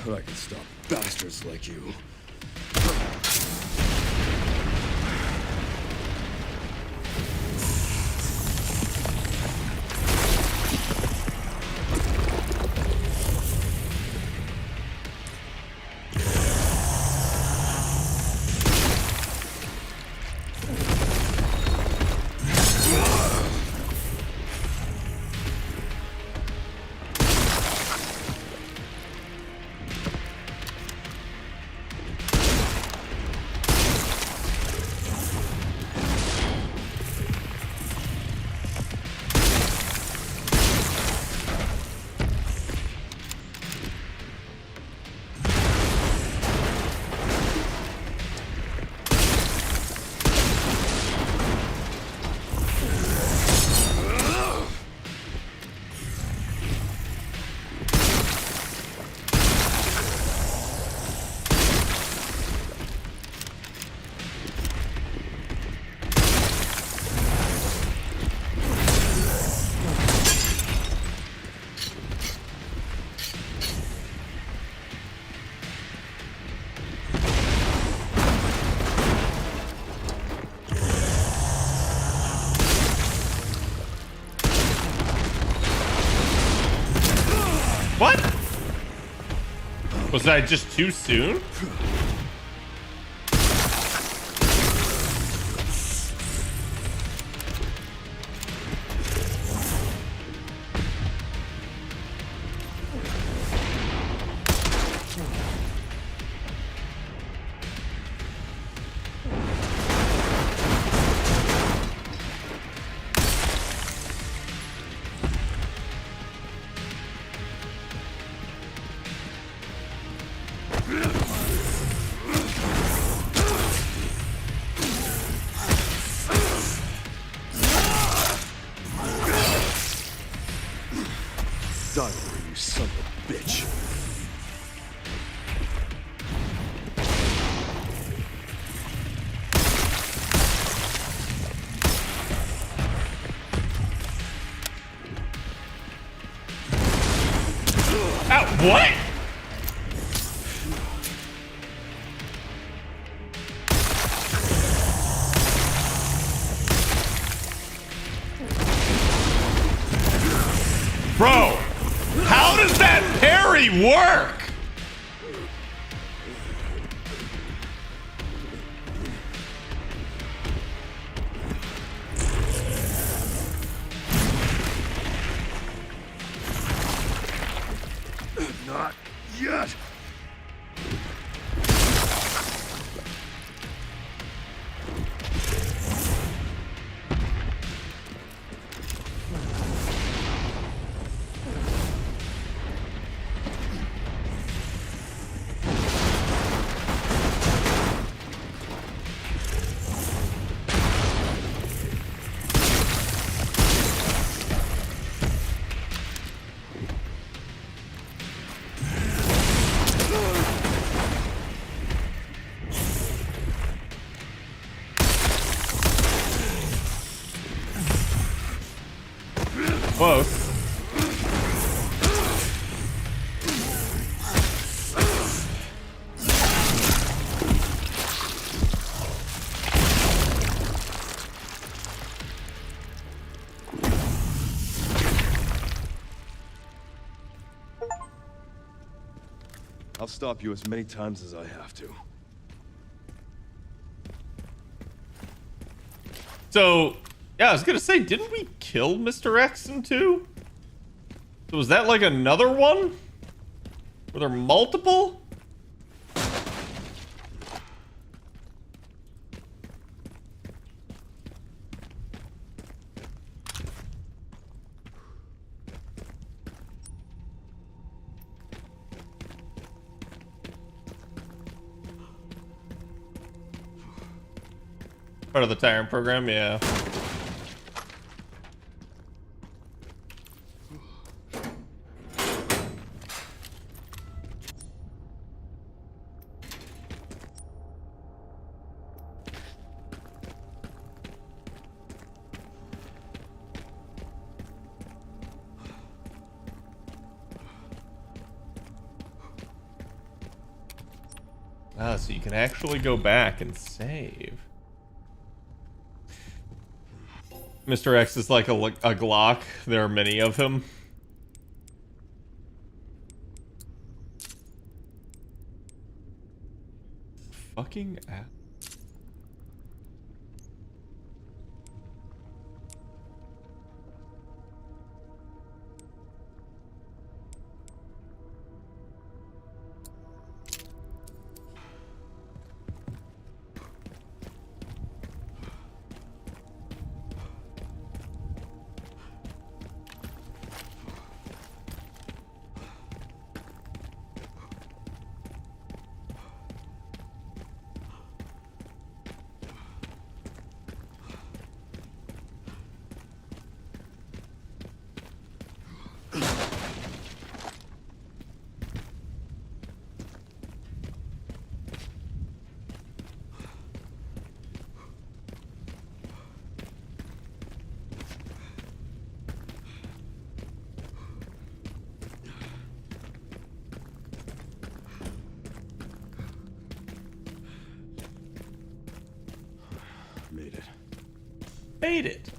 But I can stop bastards like you. What? Was I just too soon? What? Bro, how does that parry work? Not yet. Close. I'll stop you as many times as I have to. So, yeah, I was gonna say, didn't we kill Mr. X in 2? So was that like another one? Were there multiple? Part of the Tyrant program, yeah. Ah, so you can actually go back and save. Mr. X is like a Glock. There are many of him. Fucking ass. Made it. Made it.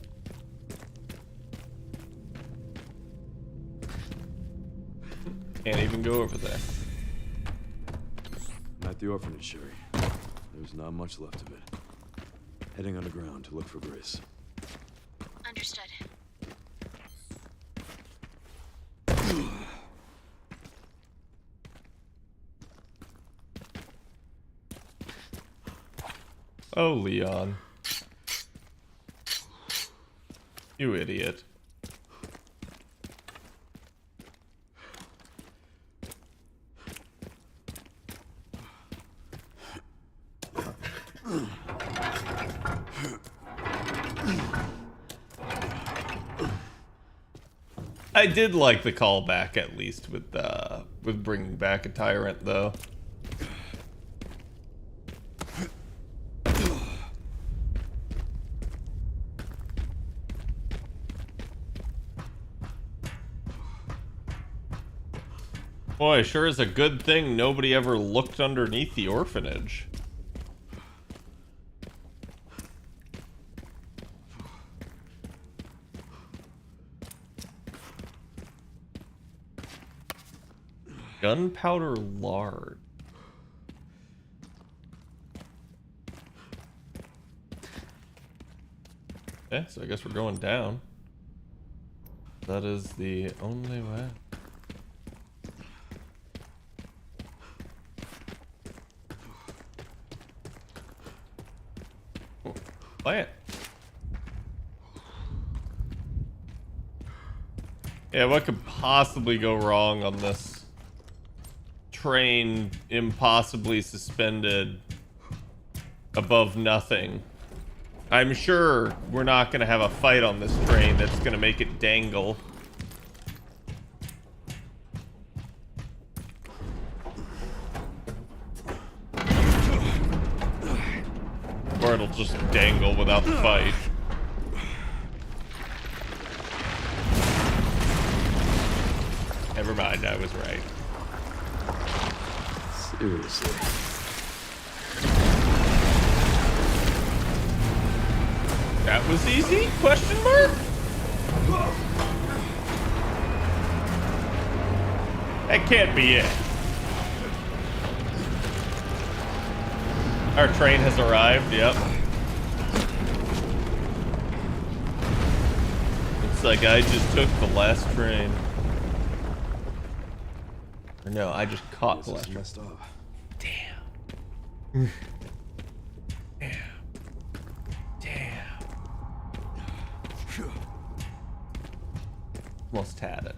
Can't even go over there. I'm at the orphanage, Sherry. There's not much left of it. Heading underground to look for Grace. Understood. Oh, Leon. You idiot. I did like the callback, at least with bringing back a tyrant, though. Boy, sure is a good thing nobody ever looked underneath the orphanage. Gunpowder lard. Okay, so I guess we're going down. That is the only way. Oh, plant. Yeah, what could possibly go wrong on this train impossibly suspended above nothing? I'm sure we're not going to have a fight on this train that's going to make it dangle. Or it'll just dangle without the fight. Never mind, I was right. Seriously. That was easy? Question mark? That can't be it. Our train has arrived, yep. Looks like I just took the last train. Or no, I just caught the last train. Messed up. Damn. Damn. Damn. Almost had it.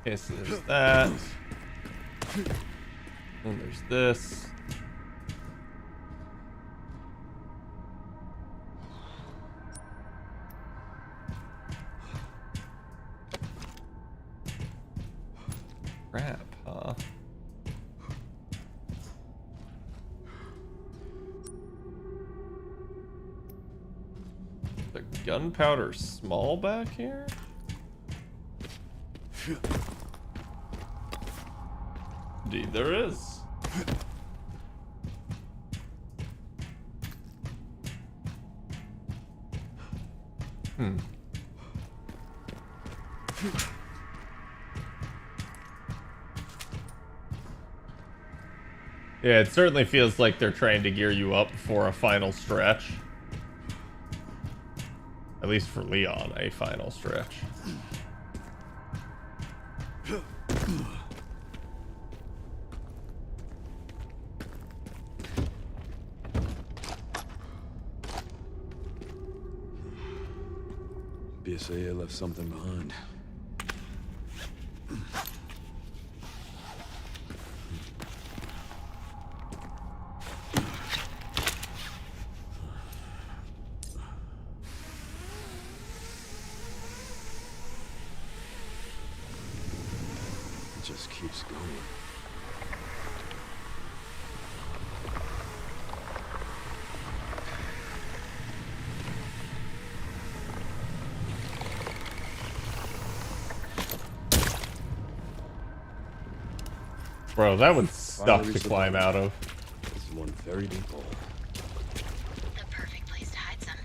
Okay, so there's that. And there's this. Crap, huh? The gunpowder small back here? Indeed there is. Yeah, it certainly feels like they're trying to gear you up for a final stretch. At least for Leon, a final stretch. BSAA left something behind. It just keeps going. Bro, that would suck to climb out of. This is one very deep hole. The perfect place to hide something.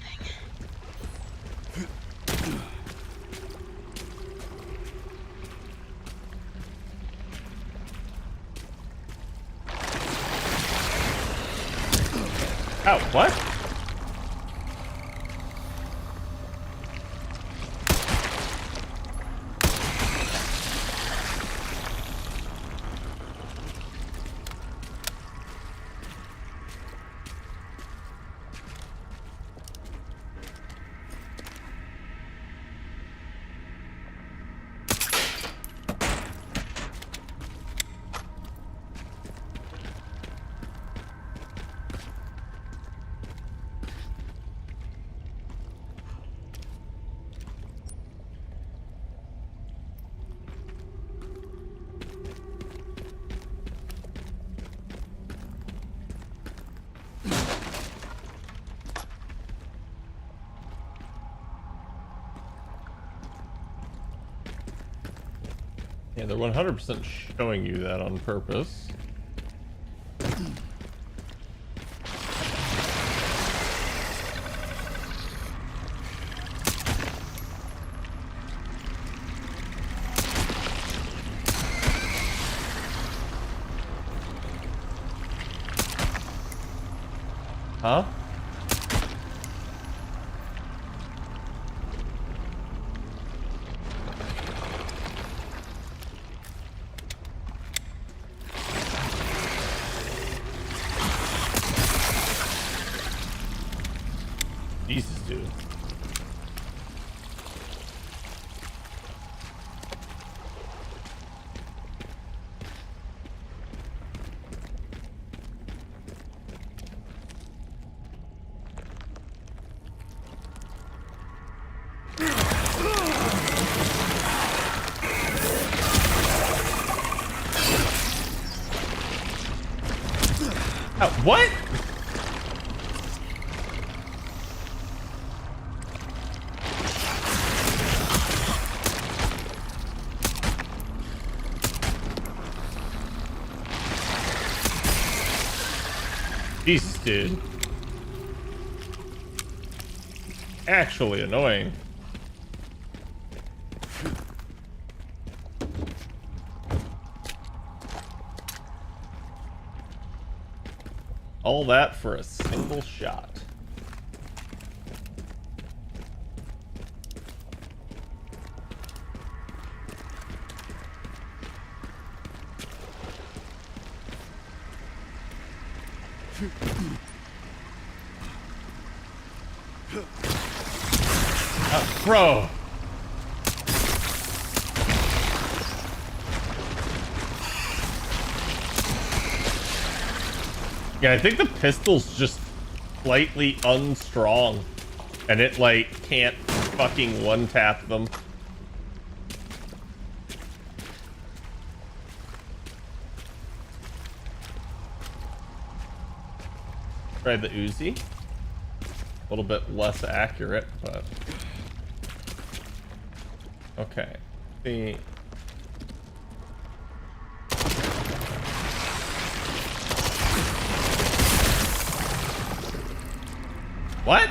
Oh, what? Yeah, they're 100% showing you that on purpose. Huh? Jesus, dude. What? Jesus, dude. Actually annoying. All that for a single shot. Bro. Yeah, I think the pistol's just slightly unstrong, and it like can't fucking one-tap them. Try the Uzi. A little bit less accurate, but okay. See. What?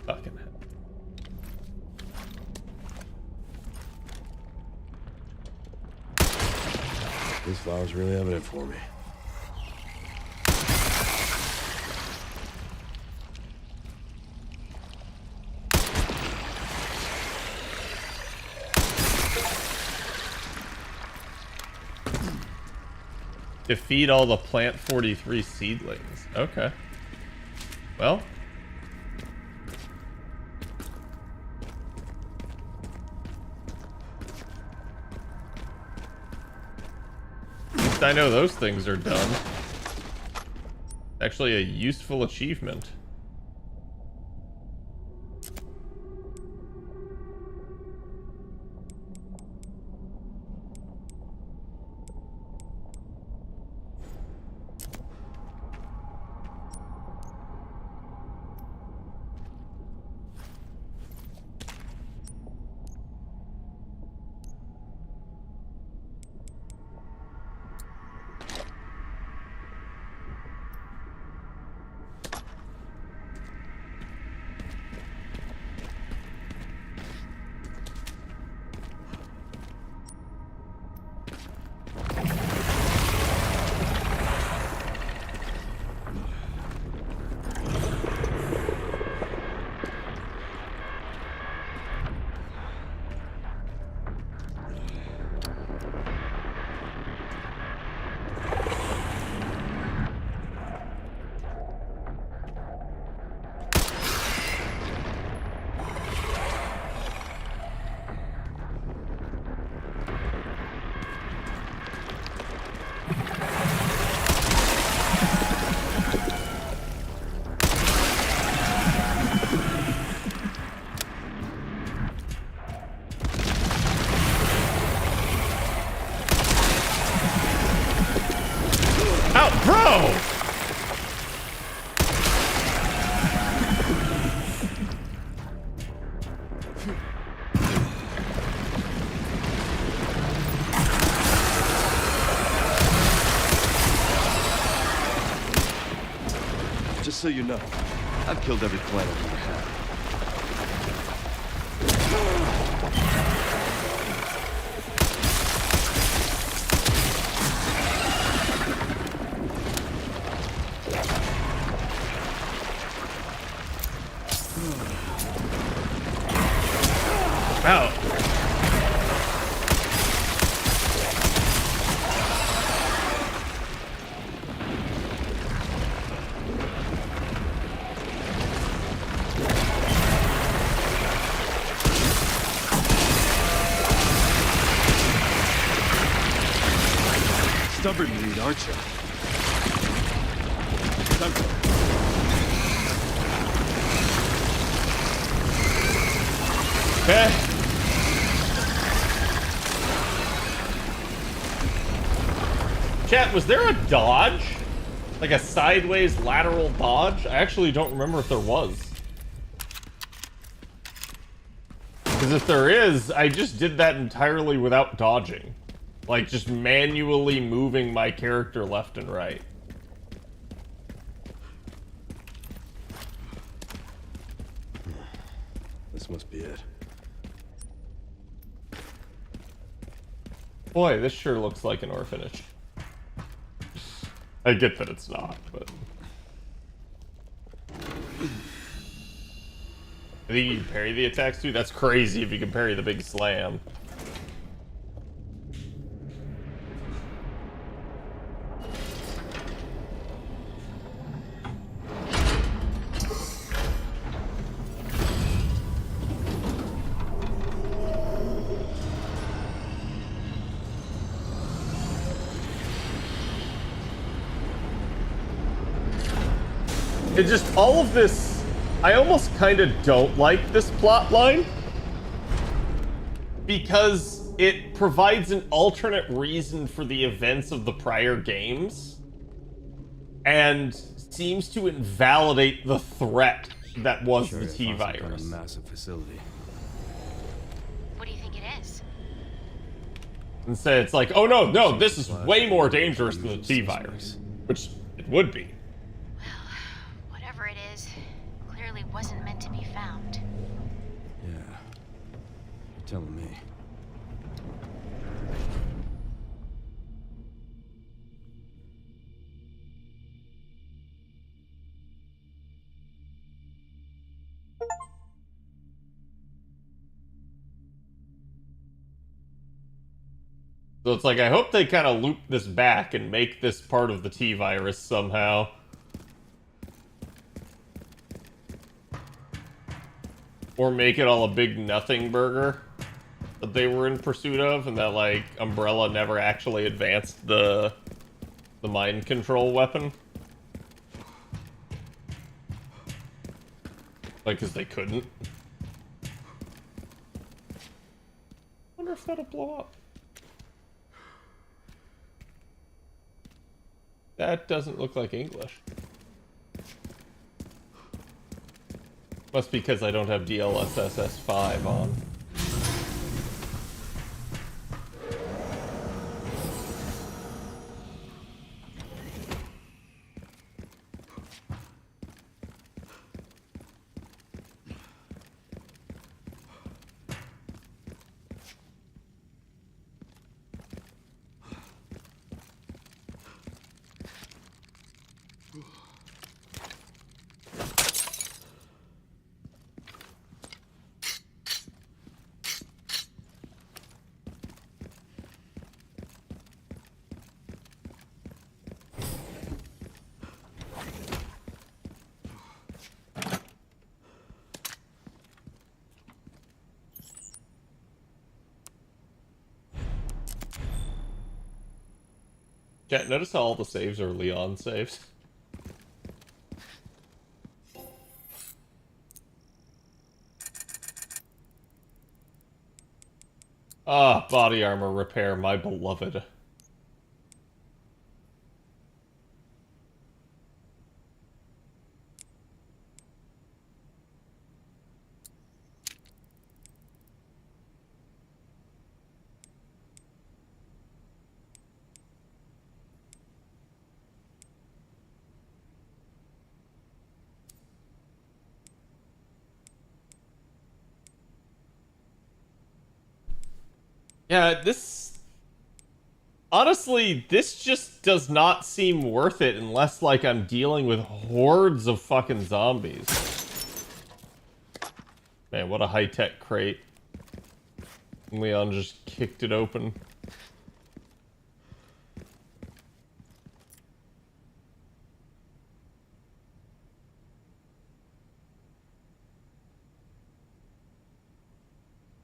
Fucking hell. This file's really evident for me. Defeat all the Plant 43 seedlings. Okay. Well. At least I know those things are done. Actually a useful achievement. Just so you know, I've killed every planet I've ever had. Ow. Stubborn lead, aren't you? Okay. Chat, was there a dodge? Like a sideways lateral dodge? I actually don't remember if there was. Because if there is, I just did that entirely without dodging. Like, just manually moving my character left and right. This must be it. Boy, this sure looks like an orphanage. I get that it's not, but... I think you can parry the attacks too? That's crazy if you can parry the big slam. It just, all of this, I almost kind of don't like this plot line because it provides an alternate reason for the events of the prior games and seems to invalidate the threat that was the T-virus. Massive facility. What do you think it is? And say it's like, oh no, this is way more dangerous than the T-virus, which it would be. Whatever it is, clearly wasn't meant to be found. Yeah, you're telling me. So it's like, I hope they kind of loop this back and make this part of the T-virus somehow. Or make it all a big nothing burger that they were in pursuit of, and that, like, Umbrella never actually advanced the mind control weapon. Like, because they couldn't. Wonder if that'll blow up. That doesn't look like English. Must be because I don't have DLSS 5 on. Chat, notice how all the saves are Leon saves. Ah, body armor repair, my beloved. Yeah, this... Honestly, this just does not seem worth it unless, like, I'm dealing with hordes of fucking zombies. Man, what a high-tech crate. Leon just kicked it open.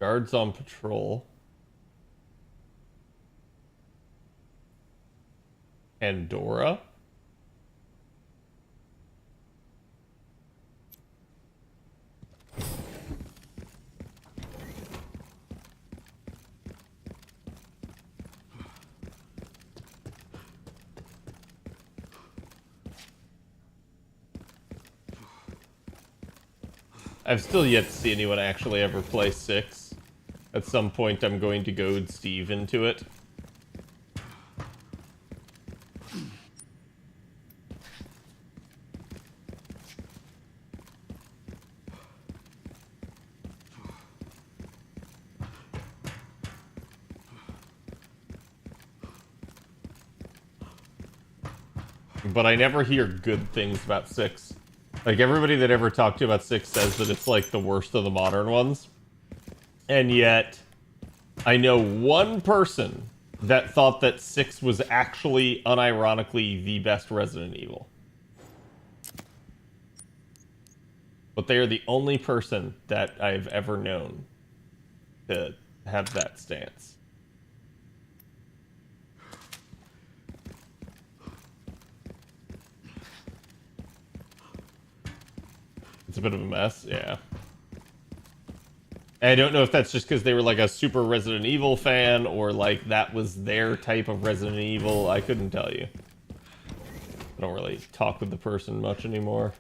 Guards on patrol. Pandora? I've still yet to see anyone actually ever play 6. At some point, I'm going to goad Steve into it. But I never hear good things about 6. Like, everybody that ever talked to about 6 says that it's, like, the worst of the modern ones. And yet, I know one person that thought that 6 was actually, unironically, the best Resident Evil. But they are the only person that I've ever known to have that stance. It's a bit of a mess, yeah. And I don't know if that's just because they were like a super Resident Evil fan or like that was their type of Resident Evil. I couldn't tell you. I don't really talk with the person much anymore.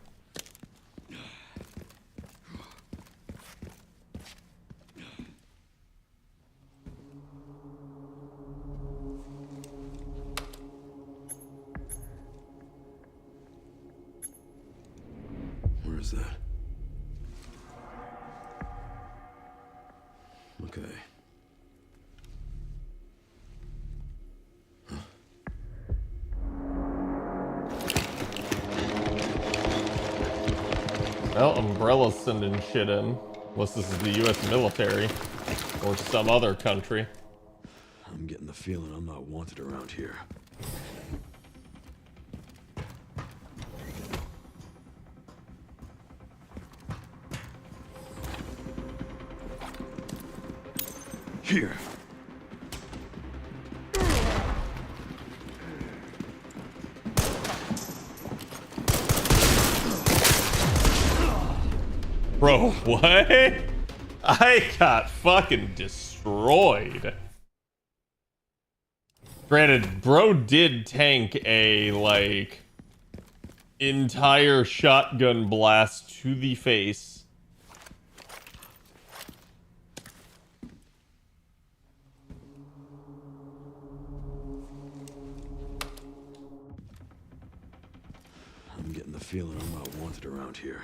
Where is that? Okay. Well, Umbrella's sending shit in. Unless this is the US military. Or some other country. I'm getting the feeling I'm not wanted around here. Here. Bro, what? I got fucking destroyed. Granted, bro did tank a, like, entire shotgun blast to the face. I'm getting the feeling I'm not wanted around here.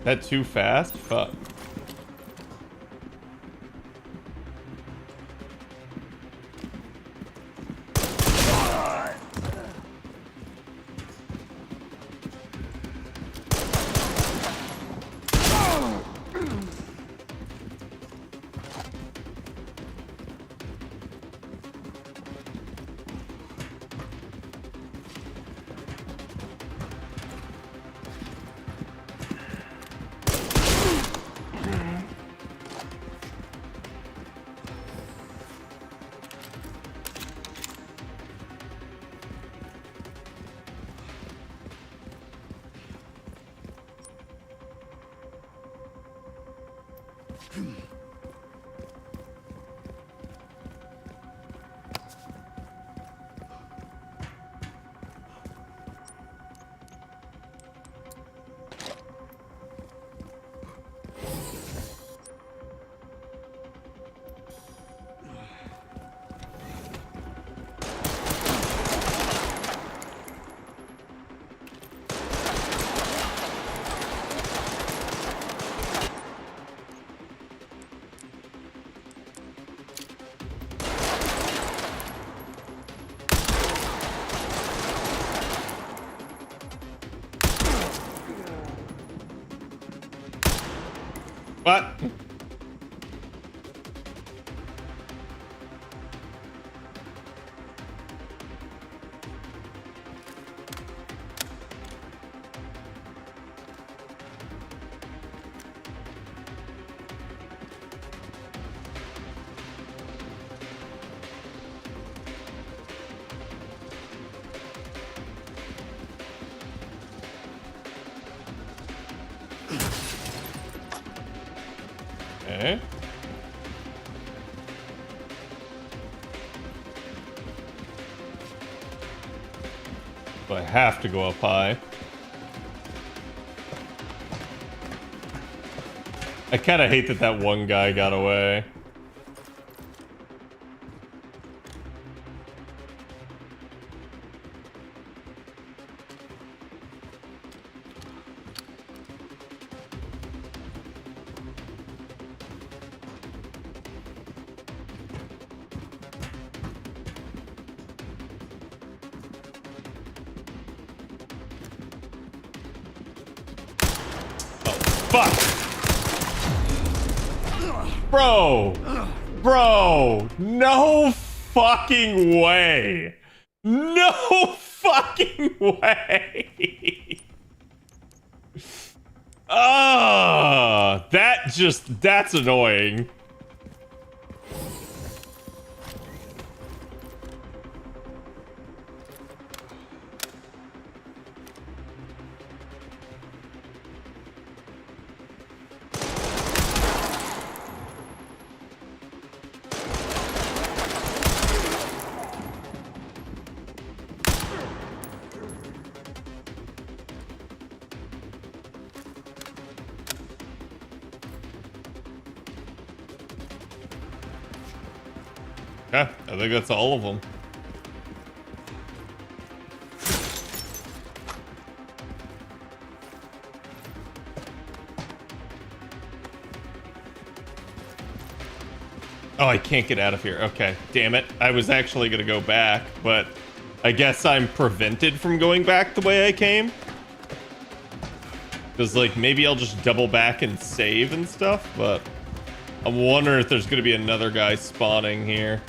That too fast? Fuck. What? Okay. So I have to go up high. I kind of hate that that one guy got away. Fuck! Bro, no fucking way. No fucking way. That's annoying. Yeah, I think that's all of them. Oh, I can't get out of here. Okay, damn it. I was actually gonna go back, but I guess I'm prevented from going back the way I came. Because, like, maybe I'll just double back and save and stuff, but I'm wondering if there's gonna be another guy spawning here.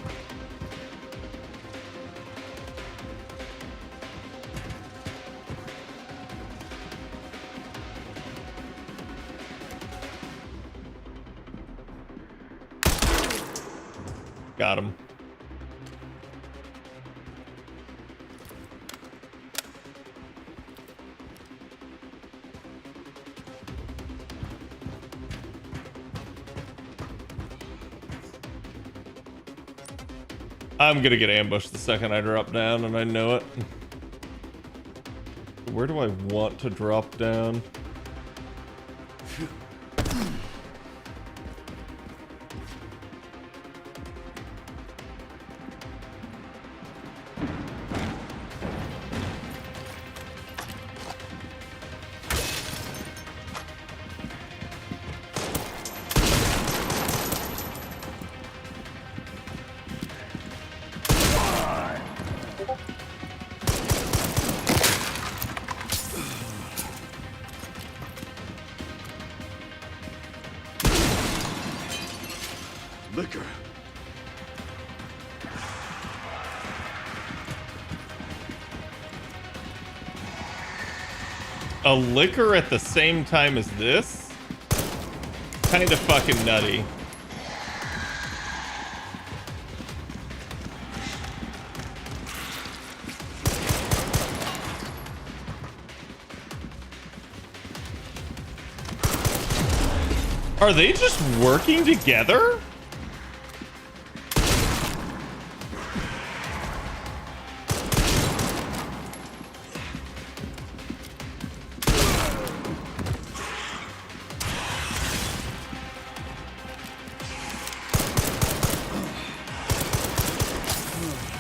Got him. I'm gonna get ambushed the second I drop down, and I know it. Where do I want to drop down? Liquor. A liquor at the same time as this? Kinda fucking nutty. Are they just working together?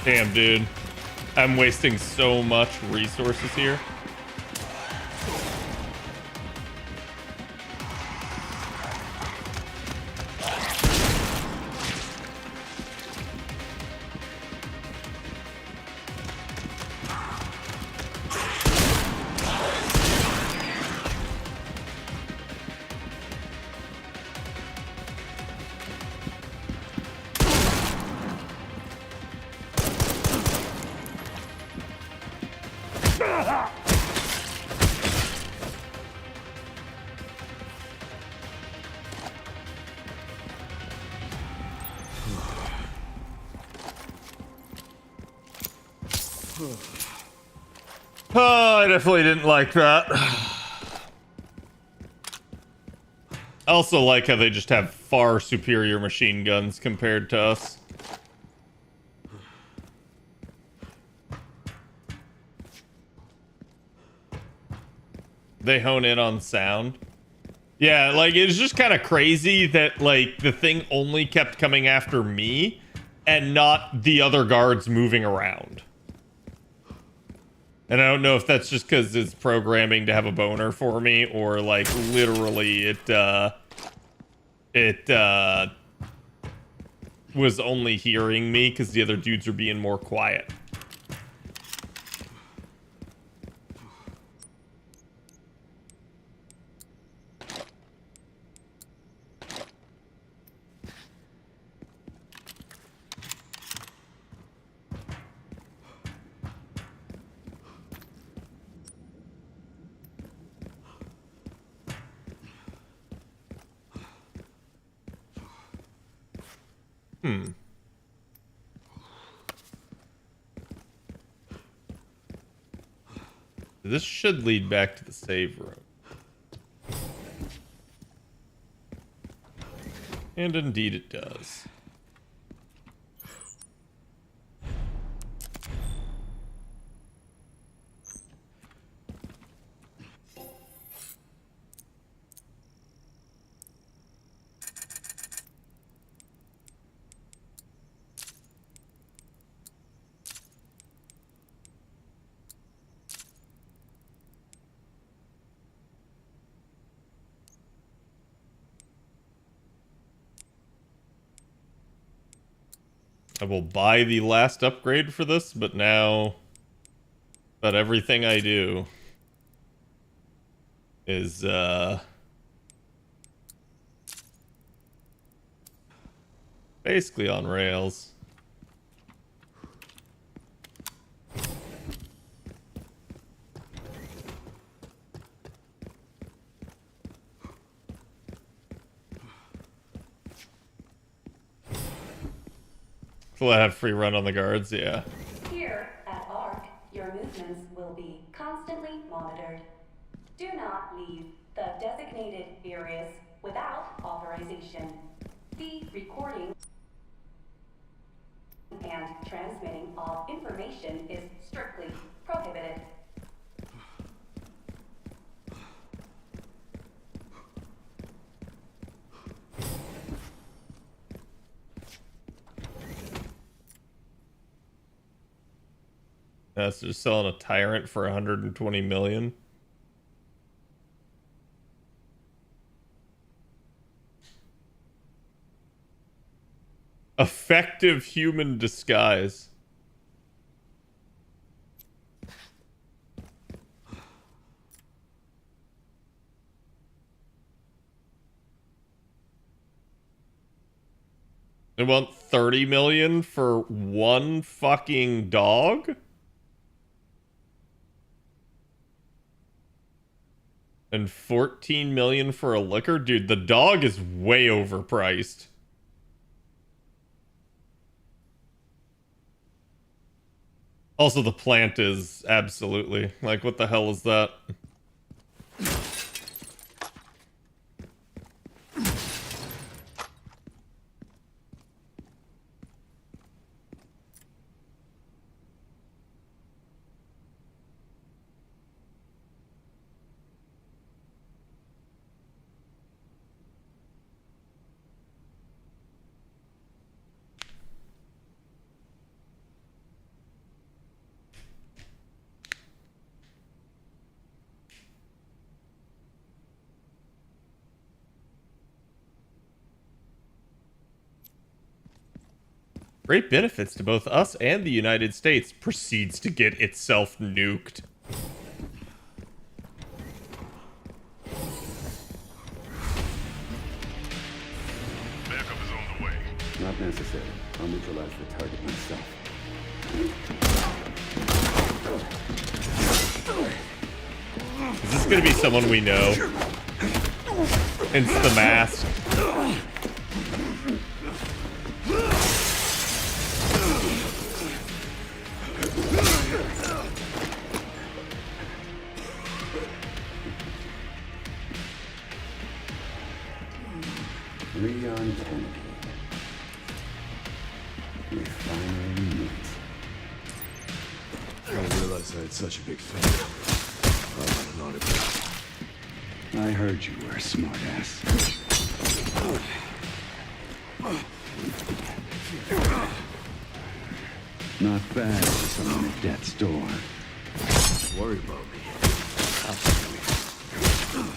Damn, dude. I'm wasting so much resources here. Oh, I definitely didn't like that. I also like how they just have far superior machine guns compared to us. They hone in on sound. Yeah, like, it's just kind of crazy that, like, the thing only kept coming after me and not the other guards moving around. And I don't know if that's just because it's programming to have a boner for me, or, like, literally it was only hearing me because the other dudes are being more quiet. This should lead back to the save room. And indeed it does. I will buy the last upgrade for this, but now that everything I do is, basically on rails. Will I have free run on the guards? Yeah. Here at ARC, your movements will be constantly monitored. Do not leave the designated areas without authorization. The recording and transmitting of information is strictly prohibited. That's just selling a tyrant for 120 million. Effective human disguise. They want 30 million for one fucking dog? And 14 million for a liquor? Dude, the dog is way overpriced. Also, the plant is absolutely... Like, what the hell is that? Great benefits to both us and the United States. Proceeds to get itself nuked. Backup is on the way. Not necessary. I'll neutralize the target myself. Is this gonna be someone we know? It's the mask. Leon Kennedy. We finally meet. I didn't realize I had such a big fan. I heard you were a smartass. Not bad for someone at death's door. Don't worry about me. I'll see you.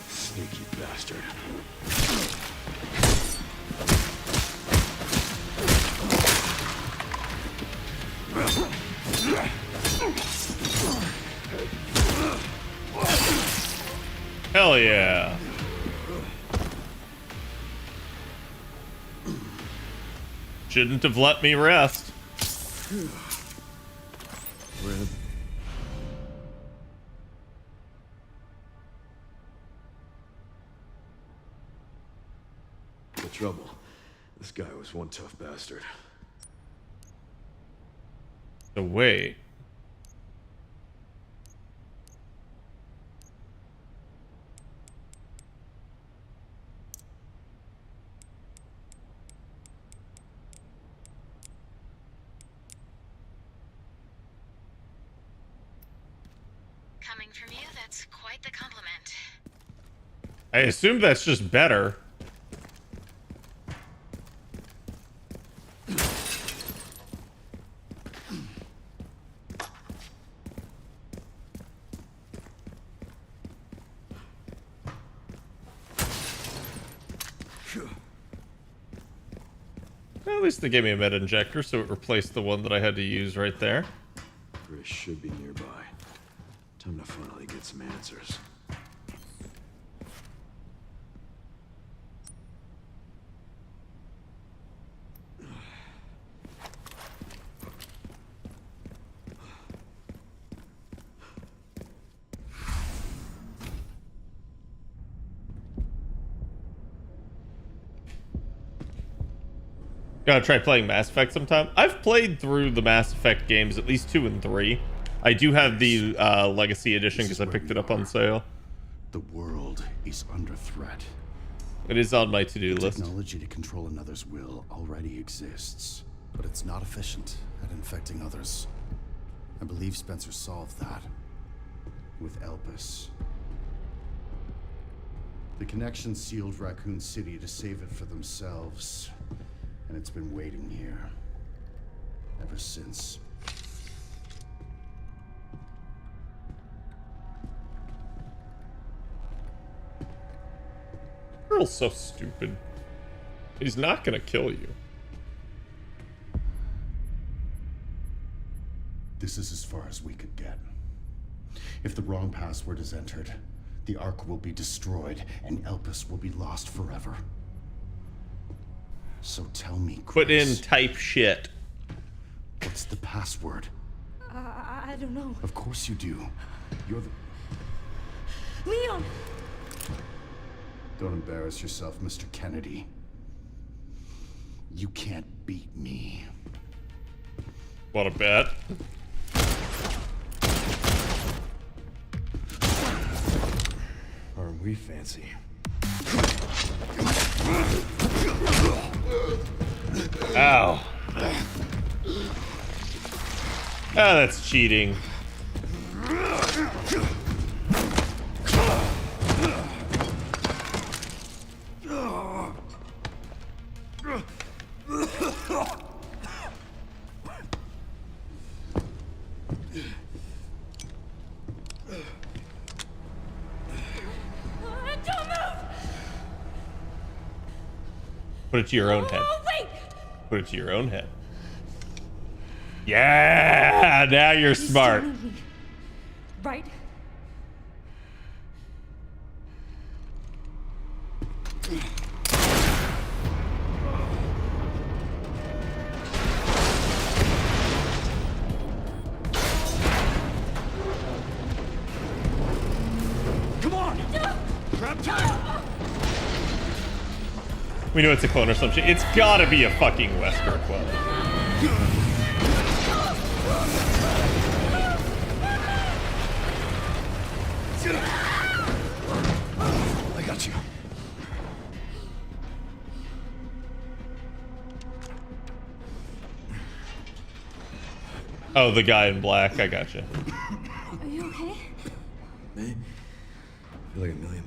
Sneaky bastard. Hell yeah. Shouldn't have let me rest. Red. The trouble. This guy was one tough bastard. So wait. Coming from you, that's quite the compliment. I assume that's just better. Well, at least they gave me a meta injector, so it replaced the one that I had to use right there. Chris should be nearby. Time to finally get some answers. Gotta try playing Mass Effect sometime. I've played through the Mass Effect games, at least 2 and 3. I do have the Legacy Edition because I picked it up on sale. The world is under threat. It is on my to-do list. Technology to control another's will already exists, but it's not efficient at infecting others. I believe Spencer solved that with Elpis. The Connection sealed Raccoon City to save it for themselves, and it's been waiting here ever since. Earl's so stupid. He's not gonna kill you. This is as far as we could get. If the wrong password is entered, the Ark will be destroyed and Elpis will be lost forever. So tell me, Chris, Put in type shit. what's the password? I don't know. Of course you do. You're the... Leon! Don't embarrass yourself, Mr. Kennedy. You can't beat me. What a bet. Aren't we fancy? Ow. Ah, that's cheating. Put it to your own head. Oh, wait! Put it to your own head. Yeah! Now you're smart. Right? Come on! Grab time! We know it's a clone or some shit. It's gotta be a fucking Wesker clone. I got you. Oh, the guy in black. I gotcha. Are you okay? Me? I feel like $1 million.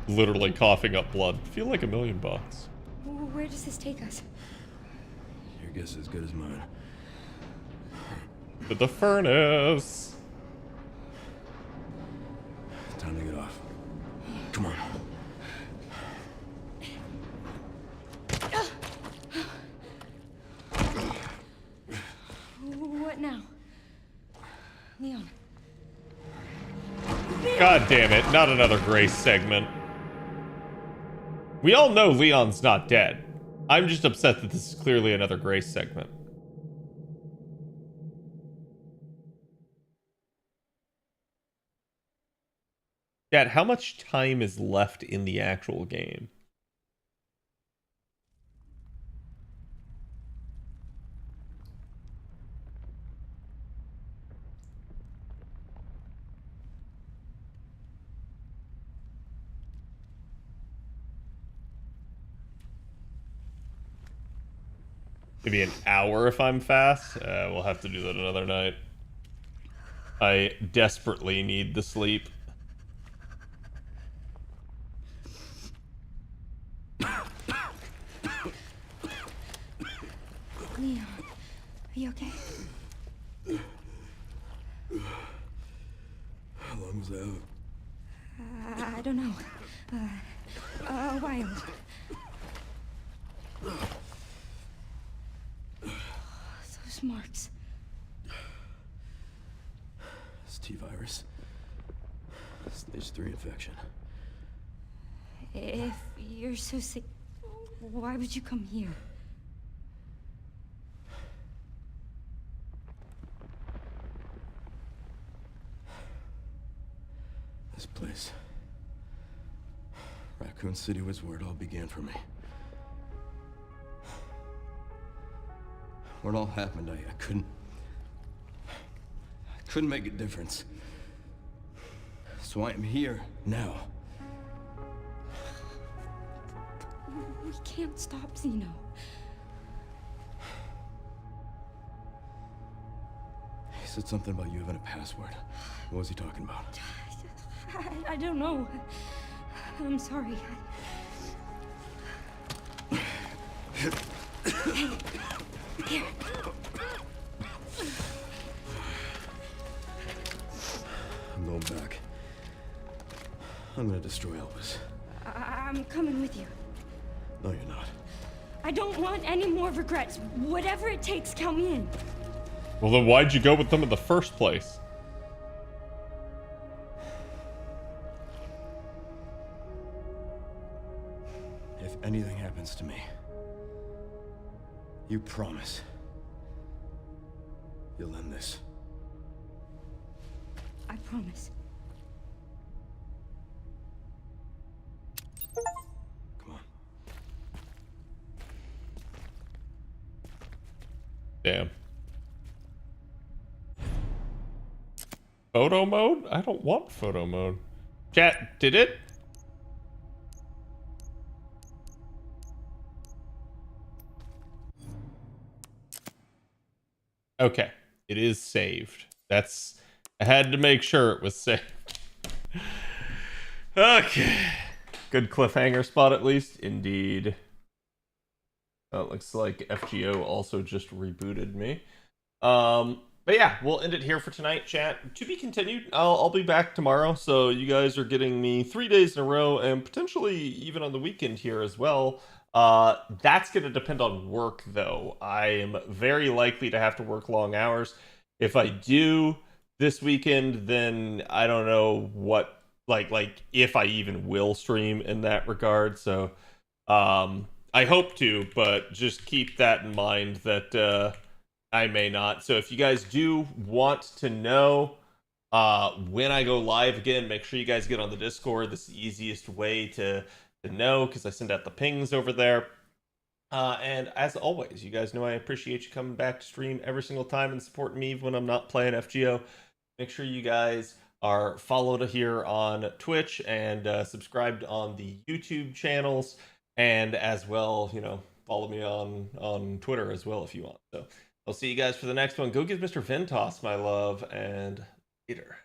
Literally coughing up blood. Feel like $1 million. Where does this take us? Your guess is as good as mine. To the furnace. Time to get off. Come on. What now? Leon. God damn it. Not another Grace segment. We all know Leon's not dead. I'm just upset that this is clearly another Grace segment. Dad, how much time is left in the actual game? Maybe an hour if I'm fast. We'll have to do that another night. I desperately need the sleep. Leon, are you okay? How long was that? I don't know. A while. Those marks. It's T-virus. Stage 3 infection. If you're so sick, why would you come here? This place. Raccoon City was where it all began for me. When it all happened, I couldn't make a difference. So I am here now. We can't stop Zeno. He said something about you having a password. What was he talking about? I don't know. I'm sorry. Hey, here. I'm going back. I'm gonna destroy Elvis. I'm coming with you. No, you're not. I don't want any more regrets. Whatever it takes, count me in. Well, then why'd you go with them in the first place? If anything happens to me, you promise you'll end this. I promise. Come on. Damn. Photo mode? I don't want photo mode. Chat, did it? Okay, it is saved. That's... I had to make sure it was saved. Okay. Good cliffhanger spot at least. Indeed. It looks like FGO also just rebooted me. But yeah, we'll end it here for tonight, chat. To be continued. I'll be back tomorrow, so you guys are getting me 3 days in a row, and potentially even on the weekend here as well. That's going to depend on work, though. I am very likely to have to work long hours. If I do this weekend, then I don't know what, like if I even will stream in that regard. So, I hope to, but just keep that in mind that I may not. So if you guys do want to know when I go live again, make sure you guys get on the Discord. This is the easiest way to know, because I send out the pings over there. And as always, you guys know I appreciate you coming back to stream every single time and supporting me when I'm not playing FGO. Make sure you guys are followed here on Twitch and subscribed on the YouTube channels, and as well, you know, follow me on Twitter as well if you want. So I'll see you guys for the next one. Go give Mr. Ventos my love, and later.